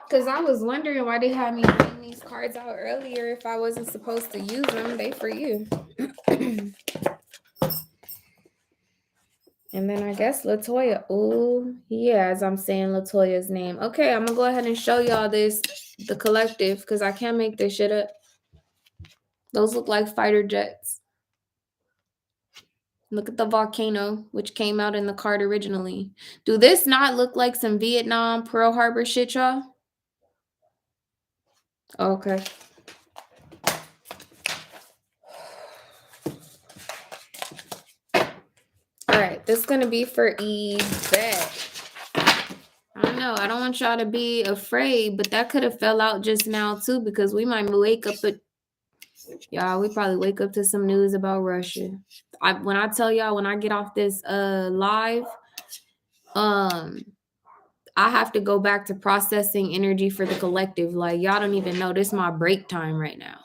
Because I was wondering why they had me bring these cards out earlier if I wasn't supposed to use them. They for you. And then I guess Latoya. Oh, yeah, as I'm saying Latoya's name. Okay, I'm going to go ahead and show y'all this, the collective, because I can't make this shit up. Those look like fighter jets. Look at the volcano, which came out in the card originally. Do this not look like some Vietnam, Pearl Harbor shit, y'all? Okay. All right, this is going to be for Yvette. I don't know. I don't want y'all to be afraid, but that could have fell out just now, too, because we might wake up at... Y'all, we probably wake up to some news about Russia. When I tell y'all, when I get off this live, I have to go back to processing energy for the collective. Like, y'all don't even know. This is my break time right now.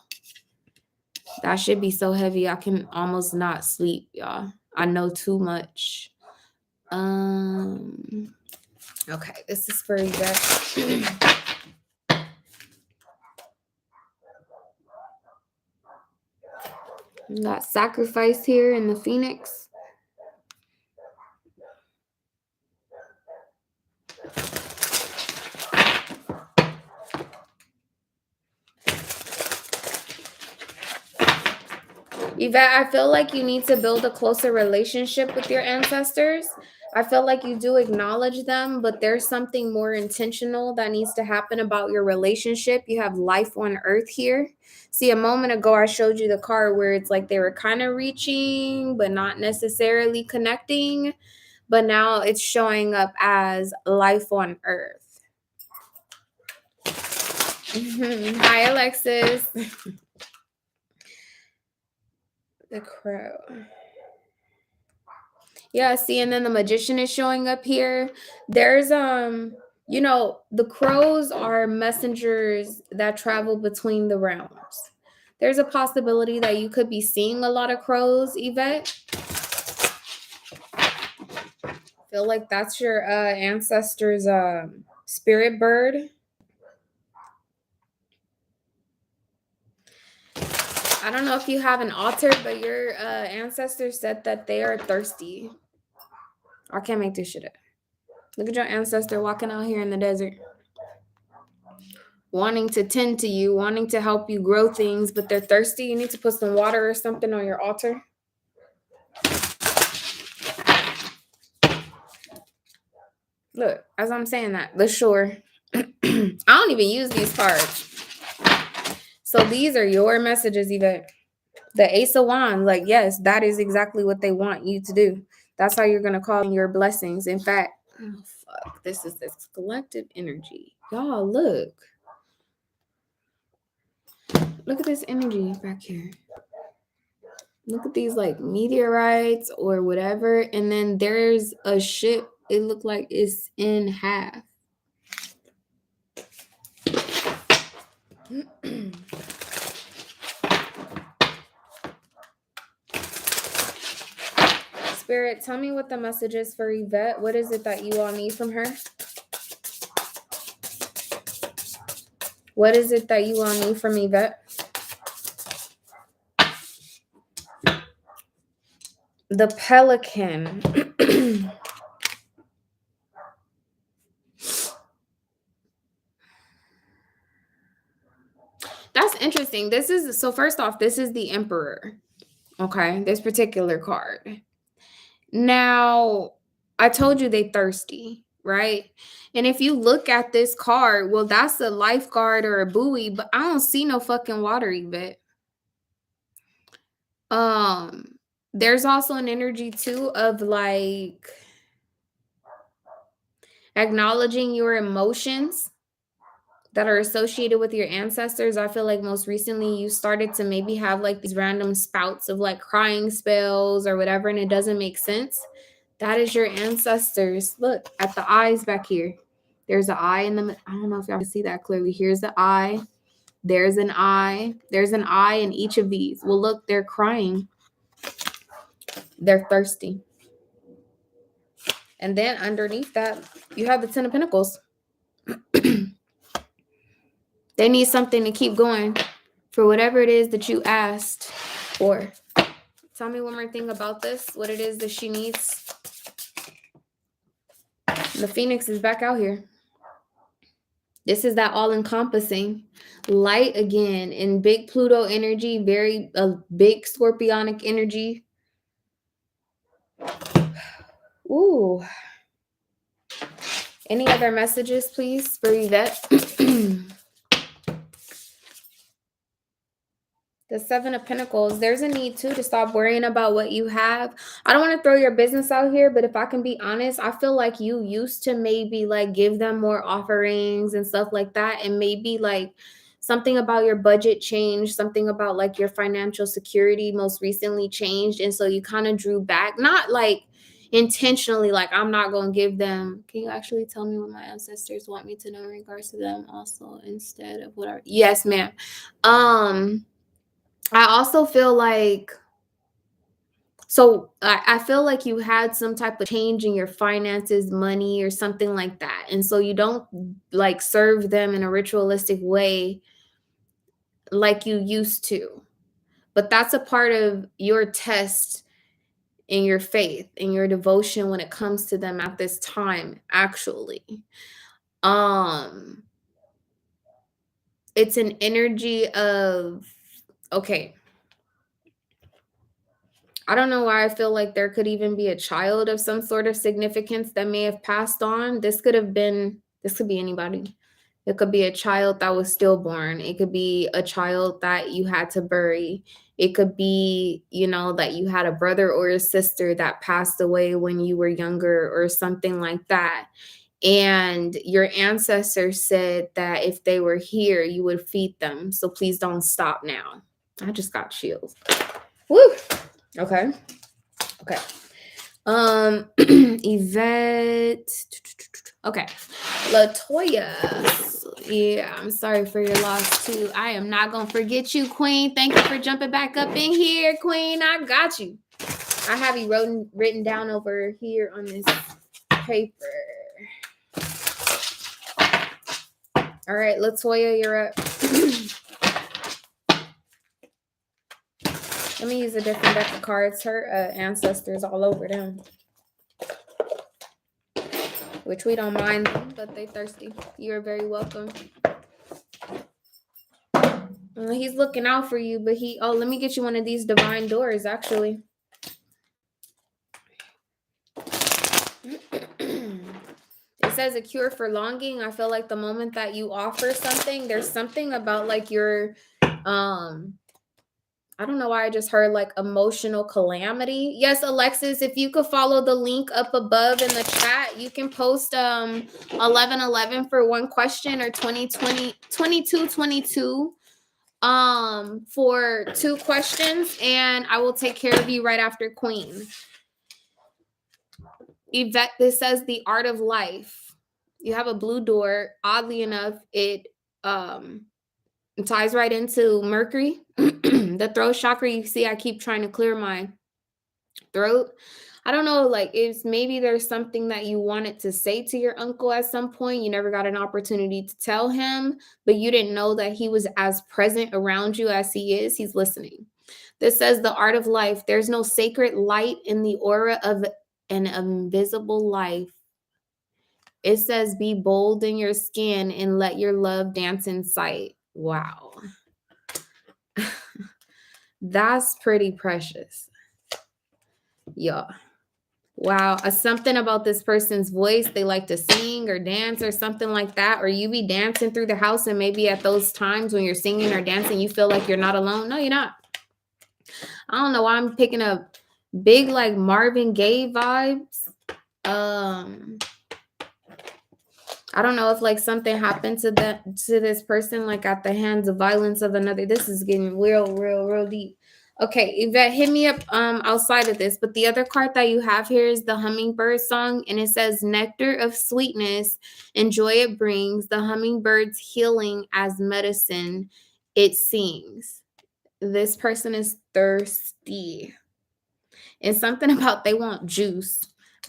That should be so heavy. I can almost not sleep, y'all. I know too much. Okay, this is for you guys. Got sacrifice here in the Phoenix. Yvette, I feel like you need to build a closer relationship with your ancestors. I feel like you do acknowledge them, but there's something more intentional that needs to happen about your relationship. You have life on earth here. See, a moment ago, I showed you the card where it's like they were kind of reaching, but not necessarily connecting. But now it's showing up as life on earth. Hi, Alexis. The crow. Yeah, see, and then the magician is showing up here. There's you know, the crows are messengers that travel between the realms. There's a possibility that you could be seeing a lot of crows, Yvette. Feel like that's your ancestor's spirit bird. I don't know if you have an altar, but your ancestors said that they are thirsty. I can't make this shit up. Look at your ancestor walking out here in the desert, wanting to tend to you, wanting to help you grow things, but they're thirsty. You need to put some water or something on your altar. Look, as I'm saying that, the shore. I don't even use these cards. So these are your messages, Yvette. The Ace of Wands, like, yes, that is exactly what they want you to do. That's how you're going to call in your blessings. In fact, oh, fuck, this is this collective energy. Y'all, look. Look at this energy back here. Look at these, like, meteorites or whatever. And then there's a ship. It looked like it's in half. Spirit, tell me what the message is for Yvette. What is it that you all need from her? What is it that you all need from Yvette? The Pelican. That's interesting. This is, so first off, this is the Emperor. Okay, this particular card. Now, I told you they thirsty, right? And if you look at this card, well, that's a lifeguard or a buoy, but I don't see no fucking water, Yvette. There's also an energy too of like acknowledging your emotions that are associated with your ancestors. I feel like most recently you started to maybe have like these random spouts of like crying spells or whatever, and it doesn't make sense. That is your ancestors. Look at the eyes back here. There's an eye in the, I don't know if y'all can see that clearly. Here's the eye. There's an eye. There's an eye in each of these. Well, look, they're crying. They're thirsty. And then underneath that, you have the Ten of Pentacles. They need something to keep going for whatever it is that you asked for. Tell me one more thing about this, what it is that she needs. The Phoenix is back out here. This is that all-encompassing light again in big Pluto energy, very big scorpionic energy. Ooh. Any other messages, please, for Yvette? The Seven of Pentacles. There's a need, too, to stop worrying about what you have. I don't want to throw your business out here, but if I can be honest, I feel like you used to maybe, like, give them more offerings and stuff like that. And maybe, like, something about your budget changed. Something about, like, your financial security most recently changed. And so you kind of drew back. Not, like, intentionally, like, I'm not going to give them. Can you actually tell me what my ancestors want me to know in regards to them also instead of whatever? Yes, ma'am. I also feel like, so I feel like you had some type of change in your finances, money, or something like that. And so you don't like serve them in a ritualistic way like you used to. But that's a part of your test in your faith, in your devotion when it comes to them at this time, actually. It's an energy of, okay, I don't know why I feel like there could even be a child of some sort of significance that may have passed on. This could be anybody. It could be a child that was stillborn. It could be a child that you had to bury. It could be, that you had a brother or a sister that passed away when you were younger or something like that. And your ancestors said that if they were here, you would feed them. So please don't stop now. I just got chills. Woo. Okay. Yvette. Okay. Latoya. Yeah, I'm sorry for your loss too. I am not gonna forget you, Queen. Thank you for jumping back up in here, Queen. I got you. I have you written down over here on this paper. All right, Latoya, you're up. Let me use a different deck of cards. Her ancestors all over them. Which we don't mind them, but they thirsty. You're very welcome. He's looking out for you, but let me get you one of these divine doors, actually. It says a cure for longing. I feel like the moment that you offer something, there's something about like your, I don't know why I just heard like emotional calamity. Yes, Alexis, if you could follow the link up above in the chat, you can post 1111 for one question or 2222 for two questions, and I will take care of you right after Queen. Yvette, this says the art of life. You have a blue door. Oddly enough, it ties right into Mercury, the throat chakra. You see, I keep trying to clear my throat. I don't know, like maybe there's something that you wanted to say to your uncle at some point. You never got an opportunity to tell him, but you didn't know that he was as present around you as he is. He's listening. This says the art of life. There's no sacred light in the aura of an invisible life. It says be bold in your skin and let your love dance in sight. Wow. That's pretty precious. Yeah. Wow. Something about this person's voice. They like to sing or dance or something like that. Or you be dancing through the house, and maybe at those times when you're singing or dancing, you feel like you're not alone. No, you're not. I don't know why I'm picking up big like Marvin Gaye vibes. I don't know if like something happened to this person, like at the hands of violence of another. This is getting real deep. Okay, Yvette, hit me up outside of this. But the other card that you have here is the hummingbird song, and it says nectar of sweetness and joy it brings, the hummingbird's healing as medicine it sings. This person is thirsty. And something about they want juice.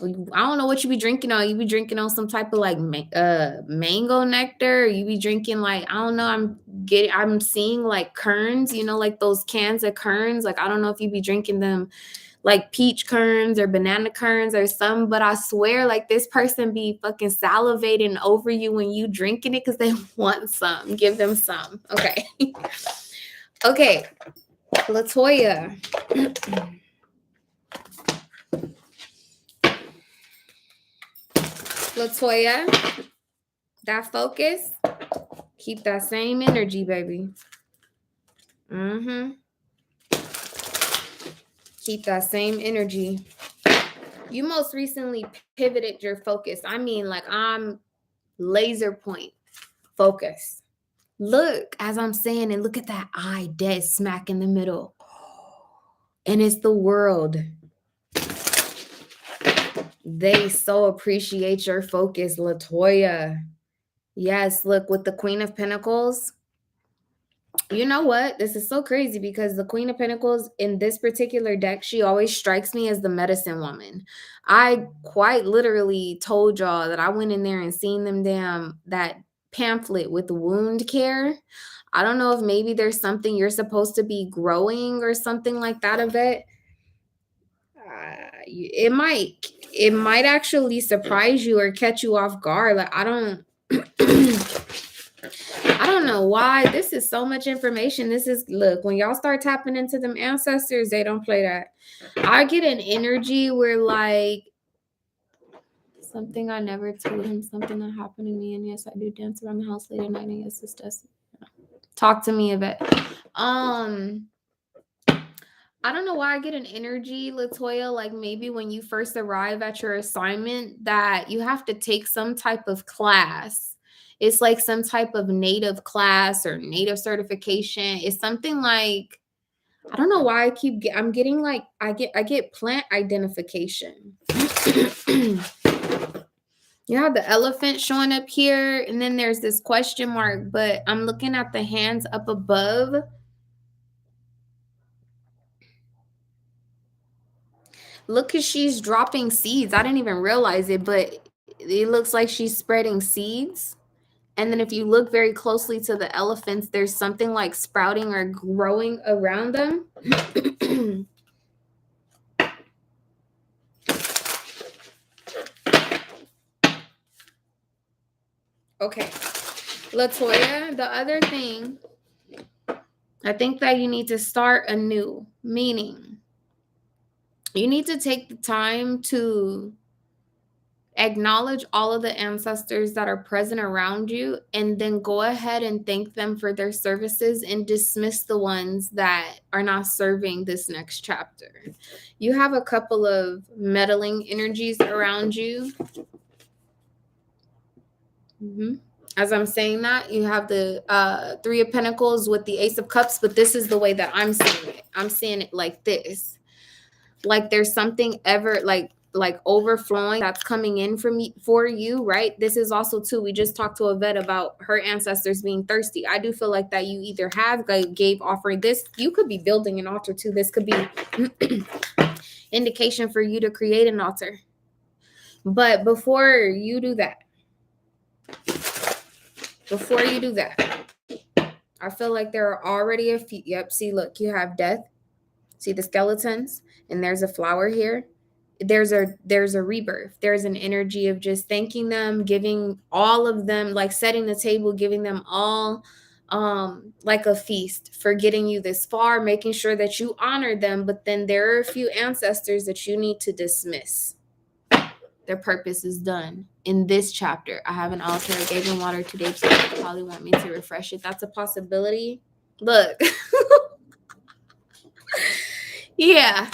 I don't know what you be drinking on. You be drinking on some type of like mango nectar. Or you be drinking like, I don't know. I'm seeing like Kerns, like those cans of Kerns. Like, I don't know if you be drinking them like peach Kerns or banana Kerns or something. But I swear like this person be fucking salivating over you when you drinking it because they want some. Give them some. Okay. Okay. Latoya. Latoya, that focus, keep that same energy, baby. Keep that same energy. You most recently pivoted your focus. I mean, like I'm laser point focus. Look, as I'm saying, and look at that eye dead smack in the middle. And it's the world. They so appreciate your focus, Latoya. Yes, look, with the Queen of Pinnacles. You know what? This is so crazy because the Queen of Pinnacles in this particular deck, she always strikes me as the medicine woman. I quite literally told y'all that I went in there and seen that pamphlet with wound care. I don't know if maybe there's something you're supposed to be growing or something like that of it. It might actually surprise you or catch you off guard. Like, I don't I don't know why this is so much information. This is, look, when y'all start tapping into them ancestors, they don't play that. I get an energy where, like, something I never told him, something that happened to me, and yes, I do dance around the house late at night, and yes, it's just talk to me a bit. I don't know why I get an energy, Latoya, like maybe when you first arrive at your assignment that you have to take some type of class. It's like some type of native class or native certification. It's something like, I don't know why I'm getting like, I get plant identification. You have the elephant showing up here, and then there's this question mark, but I'm looking at the hands up above. Look, she's dropping seeds. I didn't even realize it, but it looks like she's spreading seeds. And then if you look very closely to the elephants, there's something like sprouting or growing around them. Okay. Latoya, the other thing, I think that you need to start anew, meaning you need to take the time to acknowledge all of the ancestors that are present around you, and then go ahead and thank them for their services and dismiss the ones that are not serving this next chapter. You have a couple of meddling energies around you. As I'm saying that, you have the Three of Pentacles with the Ace of Cups, but this is the way that I'm seeing it. I'm seeing it like this. Like there's something ever like overflowing that's coming in for you, right? This is also too, we just talked to Yvette about her ancestors being thirsty. I do feel like that you either have gave offering. This, you could be building an altar too. This could be indication for you to create an altar. But before you do that, I feel like there are already a few. Yep, see, look, you have death. See the skeletons, and there's a flower here. There's a rebirth. There's an energy of just thanking them, giving all of them, like setting the table, giving them all like a feast for getting you this far, making sure that you honor them. But then there are a few ancestors that you need to dismiss. Their purpose is done in this chapter. I have an altar. I gave them water today, so they probably want me to refresh it. That's a possibility. Look. Yeah.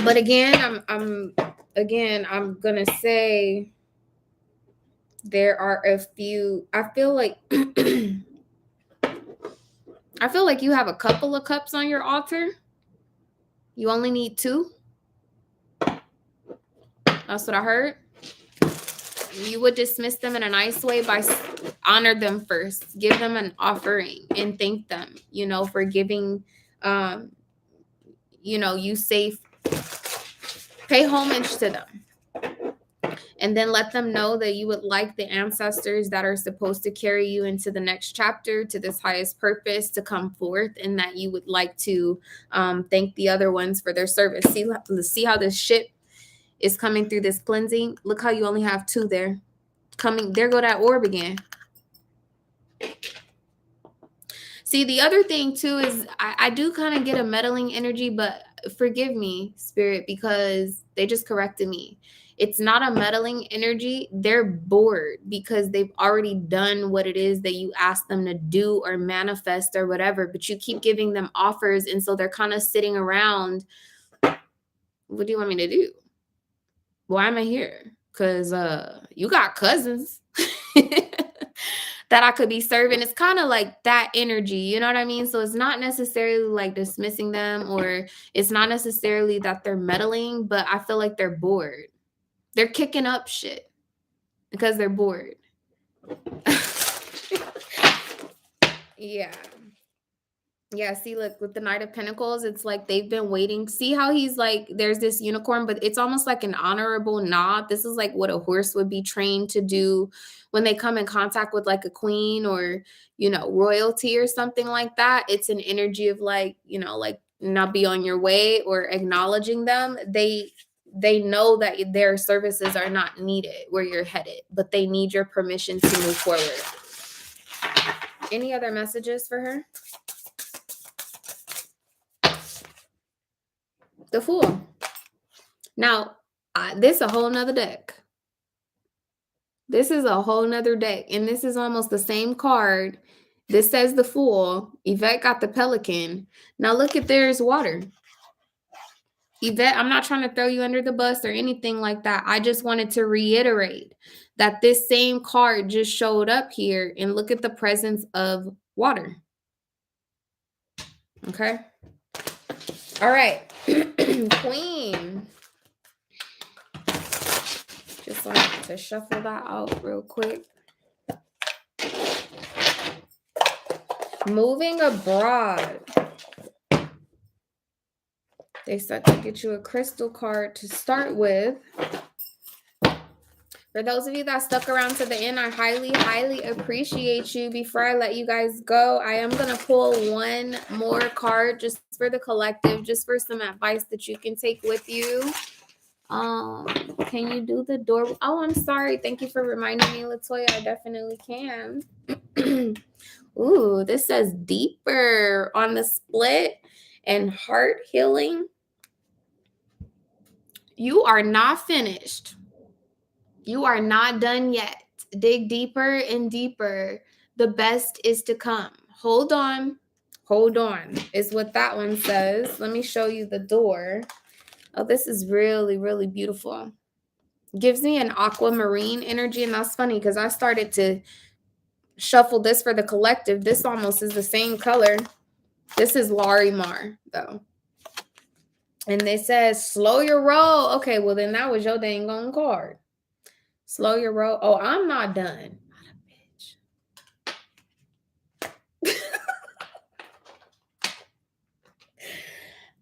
But again, I'm gonna say there are a few. I feel like you have a couple of cups on your altar. You only need 2. That's what I heard. You would dismiss them in a nice way by honor them first, give them an offering and thank them, for giving, you safe. Pay homage to them. And then let them know that you would like the ancestors that are supposed to carry you into the next chapter, to this highest purpose, to come forth, and that you would like to thank the other ones for their service. See how this ship is coming through this cleansing. Look how you only have 2 there. There go that orb again. See, the other thing too is I do kind of get a meddling energy, but forgive me, Spirit, because they just corrected me. It's not a meddling energy. They're bored because they've already done what it is that you asked them to do or manifest or whatever, but you keep giving them offers. And so they're kind of sitting around. What do you want me to do? Why am I here? Because you got cousins that I could be serving. It's kind of like that energy, you know what I mean? So it's not necessarily like dismissing them, or it's not necessarily that they're meddling, but I feel like they're bored. They're kicking up shit because they're bored. Yeah. Yeah, see, look, with the Knight of Pentacles, it's like they've been waiting. See how he's like, there's this unicorn, but it's almost like an honorable nod. This is like what a horse would be trained to do when they come in contact with like a queen or, royalty or something like that. It's an energy of like, like not be on your way or acknowledging them. They know that their services are not needed where you're headed, but they need your permission to move forward. Any other messages for her? The Fool. Now, this is a whole nother deck. This is a whole nother deck. And this is almost the same card. This says the Fool. Yvette got the Pelican. Now look at there's water. Yvette, I'm not trying to throw you under the bus or anything like that. I just wanted to reiterate that this same card just showed up here. And look at the presence of water. Okay. All right. Queen. Just like to shuffle that out real quick. Moving abroad. They said to get you a crystal card to start with. For those of you that stuck around to the end, I highly, highly appreciate you. Before I let you guys go, I am going to pull one more card just for the collective, just for some advice that you can take with you. Can you do the door? Oh, I'm sorry. Thank you for reminding me, Latoya. I definitely can. Ooh, this says deeper on the split and heart healing. You are not finished. You are not done yet. Dig deeper and deeper. The best is to come. Hold on. Hold on is what that one says. Let me show you the door. Oh, this is really, really beautiful. Gives me an aquamarine energy. And that's funny because I started to shuffle this for the collective. This almost is the same color. This is Larimar, though. And they says, slow your roll. Okay, well, then that was your dang on card. Slow your roll. Oh, I'm not done. Bitch.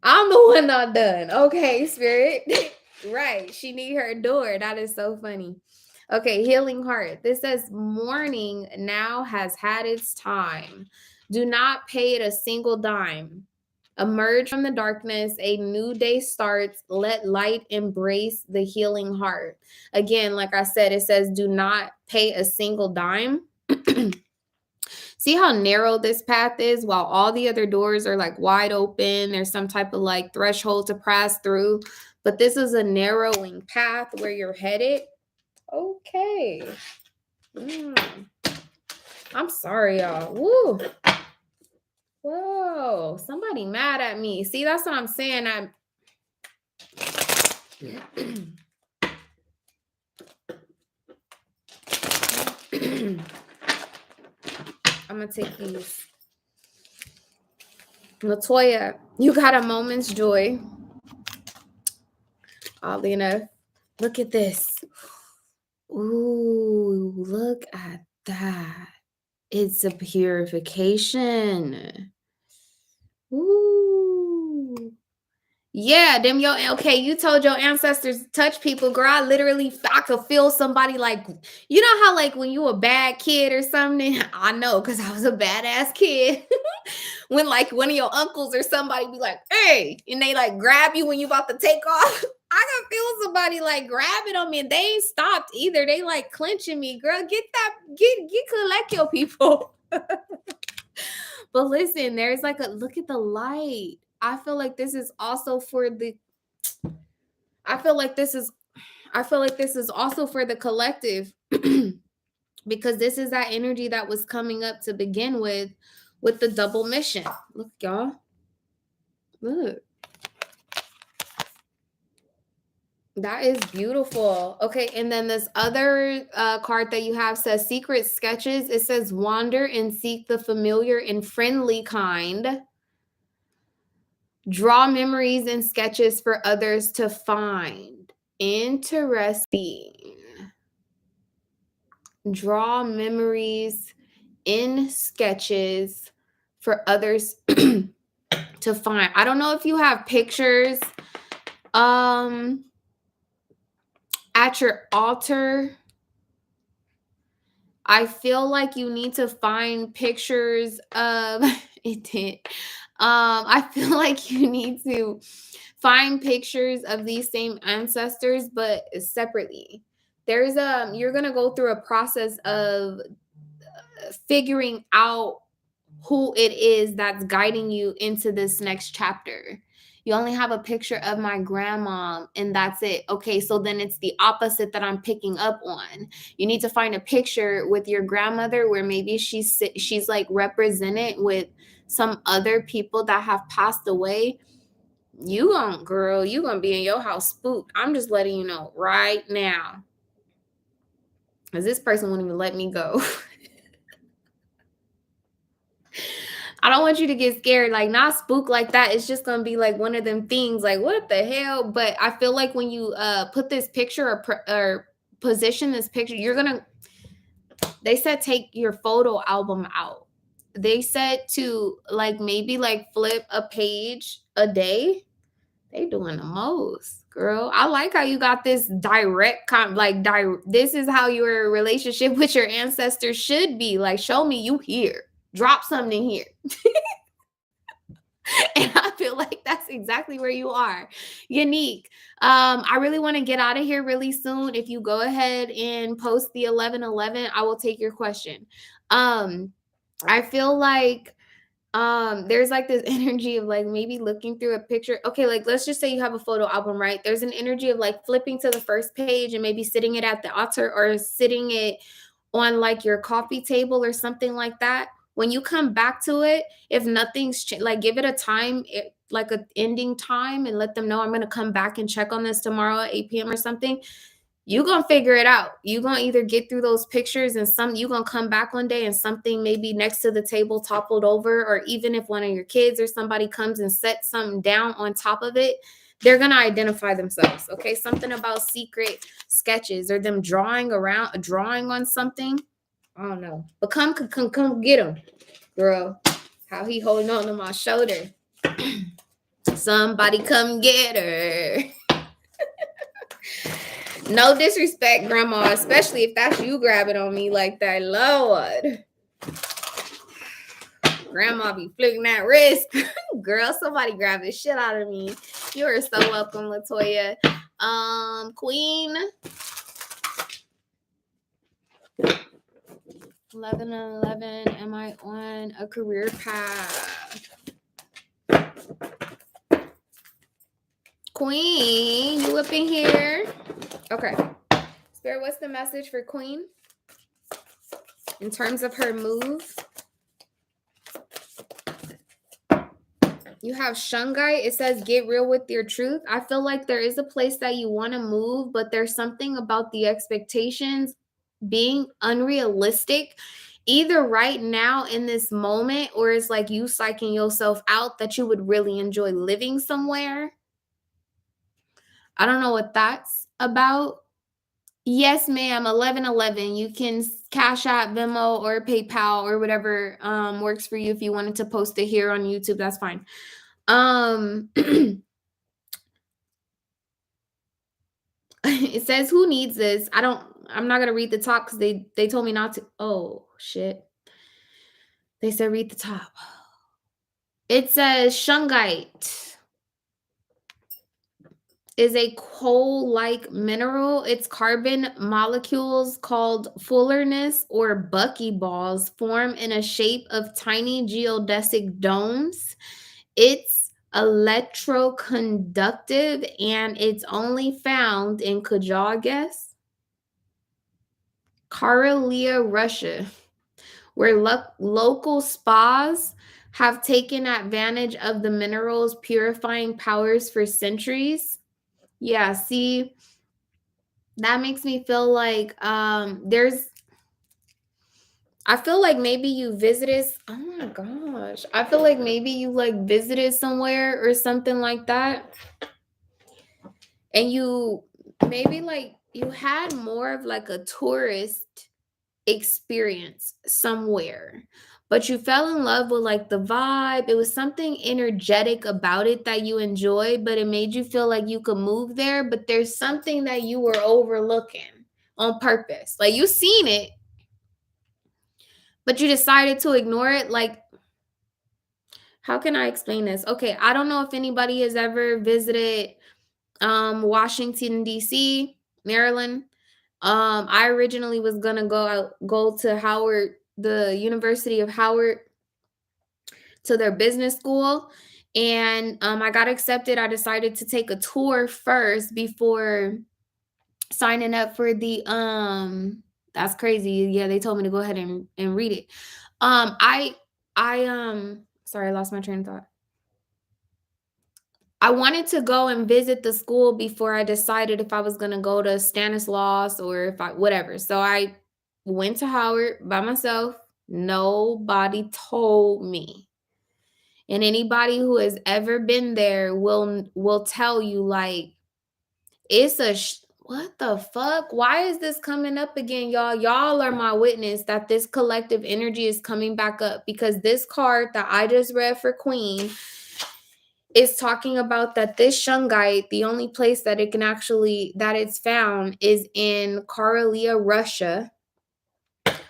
I'm the one not done. Okay, Spirit. Right. She need her door. That is so funny. Okay, healing heart. This says morning now has had its time. Do not pay it a single dime. Emerge from the darkness. A new day starts. Let light embrace the healing heart. Again, like I said, it says do not pay a single dime. See how narrow this path is while all the other doors are like wide open. There's some type of like threshold to pass through. But this is a narrowing path where you're headed. Okay. I'm sorry, y'all. Woo. Whoa. Somebody mad at me. See, that's what I'm saying. I'm going to take these. Latoya, you got a moment's joy. Oddly enough. Look at this. Ooh, look at that. It's a purification. Ooh. Yeah, okay, you told your ancestors to touch people, girl. I could feel somebody like, you know how like when you a bad kid or something? I know, because I was a badass kid. When like one of your uncles or somebody be like, hey, and they like grab you when you about to take off. I can feel somebody like grabbing on me and they ain't stopped either. They like clenching me, girl. Get collect your people. But listen, there's like look at the light. I feel like this is also for the collective because this is that energy that was coming up to begin with the double mission. Look, y'all. Look. That is beautiful. Okay, and then this other card that you have says secret sketches. It says wander and seek the familiar and friendly kind. Draw memories and sketches for others to find. Interesting. Draw memories in sketches for others to find. I don't know if you have pictures at your altar. I feel like you need to find pictures of it did. I feel like you need to find pictures of these same ancestors, but separately. There's you're gonna go through a process of figuring out who it is that's guiding you into this next chapter. You only have a picture of my grandma and that's it. Okay, so then it's the opposite that I'm picking up on. You need to find a picture with your grandmother where maybe she's like represented with some other people that have passed away. You gonna be in your house spooked. I'm just letting you know right now. Because this person won't even let me go. I don't want you to get scared, like not spook like that. It's just gonna be like one of them things, like what the hell? But I feel like when you put this picture or position this picture, you're gonna. They said take your photo album out. They said to like maybe like flip a page a day. They doing the most, girl. I like how you got this direct this is how your relationship with your ancestors should be. Like, show me you here. Drop something here. And I feel like that's exactly where you are. Unique. I really want to get out of here really soon. If you go ahead and post the 1111, I will take your question. I feel like there's like this energy of like maybe looking through a picture. Okay, like let's just say you have a photo album, right? There's an energy of like flipping to the first page and maybe sitting it at the altar or sitting it on like your coffee table or something like that. When you come back to it, if nothing's like give it a time, like a ending time, and let them know I'm going to come back and check on this tomorrow at 8 p.m. or something. You're going to figure it out. You're going to either get through those pictures and you're going to come back one day and something maybe next to the table toppled over, or even if one of your kids or somebody comes and sets something down on top of it, they're going to identify themselves. Okay. Something about secret sketches or them drawing on something. I don't know. But come get him, girl. How he holding on to my shoulder. Somebody come get her. No disrespect, grandma, especially if that's you grabbing on me like that. Lord. Grandma be flicking that wrist. Girl, somebody grab the shit out of me. You are so welcome, Latoya. Queen. 11 and 11. Am I on a career path? Queen, you up in here? Okay. Spirit, what's the message for Queen in terms of her move? You have Shungite. It says, get real with your truth. I feel like there is a place that you want to move, but there's something about the expectations being unrealistic, either right now in this moment, or it's like you psyching yourself out that you would really enjoy living somewhere. I don't know what that's about. Yes, ma'am. 1111. You can Cash App, Venmo, or PayPal or whatever works for you. If you wanted to post it here on YouTube, that's fine. It says, who needs this? I'm not gonna read the top because they told me not to. Oh shit. They said read the top. It says Shungite is a coal-like mineral. Its carbon molecules called fullerness or buckyballs form in a shape of tiny geodesic domes. It's electroconductive and it's only found in, could y'all guess? Karelia, Russia, where local spas have taken advantage of the mineral's purifying powers for centuries. Yeah, see, that makes me feel like I feel like maybe you visited, oh my gosh. I feel like maybe you like visited somewhere or something like that. And you maybe like you had more of like a tourist experience somewhere. but you fell in love with like the vibe. It was something energetic about it that you enjoyed, but it made you feel like you could move there. But there's something that you were overlooking on purpose. Like you seen it, but you decided to ignore it. Like, how can I explain this? Okay, I don't know if anybody has ever visited Washington, D.C., Maryland. I originally was gonna go to Howard, the University of Howard, to their business school, and I got accepted. I decided to take a tour first before signing up for the that's crazy. Yeah, they told me to go ahead and read it. I sorry, I lost my train of thought. I wanted to go and visit the school before I decided if I was going to go to Stanislaus or if I whatever. So I went to Howard by myself. Nobody told me. And anybody who has ever been there will tell you like it's what the fuck? Why is this coming up again, y'all? Y'all are my witness that this collective energy is coming back up, because this card that I just read for Queen is talking about that this shungite, the only place that it's found is in Karelia, Russia.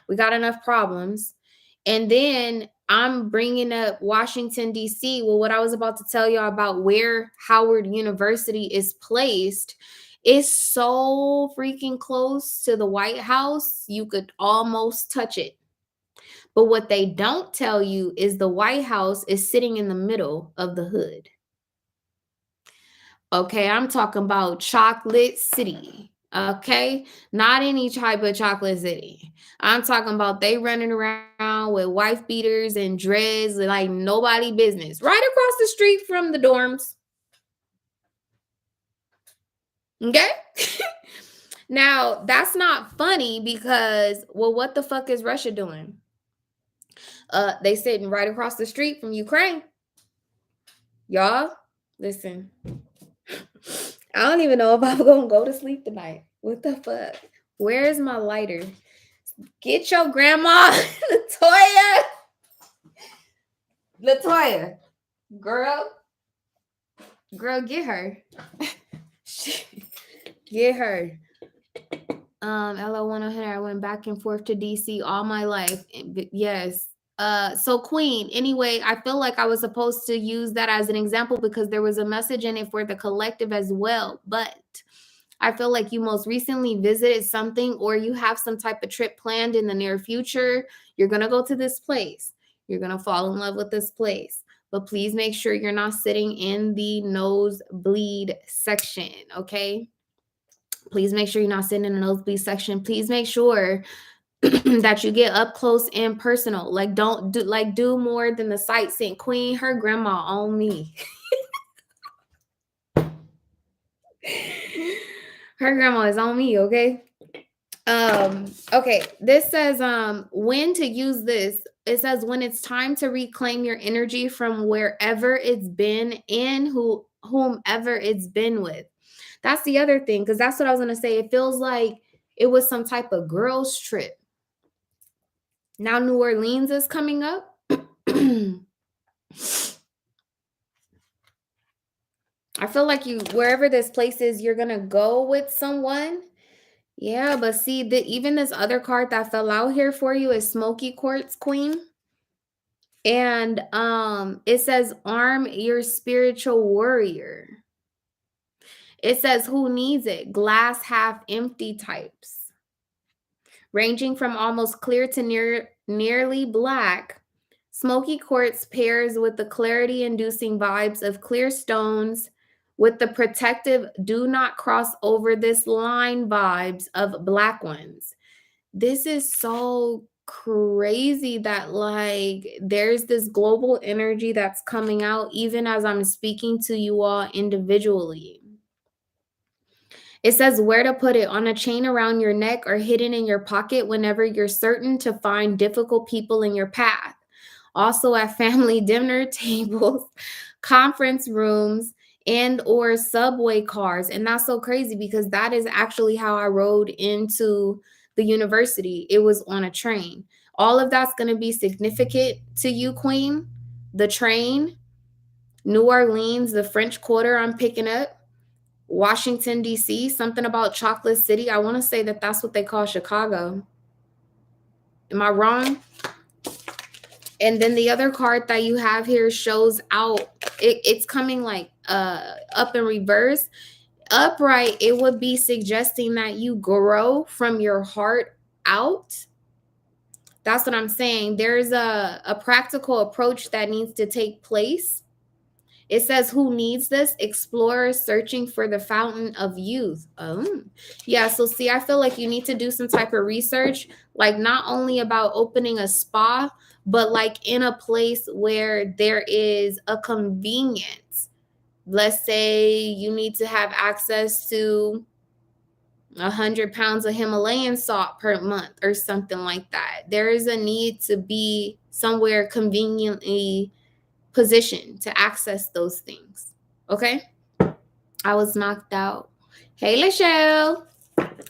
We got enough problems. And then I'm bringing up Washington, D.C. Well, what I was about to tell y'all about where Howard University is placed is so freaking close to the White House, you could almost touch it. But what they don't tell you is the White House is sitting in the middle of the hood. Okay, I'm talking about Chocolate City. Okay, not any type of chocolate city. I'm talking about they running around with wife beaters and dreads like nobody business, right across the street from the dorms. Okay. Now that's not funny because, well, what the fuck is Russia doing? They sitting right across the street from Ukraine. Y'all, listen. I don't even know if I'm gonna go to sleep tonight. What the fuck? Where is my lighter? Get your grandma, Latoya, girl, get her. Get her. LO 100. I went back and forth to DC all my life. Yes. So Queen, anyway, I feel like I was supposed to use that as an example because there was a message in it for the collective as well. But I feel like you most recently visited something, or you have some type of trip planned in the near future. You're going to go to this place. You're going to fall in love with this place. But please make sure you're not sitting in the nosebleed section, okay? Please make sure you're not sitting in the nosebleed section. Please make sure that you get up close and personal. Like, don't do more than the sightseeing. Queen, her grandma on me. Her grandma is on me, okay? Okay, this says when to use this. It says when it's time to reclaim your energy from wherever it's been and whomever it's been with. That's the other thing, because that's what I was going to say. It feels like it was some type of girls trip. Now New Orleans is coming up. I feel like wherever this place is, you're going to go with someone. Yeah, but see, even this other card that fell out here for you is Smoky Quartz, Queen. And it says arm your spiritual warrior. It says who needs it? Glass half empty types. Ranging from almost clear to nearly black, Smoky Quartz pairs with the clarity-inducing vibes of clear stones with the protective do not cross over this line vibes of black ones. This is so crazy that like there's this global energy that's coming out even as I'm speaking to you all individually. It says where to put it, on a chain around your neck or hidden in your pocket whenever you're certain to find difficult people in your path. Also at family dinner tables, conference rooms, and or subway cars. And that's so crazy because that is actually how I rode into the university. It was on a train. All of that's going to be significant to you, Queen. The train, New Orleans, the French Quarter I'm picking up, Washington, D.C., something about Chocolate City. I want to say that that's what they call Chicago. Am I wrong? And then the other card that you have here shows out. It's coming like up in reverse. Upright, it would be suggesting that you grow from your heart out. That's what I'm saying. There's a practical approach that needs to take place. It says, who needs this? Explorers searching for the fountain of youth. Oh, yeah. So see, I feel like you need to do some type of research, like not only about opening a spa, but like in a place where there is a convenience. Let's say you need to have access to 100 pounds of Himalayan salt per month or something like that. There is a need to be somewhere conveniently position to access those things. Okay? I was knocked out. Hey, Lachelle.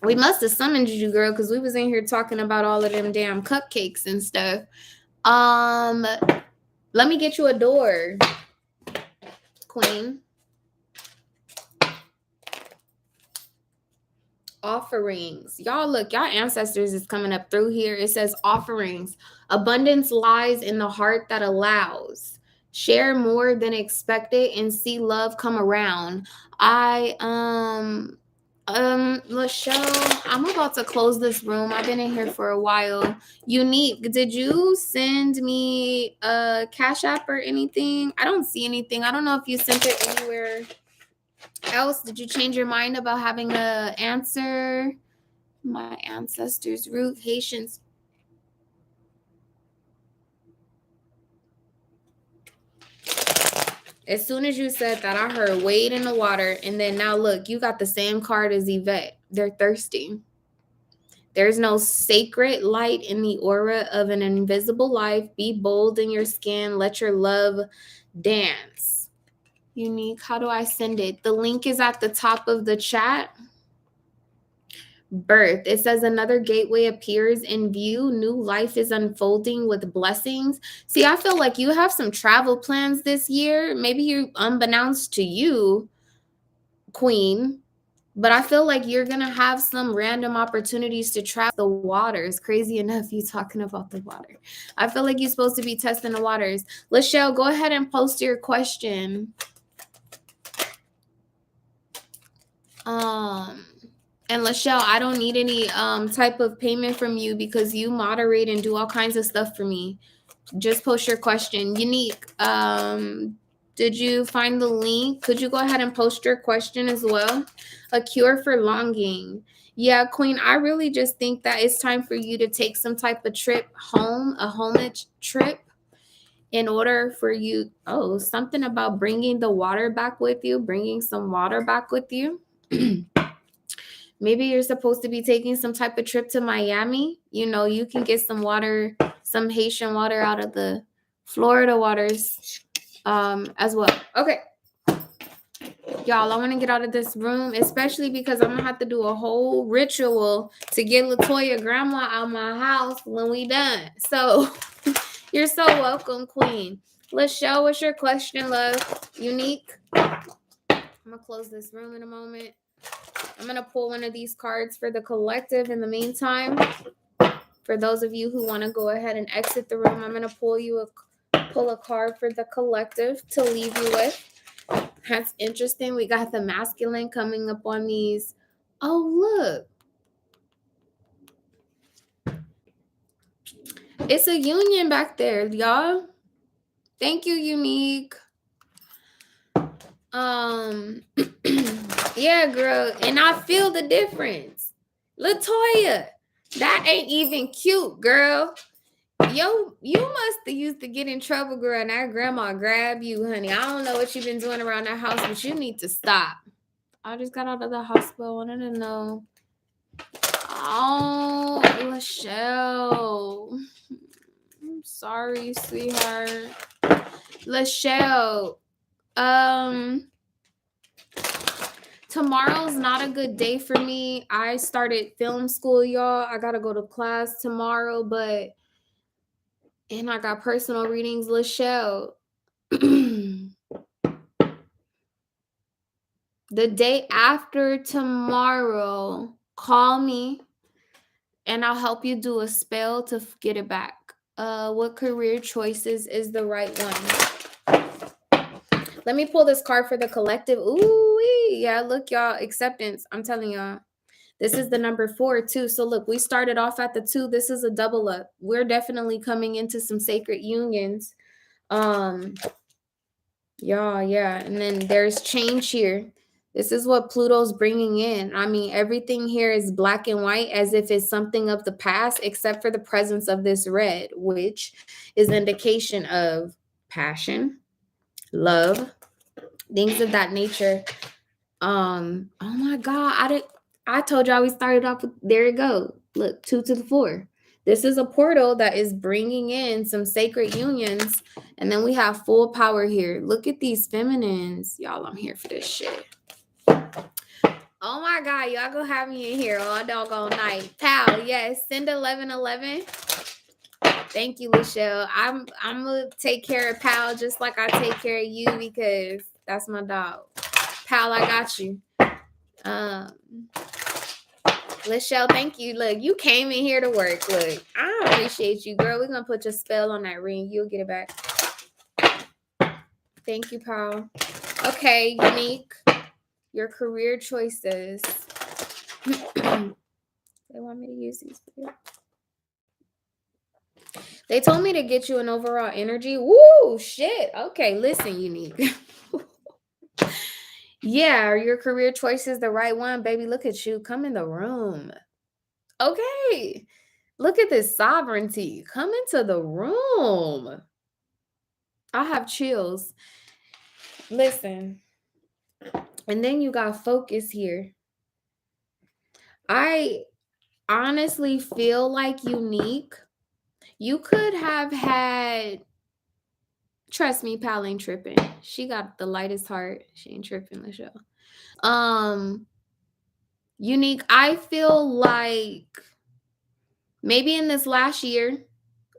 We must have summoned you, girl, because we was in here talking about all of them damn cupcakes and stuff. Let me get you a door, Queen. Offerings. Y'all look, y'all ancestors is coming up through here. It says offerings. Abundance lies in the heart that allows. Share more than expected and see love come around. Lachelle, I'm about to close this room. I've been in here for a while. Unique, did you send me a Cash App or anything? I don't see anything. I don't know if you sent it anywhere else. Did you change your mind about having a answer? My ancestors' root, Haitians. As soon as you said that, I heard wade in the water. And then now look, you got the same card as Yvette. They're thirsty. There's no sacred light in the aura of an invisible life. Be bold in your skin. Let your love dance. Unique. How do I send it? The link is at the top of the chat. Birth. It says another gateway appears in view. New life is unfolding with blessings. See, I feel like you have some travel plans this year. Maybe you unbeknownst to you, Queen. But I feel like you're going to have some random opportunities to travel the waters. Crazy enough, you talking about the water. I feel like you're supposed to be testing the waters. Lachelle, go ahead and post your question. And Lachelle, I don't need any type of payment from you because you moderate and do all kinds of stuff for me. Just post your question. Unique, did you find the link? Could you go ahead and post your question as well? A cure for longing. Yeah, Queen, I really just think that it's time for you to take some type of trip home, a homage trip, in order for you. Oh, something about bringing the water back with you, bringing some water back with you. Maybe you're supposed to be taking some type of trip to Miami. You know, you can get some water, some Haitian water out of the Florida waters as well. Okay. Y'all, I want to get out of this room, especially because I'm going to have to do a whole ritual to get LaToya grandma out of my house when we done. So you're so welcome, Queen. Lachelle, what's your question, love? Unique? I'm going to close this room in a moment. I'm going to pull one of these cards for the collective in the meantime. For those of you who want to go ahead and exit the room, I'm going to pull a card for the collective to leave you with. That's interesting. We got the masculine coming up on these. Oh, look. It's a union back there, y'all. Thank you, Unique. Yeah, girl. And I feel the difference. LaToya, that ain't even cute, girl. Yo, you must have used to get in trouble, girl, and that grandma grab you, honey. I don't know what you've been doing around that house, but you need to stop. I just got out of the hospital. I wanted to know. Oh, Lachelle. I'm sorry, sweetheart. Lachelle, tomorrow's not a good day for me. I started film school, y'all. I got to go to class tomorrow, but And I got personal readings, Lachelle. The day after tomorrow, call me and I'll help you do a spell to get it back. What career choices is the right one? Let me pull this card for the collective. Ooh, yeah, look, y'all, acceptance. I'm telling y'all. This is the number 4 too. So look, we started off at the 2. This is a double up. We're definitely coming into some sacred unions. Yeah. And then there's change here. This is what Pluto's bringing in. I mean, everything here is black and white as if it's something of the past, except for the presence of this red, which is indication of passion, love, things of that nature. Oh my God, I told y'all we started off with, there you go. Look, 2 to the 4. This is a portal that is bringing in some sacred unions. And then we have full power here. Look at these feminines. Y'all, I'm here for this shit. Oh my God, y'all gonna have me in here all doggone night. Pal, yes, send 1111. Thank you, Lachelle. I'm gonna take care of Pal just like I take care of you because that's my dog. Pal, I got you. Lachelle, thank you. Look, you came in here to work. Look, I appreciate you, girl. We're gonna put your spell on that ring. You'll get it back. Thank you, Paul. Okay, Unique. Your career choices. They want me to use these for you. They told me to get you an overall energy. Woo, shit. Okay, listen, Unique. Yeah, are your career choices the right one? Baby, look at you. Come in the room. Okay. Look at this sovereignty. Come into the room. I have chills. Listen. And then you got focus here. I honestly feel like Unique. You could have had, trust me, Pal ain't tripping. She got the lightest heart. She ain't tripping, Michelle. Unique, I feel like maybe in this last year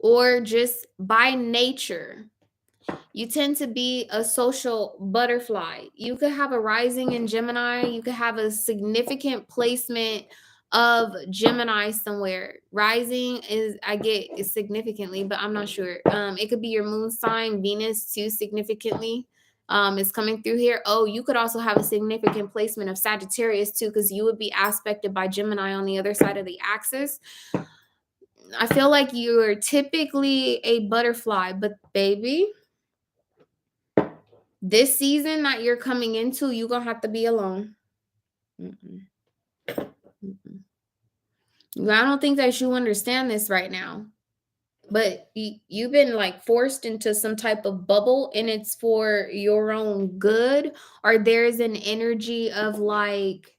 or just by nature, you tend to be a social butterfly. You could have a rising in Gemini. You could have a significant placement of Gemini somewhere. Rising is, I get is significantly, but I'm not sure. It could be your moon sign, Venus too, significantly. Is coming through here. Oh, you could also have a significant placement of Sagittarius too, because you would be aspected by Gemini on the other side of the axis. I feel like you're typically a butterfly, but baby, this season that you're coming into, you're going to have to be alone. I don't think that you understand this right now. But you've been like forced into some type of bubble and it's for your own good. Or there's an energy of like,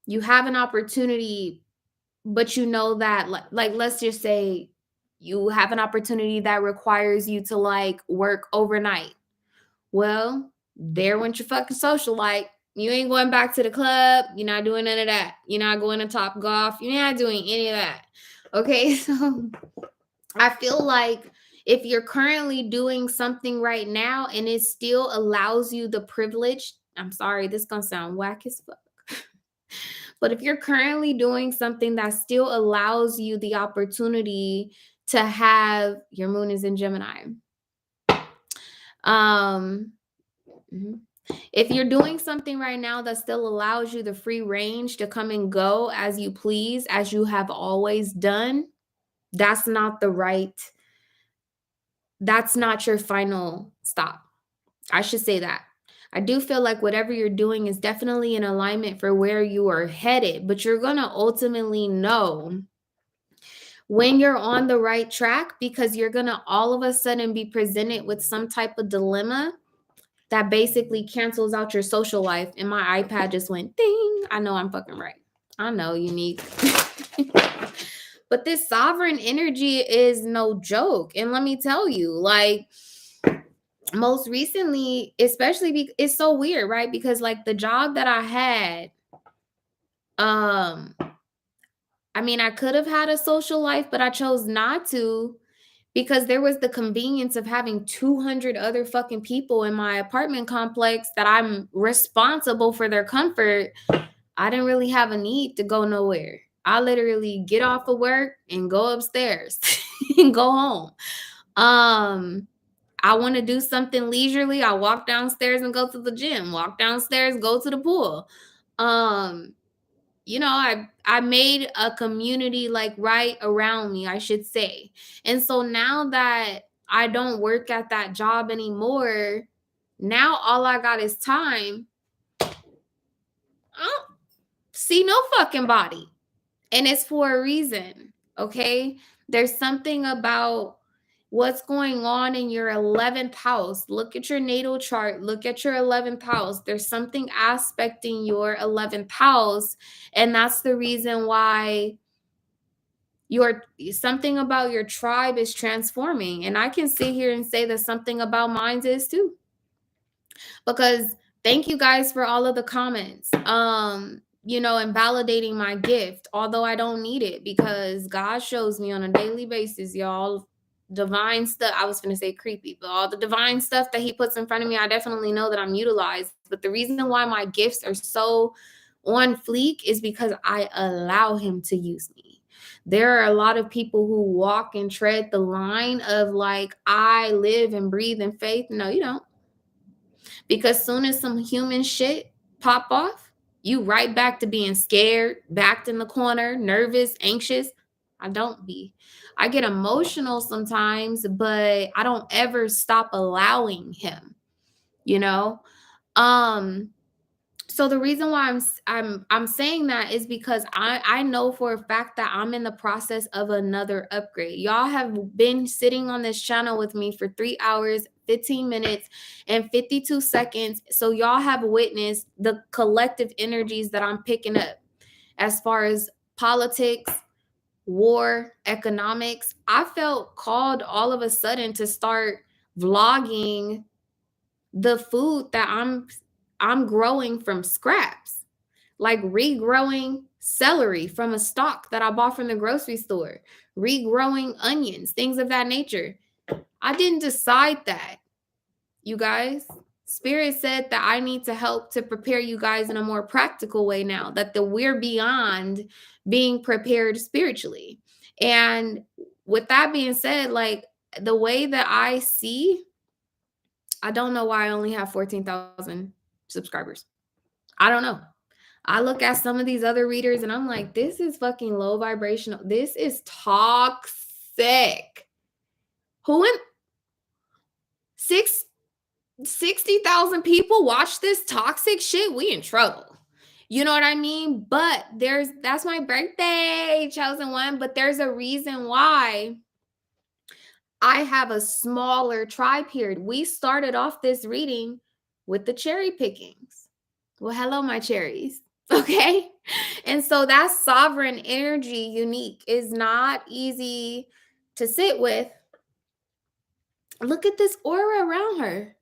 you have an opportunity, but you know that like let's just say you have an opportunity that requires you to like work overnight. Well, there went your fucking socialite. You ain't going back to the club. You're not doing none of that. You're not going to Top Golf. You're not doing any of that. Okay, so I feel like if you're currently doing something right now and it still allows you the privilege, I'm sorry, this is going to sound whack as fuck. But if you're currently doing something that still allows you the opportunity to have, your moon is in Gemini. If you're doing something right now that still allows you the free range to come and go as you please, as you have always done, that's not your final stop. I should say that. I do feel like whatever you're doing is definitely in alignment for where you are headed, but you're going to ultimately know when you're on the right track because you're going to all of a sudden be presented with some type of dilemma that basically cancels out your social life. And my iPad just went ding. I know I'm fucking right. I know, Unique. But this sovereign energy is no joke. And let me tell you, like, most recently, especially it's so weird, right? Because like the job that I had, I mean, I could have had a social life, but I chose not to because there was the convenience of having 200 other fucking people in my apartment complex that I'm responsible for their comfort. I didn't really have a need to go nowhere. I literally get off of work and go upstairs and go home. I want to do something leisurely. I walk downstairs and go to the gym, walk downstairs, go to the pool. I made a community like right around me, I should say. And so now that I don't work at that job anymore, now all I got is time. I don't see no fucking body. And it's for a reason, okay? There's something about what's going on in your 11th house. Look at your natal chart. Look at your 11th house. There's something aspecting your 11th house. And that's the reason why something about your tribe is transforming. And I can sit here and say that something about mine is too. Because thank you guys for all of the comments. And validating my gift, although I don't need it, because God shows me on a daily basis, y'all, divine stuff. I was going to say creepy, but all the divine stuff that he puts in front of me, I definitely know that I'm utilized. But the reason why my gifts are so on fleek is because I allow him to use me. There are a lot of people who walk and tread the line of like, I live and breathe in faith. No, you don't. Because soon as some human shit pop off, you right back to being scared, backed in the corner, nervous, anxious. I don't be. I get emotional sometimes, but I don't ever stop allowing him, you know? So the reason why I'm saying that is because I know for a fact that I'm in the process of another upgrade. Y'all have been sitting on this channel with me for 3 hours, 15 minutes, and 52 seconds. So y'all have witnessed the collective energies that I'm picking up as far as politics, war, economics. I felt called all of a sudden to start vlogging the food that I'm growing from scraps, like regrowing celery from a stalk that I bought from the grocery store, regrowing onions, things of that nature. I didn't decide that, you guys. Spirit said that I need to help to prepare you guys in a more practical way now, that we're beyond being prepared spiritually. And with that being said, like the way that I see, I don't know why I only have 14,000 subscribers. I don't know. I look at some of these other readers and I'm like, this is fucking low vibrational. This is toxic. Who in 60,000 people watch this toxic shit? We in trouble. You know what I mean? But that's my birthday, chosen one. But there's a reason why I have a smaller tribe here. We started off this reading with the cherry pickings. Well, hello, my cherries. Okay. And so that sovereign energy, unique, is not easy to sit with. Look at this aura around her.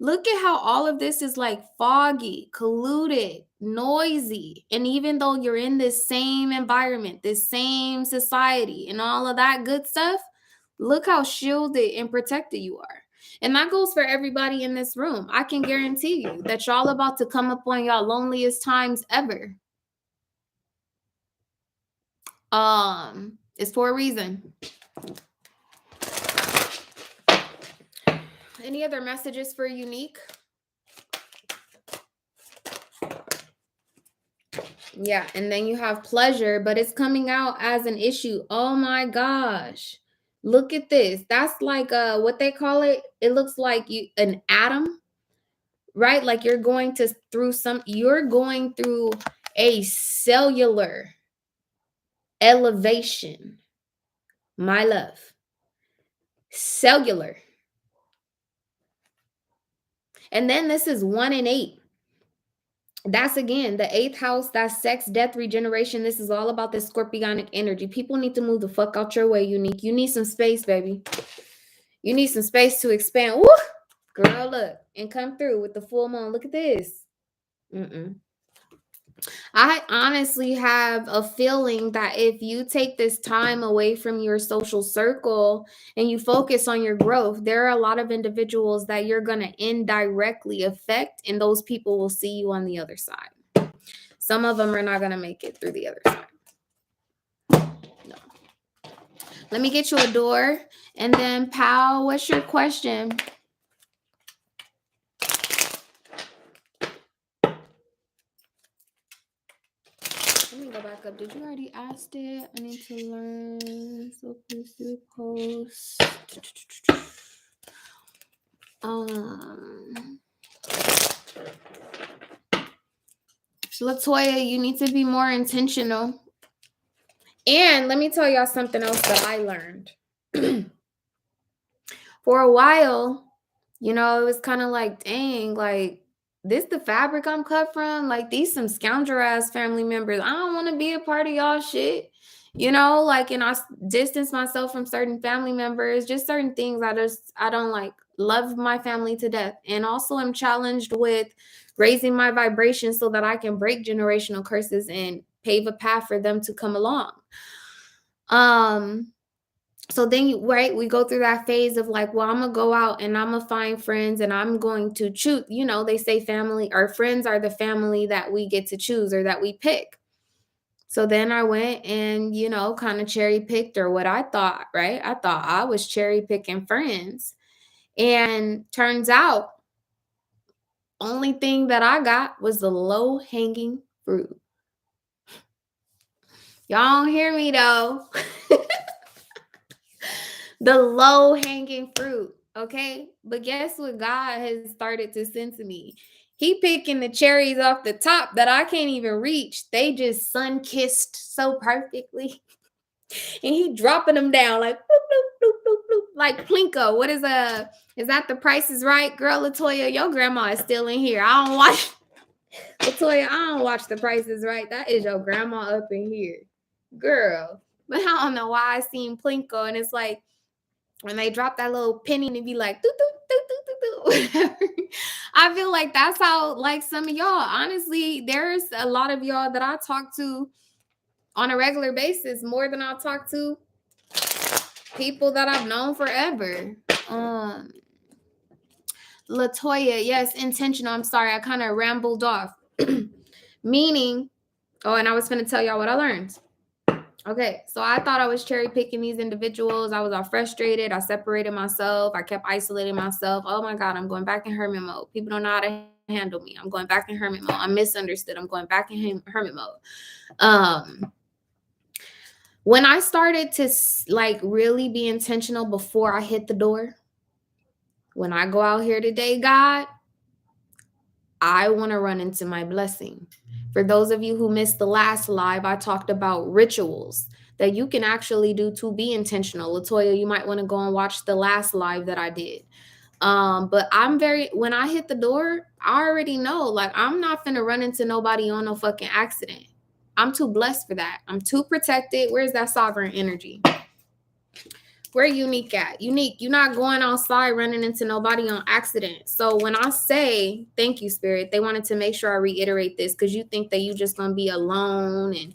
Look at how all of this is like foggy, colluded, noisy. And even though you're in this same environment, this same society, and all of that good stuff, look how shielded and protected you are. And that goes for everybody in this room. I can guarantee you that y'all about to come up on y'all loneliest times ever. It's for a reason. Any other messages for Unique? Yeah, and then you have pleasure, but it's coming out as an issue. Oh my gosh. Look at this. That's like what they call it. It looks like an atom, right? Like you're going through a cellular elevation. My love. Cellular. And then this is 1 and 8. That's again the 8th house. That's sex, death, regeneration. This is all about this scorpionic energy. People need to move the fuck out your way, Unique. You need some space, baby. You need some space to expand. Woo! Girl, look. And come through with the full moon. Look at this. I honestly have a feeling that if you take this time away from your social circle and you focus on your growth, there are a lot of individuals that you're going to indirectly affect, and those people will see you on the other side. Some of them are not going to make it through the other side. No. Let me get you a door. And then, Pal, what's your question? Let me go back up. Did you already ask it? I need to learn. So please do post. Latoya, you need to be more intentional. And let me tell y'all something else that I learned. For a while, you know, it was kind of like, dang, like, this the fabric I'm cut from? Like, these some scoundrel ass family members. I don't want to be a part of y'all shit. You know, like, and I distance myself from certain family members, just certain things I don't like. Love my family to death. And also I'm challenged with raising my vibration so that I can break generational curses and pave a path for them to come along. So then, right, we go through that phase of like, well, I'm going to go out and I'm going to find friends and I'm going to choose. You know, they say family, our friends are the family that we get to choose or that we pick. So then I went and, you know, kind of cherry picked, or what I thought, right? I thought I was cherry picking friends. And turns out, only thing that I got was the low hanging fruit. Y'all don't hear me though. The low hanging fruit. Okay. But guess what God has started to send to me? He picking the cherries off the top that I can't even reach. They just sun kissed so perfectly. And he dropping them down like bloop, bloop, bloop, bloop, bloop, like Plinko. What is that the Price is Right? Girl, Latoya, your grandma is still in here. I don't watch Latoya, I don't watch the Price is Right. That is your grandma up in here. Girl. But I don't know why I seen Plinko, and it's like when they drop that little penny and it be like, doo, doo, doo, doo, doo, doo, whatever. I feel like that's how, like, some of y'all, honestly, there's a lot of y'all that I talk to on a regular basis, more than I talk to people that I've known forever. Latoya, yes, intentional. I'm sorry, I kind of rambled off. Meaning, and I was going to tell y'all what I learned. Okay, so I thought I was cherry picking these individuals. I was all frustrated. I separated myself. I kept isolating myself. Oh my God, I'm going back in hermit mode. People don't know how to handle me. I'm going back in hermit mode. I'm misunderstood. I'm going back in hermit mode. When I started to like really be intentional before I hit the door, when I go out here today, God, I want to run into my blessing. For those of you who missed the last live, I talked about rituals that you can actually do to be intentional. Latoya, you might want to go and watch the last live that I did. But when I hit the door, I already know, like, I'm not finna run into nobody on no fucking accident. I'm too blessed for that. I'm too protected. Where's that sovereign energy? Where Unique at? Unique, you're not going outside running into nobody on accident. So when I say thank you, Spirit, they wanted to make sure I reiterate this because you think that you just gonna be alone, and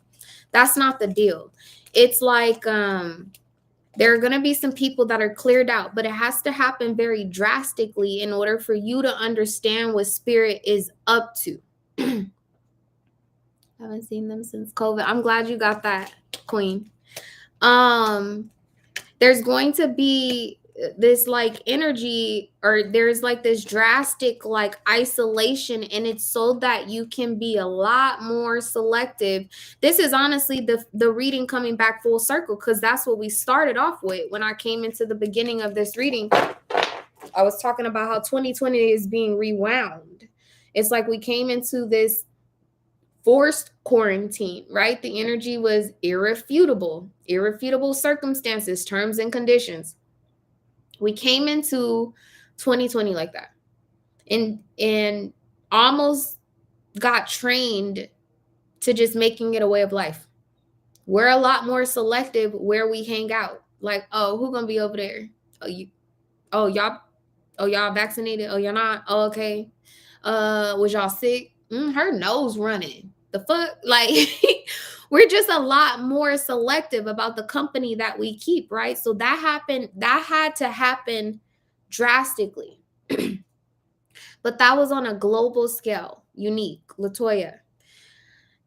that's not the deal. It's like there are gonna be some people that are cleared out, but it has to happen very drastically in order for you to understand what Spirit is up to. Haven't seen them since COVID. I'm glad you got that, Queen. There's going to be this like energy, or there's like this drastic like isolation, and it's so that you can be a lot more selective. This is honestly the reading coming back full circle, because that's what we started off with when I came into the beginning of this reading. I was talking about how 2020 is being rewound. It's like we came into this forced quarantine, right? The energy was irrefutable circumstances, terms, and conditions. We came into 2020 like that, and almost got trained to just making it a way of life. We're a lot more selective where we hang out. Like, oh, who gonna be over there? Y'all vaccinated? Oh, you're not? Oh, okay. Was y'all sick? Her nose running. The fuck? Like, we're just a lot more selective about the company that we keep, right? So that had to happen drastically. But that was on a global scale. Unique, Latoya.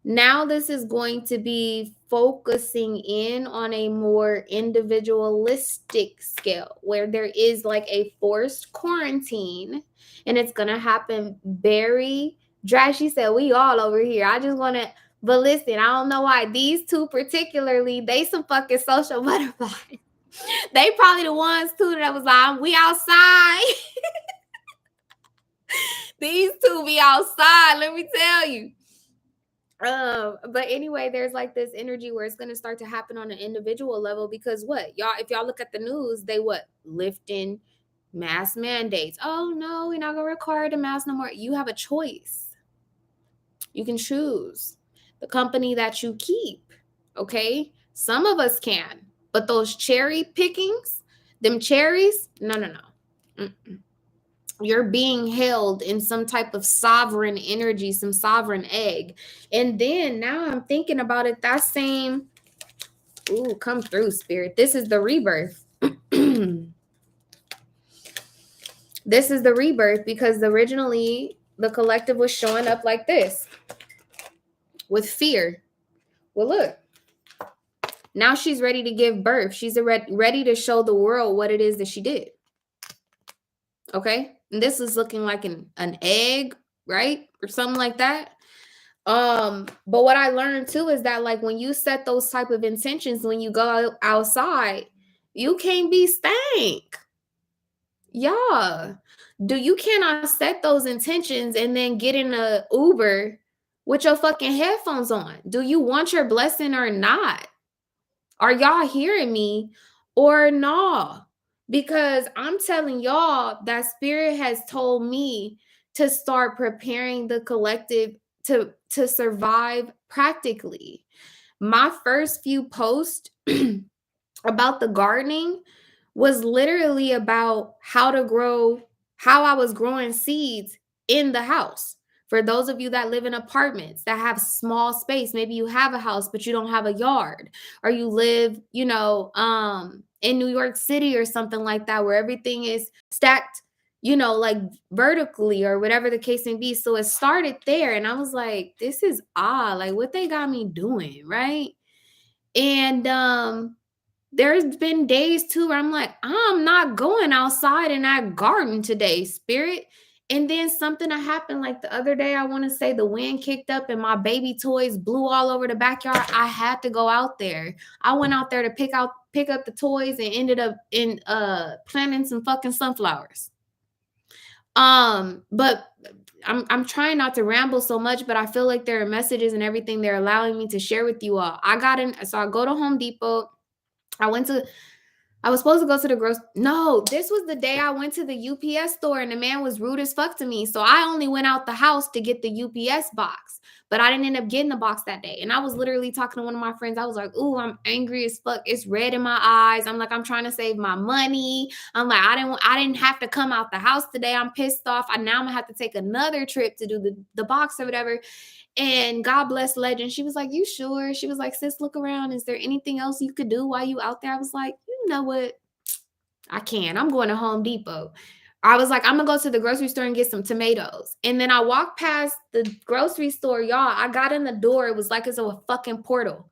Now this is going to be focusing in on a more individualistic scale where there is like a forced quarantine, and it's going to happen very dry. She said, we all over here. I just want to, but listen, I don't know why these two particularly, they some fucking social butterflies. They probably the ones too that was like, we outside. These two be outside, let me tell you. But anyway, there's like this energy where it's going to start to happen on an individual level because what y'all, if y'all look at the news, they lifting mask mandates. Oh no, we're not gonna require the mask no more. You have a choice. You can choose the company that you keep. Okay, some of us can, but those cherry pickings, them cherries, no. Mm-mm. You're being held in some type of sovereign energy, some sovereign egg. And then now I'm thinking about it, that same, ooh, come through, spirit. This is the rebirth. This is the rebirth because originally the collective was showing up like this with fear. Well, look, now she's ready to give birth. She's ready to show the world what it is that she did. Okay. And this is looking like an egg, right? Or something like that. But what I learned too is that like when you set those type of intentions, when you go outside, you can't be stank. Yeah. You cannot set those intentions and then get in a Uber with your fucking headphones on? Do you want your blessing or not? Are y'all hearing me or no? Because I'm telling y'all that spirit has told me to start preparing the collective to survive practically. My first few posts about the gardening was literally about how I was growing seeds in the house. For those of you that live in apartments that have small space, maybe you have a house, but you don't have a yard, or you live, in New York City or something like that, where everything is stacked, like vertically or whatever the case may be. So it started there. And I was like, this is odd. Like what they got me doing, right? And there's been days too where I'm like, I'm not going outside in that garden today, spirit. And then something that happened like the other day, I want to say the wind kicked up and my baby toys blew all over the backyard. I had to go out there. I went out there to pick up the toys and ended up in planting some fucking sunflowers. But I'm trying not to ramble so much, but I feel like there are messages and everything they're allowing me to share with you all. So I go to Home Depot. I was supposed to go to the No, this was the day I went to the UPS store and the man was rude as fuck to me. So I only went out the house to get the UPS box, but I didn't end up getting the box that day. And I was literally talking to one of my friends. I was like, ooh, I'm angry as fuck. It's red in my eyes. I'm like, I'm trying to save my money. I'm like, I didn't have to come out the house today. I'm pissed off. Now I'm gonna have to take another trip to do the box or whatever. And God bless Legend. She was like, you sure? She was like, sis, look around. Is there anything else you could do while you out there? I was like, you know what? I can. I'm going to Home Depot. I was like, I'm going to go to the grocery store and get some tomatoes. And then I walked past the grocery store, y'all. I got in the door. It was like it's a fucking portal.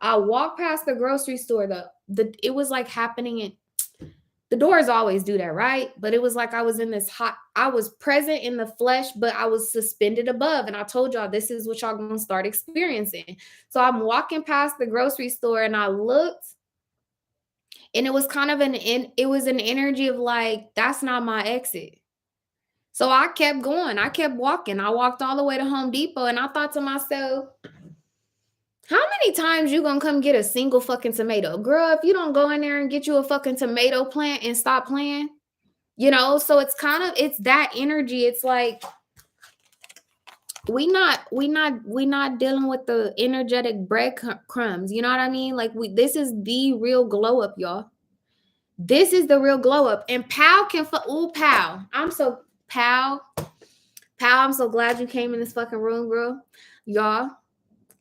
I walked past the grocery store. It was like happening in the doors always do that, right? But it was like I was present in the flesh, but I was suspended above. And I told y'all, this is what y'all gonna start experiencing. So I'm walking past the grocery store and I looked, and it was kind of an energy of like, that's not my exit. So I kept going. I kept walking. I walked all the way to Home Depot and I thought to myself, how many times you gonna come get a single fucking tomato? Girl, if you don't go in there and get you a fucking tomato plant and stop playing, so it's that energy. It's like we not dealing with the energetic breadcrumbs. You know what I mean? Like this is the real glow up, y'all. This is the real glow up. And Pal Pal. I'm so glad you came in this fucking room, girl. Y'all.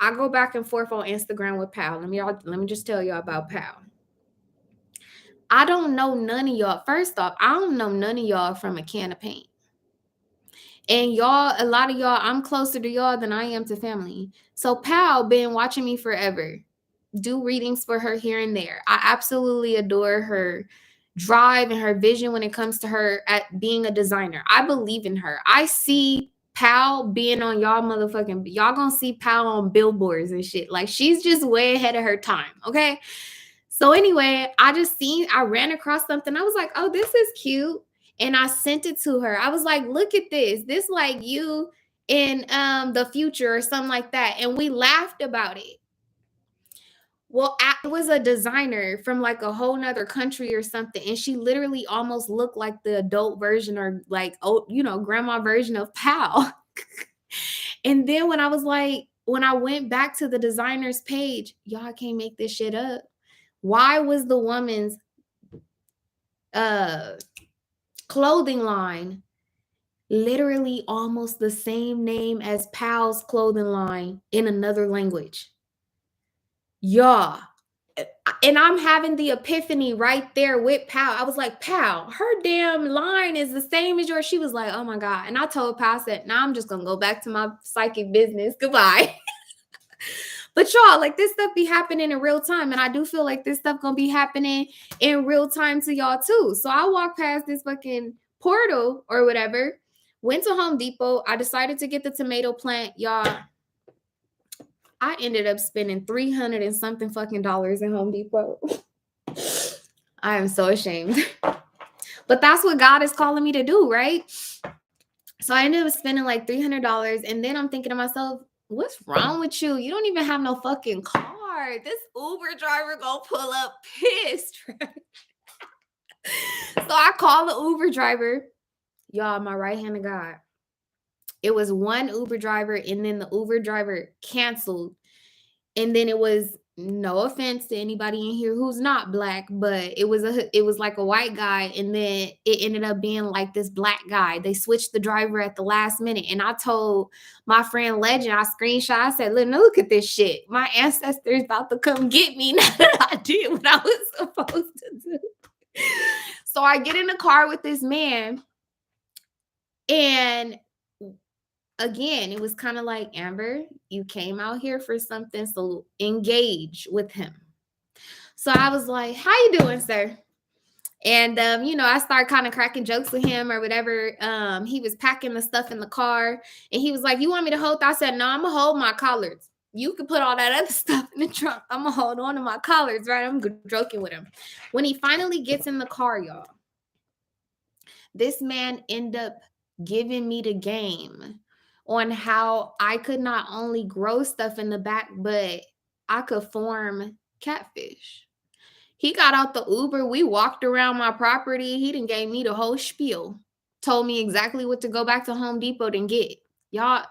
I go back and forth on Instagram with Pal. Let me just tell y'all about Pal. I don't know none of y'all. First off, I don't know none of y'all from a can of paint. And y'all, a lot of y'all, I'm closer to y'all than I am to family. So Pal been watching me forever. Do readings for her here and there. I absolutely adore her drive and her vision when it comes to her at being a designer. I believe in her. I see Pal being on y'all gonna see Pal on billboards and shit. Like, she's just way ahead of her time. Okay. So anyway, I ran across something. I was like, oh, this is cute. And I sent it to her. I was like, look at this. This like you in the future or something like that. And we laughed about it. Well, I was a designer from like a whole nother country or something. And she literally almost looked like the adult version or like, oh, grandma version of Pal. And then when I went back to the designer's page, y'all can't make this shit up. Why was the woman's clothing line literally almost the same name as Pal's clothing line in another language? Yeah. And I'm having the epiphany right there with Pal. I was like, Pal, her damn line is the same as yours. She was like, oh my God. And I told Pal, I said, now I'm just going to go back to my psychic business. Goodbye. But y'all, like, this stuff be happening in real time. And I do feel like this stuff gonna be happening in real time to y'all too. So I walked past this fucking portal or whatever, went to Home Depot. I decided to get the tomato plant. Y'all, I ended up spending $300 and something fucking dollars in Home Depot. I am so ashamed. But that's what God is calling me to do, right? So I ended up spending like $300. And then I'm thinking to myself, what's wrong with you? You don't even have no fucking car. This Uber driver gonna pull up pissed. Right? So I call the Uber driver. Y'all, my right hand of God. It was one Uber driver, and then the Uber driver canceled. And then it was, no offense to anybody in here who's not Black, but it was like a white guy, and then it ended up being like this Black guy. They switched the driver at the last minute, and I told my friend Legend, I screenshot, I said, look at this shit. My ancestors about to come get me now that I did what I was supposed to do. So I get in the car with this man, and again, it was kind of like, Amber, you came out here for something, so engage with him. So I was like, how you doing, sir? And, I started kind of cracking jokes with him or whatever. He was packing the stuff in the car, and he was like, you want me to hold that? I said, no, I'm going to hold my collards. You can put all that other stuff in the trunk. I'm going to hold on to my collards, right? I'm joking with him. When he finally gets in the car, y'all, this man ended up giving me the game on how I could not only grow stuff in the back, but I could form catfish. He got out the Uber. We walked around my property. He done gave me the whole spiel. Told me exactly what to go back to Home Depot and get. Y'all,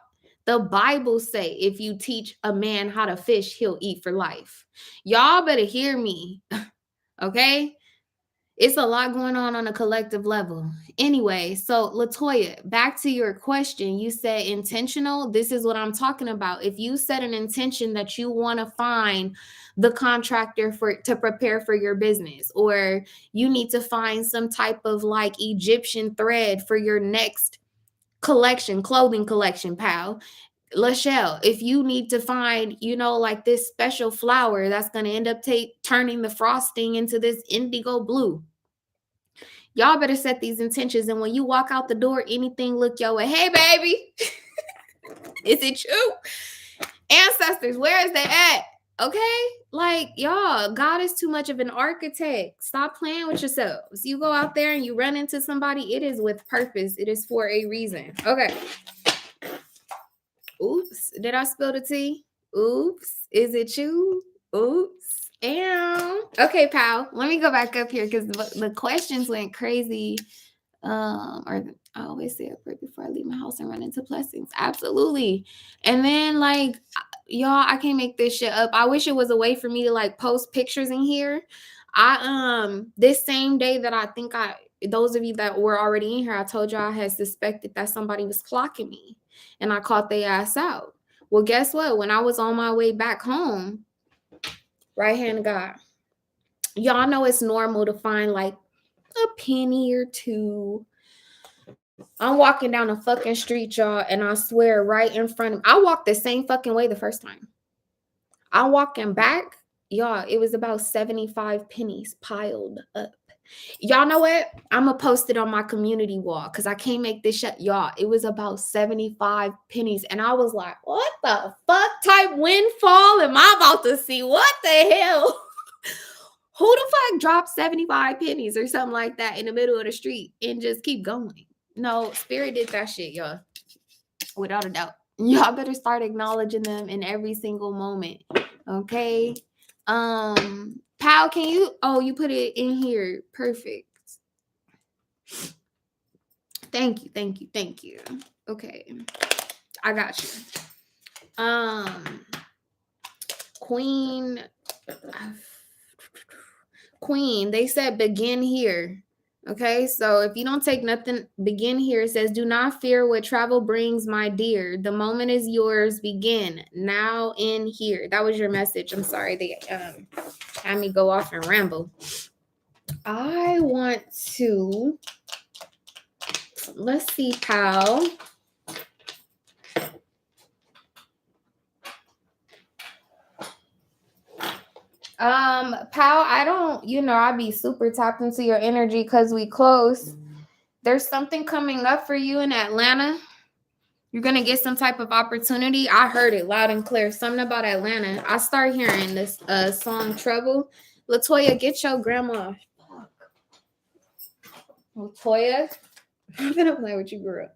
the Bible say if you teach a man how to fish, he'll eat for life. Y'all better hear me, okay? It's a lot going on a collective level. Anyway, so Latoya, back to your question. You said intentional. This is what I'm talking about. If you set an intention that you want to find the contractor to prepare for your business, or you need to find some type of like Egyptian thread for your next clothing collection, pal. Lachelle, if you need to find, like this special flower that's going to end up turning the frosting into this indigo blue, y'all better set these intentions. And when you walk out the door, anything look your way. Hey, baby, is it you? Ancestors, where is they at? Okay? Like, y'all, God is too much of an architect. Stop playing with yourselves. You go out there and you run into somebody, it is with purpose. It is for a reason. Okay. Oops. Did I spill the tea? Oops. Is it you? Oops. Okay, pal. Let me go back up here because the questions went crazy. Or I always say a prayer before I leave my house and run into blessings. Absolutely. And then like, y'all, I can't make this shit up. I wish it was a way for me to like post pictures in here. This same day that those of you that were already in here, I told y'all I had suspected that somebody was clocking me, and I caught their ass out. Well, guess what? When I was on my way back home, right hand of God, y'all know it's normal to find like a penny or two. I'm walking down a fucking street, y'all, and I swear right in front of me, I walked the same fucking way the first time. I'm walking back, y'all, it was about 75 pennies piled up. Y'all know what? I'm going to post it on my community wall because I can't make this shit. Y'all, it was about 75 pennies. And I was like, what the fuck type windfall am I about to see? What the hell? Who the fuck dropped 75 pennies or something like that in the middle of the street and just keep going? No, Spirit did that shit, y'all. Without a doubt. Y'all better start acknowledging them in every single moment. Okay. Pal, can you you put it in here. Perfect. Thank you. Okay. I got you. Queen, they said begin here. Okay, so if you don't take nothing, begin here. It says, do not fear what travel brings, my dear. The moment is yours. Begin now in here. That was your message. I'm sorry they had me go off and ramble. I want to, let's see, pal. Pal, I don't, I be super tapped into your energy because we close. There's something coming up for you in Atlanta. You're going to get some type of opportunity. I heard it loud and clear. Something about Atlanta. I start hearing this song Trouble. Latoya, get your grandma. Latoya, I'm going to play with you, girl.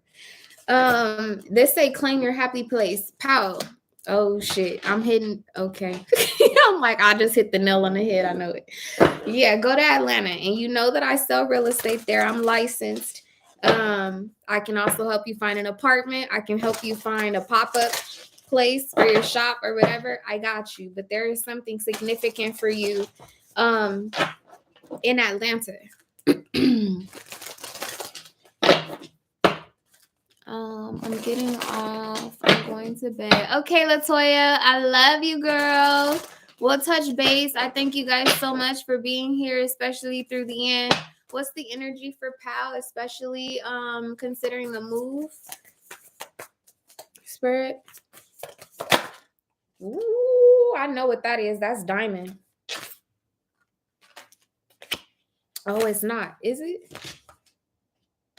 They say claim your happy place. Pow. Oh, shit. I'm hitting. Okay. I'm like, I just hit the nail on the head. I know it. Yeah, go to Atlanta. And you know that I sell real estate there. I'm licensed. I can also help you find an apartment. I can help you find a pop-up place for your shop or whatever. I got you. But there is something significant for you in Atlanta. I'm getting off. I'm going to bed. Okay, Latoya, I love you, girl. We'll touch base. I thank you guys so much for being here, especially through the end. What's the energy for Pal, especially considering the move? Spirit. Ooh, I know what that is. That's diamond. Oh, it's not. Is it?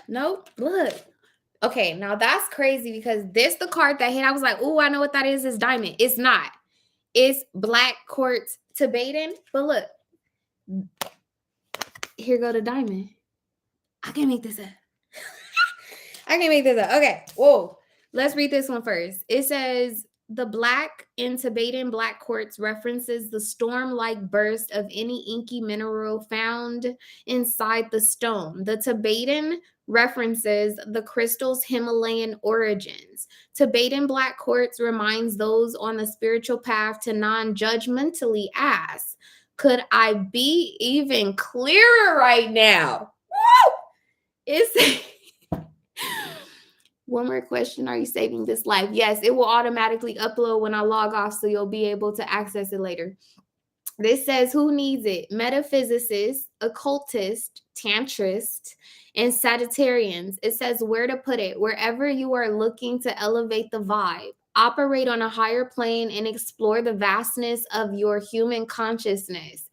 Nope. Look. Okay, now that's crazy because this the card that hit. I was like, oh, I know what that is. It's diamond. It's not. It's black quartz Tibetan. But look. Here go the diamond. I can't make this up. Okay. Whoa. Let's read this one first. It says, the black in Tibetan black quartz references the storm-like burst of any inky mineral found inside the stone. The Tibetan references the crystal's Himalayan origins. Tibetan black quartz reminds those on the spiritual path to non-judgmentally ask, could I be even clearer right now? Woo! It's one more question. Are you saving this life? Yes, it will automatically upload when I log off, so you'll be able to access it later. This says, who needs it? Metaphysicists, occultists, tantrists, and Sagittarians. It says where to put it. Wherever you are looking to elevate the vibe, operate on a higher plane, and explore the vastness of your human consciousness.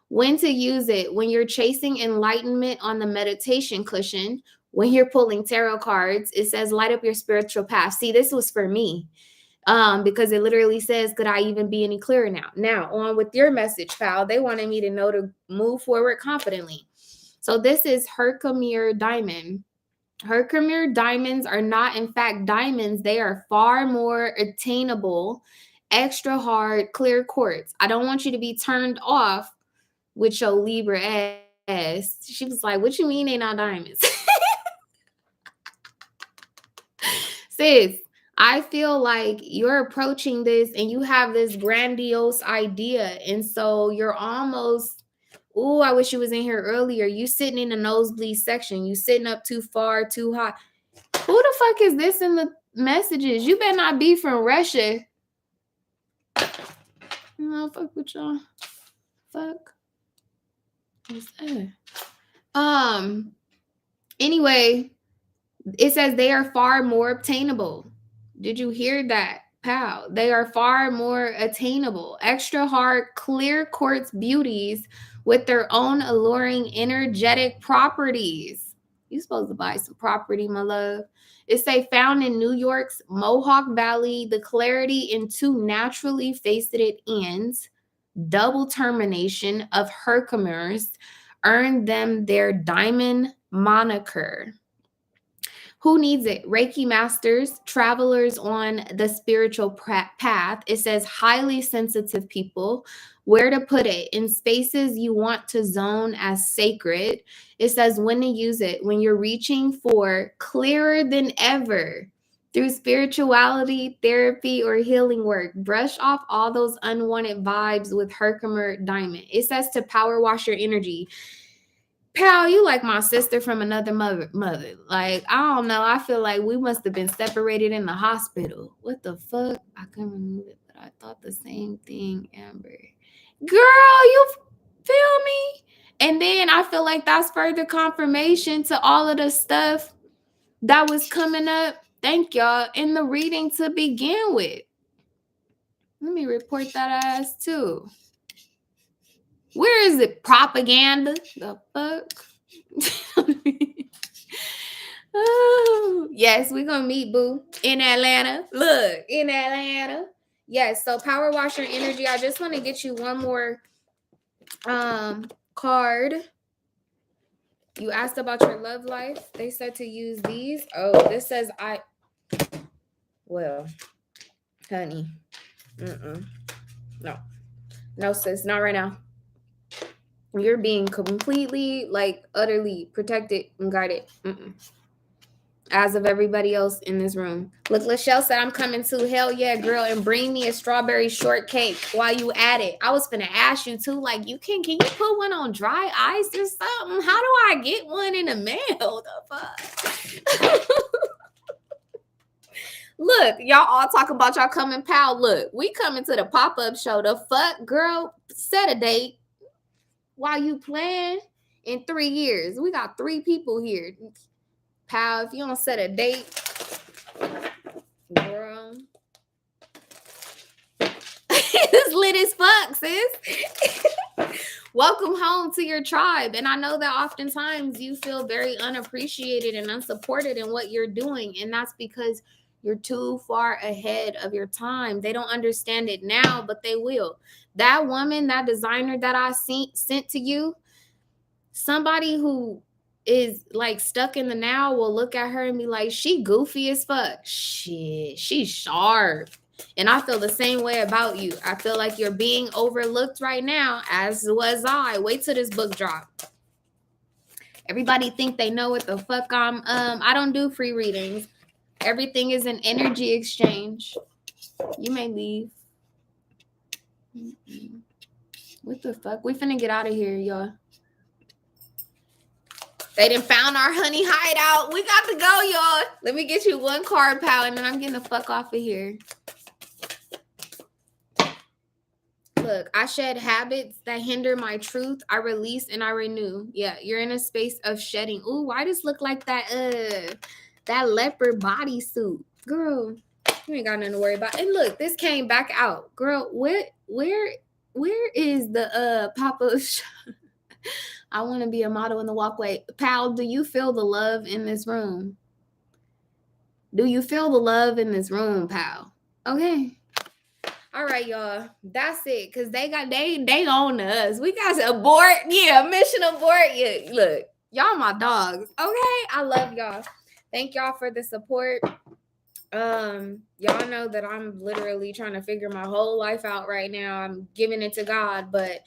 When to use it? When you're chasing enlightenment on the meditation cushion. When you're pulling tarot cards, it says light up your spiritual path. See, this was for me because it literally says, could I even be any clearer now? Now, on with your message, pal. They wanted me to know to move forward confidently. So this is Herkimer diamond. Herkimer diamonds are not, in fact, diamonds. They are far more attainable, extra hard, clear quartz. I don't want you to be turned off with your Libra ass. She was like, what you mean they not diamonds? Sis, I feel like you're approaching this and you have this grandiose idea. And so you're almost, I wish you was in here earlier. You sitting in the nosebleed section. You sitting up too far, too high. Who the fuck is this in the messages? You better not be from Russia. No, fuck with y'all. Fuck. What's that? Anyway, it says they are far more obtainable. Did you hear that, pal? They are far more attainable. Extra hard, clear quartz beauties with their own alluring energetic properties. You supposed to buy some property, my love. It say found in New York's Mohawk Valley, the clarity in two naturally faceted ends, double termination of Herkimer's, earned them their diamond moniker. Who needs it? Reiki masters, travelers on the spiritual path. It says highly sensitive people. Where to put it? In spaces you want to zone as sacred. It says when to use it. When you're reaching for clearer than ever through spirituality, therapy, or healing work. Brush off all those unwanted vibes with Herkimer Diamond. It says to power wash your energy. Pal, you like my sister from another mother. Like, I don't know. I feel like we must have been separated in the hospital. What the fuck? I couldn't remove it, but I thought the same thing, Amber. Girl, you feel me? And then I feel like that's further confirmation to all of the stuff that was coming up. Thank y'all. In the reading to begin with. Let me report that ass too. Where is it? Propaganda? The fuck? Oh, yes, we're going to meet, boo, in Atlanta. Look, in Atlanta. Yes, so power wash your energy. I just want to get you one more card. You asked about your love life. They said to use these. Oh, this says well, honey. No, sis, not right now. You're being completely, like, utterly protected and guarded. As of everybody else in this room. Look, Lachelle said, I'm coming too. Hell yeah, girl. And bring me a strawberry shortcake while you at it. I was finna ask you too, like, can you put one on dry ice or something? How do I get one in the mail? The fuck? Look, y'all all talk about y'all coming, pal. Look, we coming to the pop-up show. The fuck, girl? Set a date. While you plan in 3 years. We got 3 people here. Pal, if you don't set a date, girl. It's lit as fuck, sis. Welcome home to your tribe. And I know that oftentimes you feel very unappreciated and unsupported in what you're doing. And that's because you're too far ahead of your time. They don't understand it now, but they will. That woman, that designer that I sent to you, somebody who is like stuck in the now will look at her and be like, she goofy as fuck. Shit, she's sharp. And I feel the same way about you. I feel like you're being overlooked right now, as was I. Wait till this book drop. Everybody think they know what the fuck I don't do free readings. Everything is an energy exchange. You may leave. What the fuck? We finna get out of here, y'all. They done found our honey hideout. We got to go, y'all. Let me get you one card, pal, and then I'm getting the fuck off of here. Look, I shed habits that hinder my truth. I release and I renew. Yeah, you're in a space of shedding. Ooh, why does this look like that leopard bodysuit? Girl, you ain't got nothing to worry about. And look, this came back out. Girl, where is the pop-up shop? I want to be a model in the walkway. Pal, do you feel the love in this room? Do you feel the love in this room, pal? Okay. All right, y'all. That's it. Because they on us. We got to abort. Yeah, mission abort. Yeah, look, y'all my dogs. Okay. I love y'all. Thank y'all for the support. Y'all know that I'm literally trying to figure my whole life out right now. I'm giving it to God, but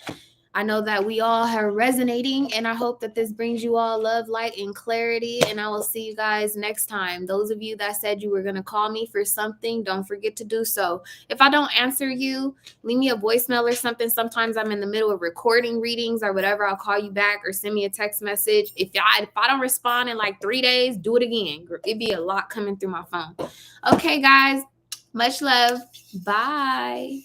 I know that we all are resonating, and I hope that this brings you all love, light, and clarity, and I will see you guys next time. Those of you that said you were going to call me for something, don't forget to do so. If I don't answer you, leave me a voicemail or something. Sometimes I'm in the middle of recording readings or whatever. I'll call you back or send me a text message. If I don't respond in like 3 days, do it again. It'd be a lot coming through my phone. Okay, guys, much love. Bye.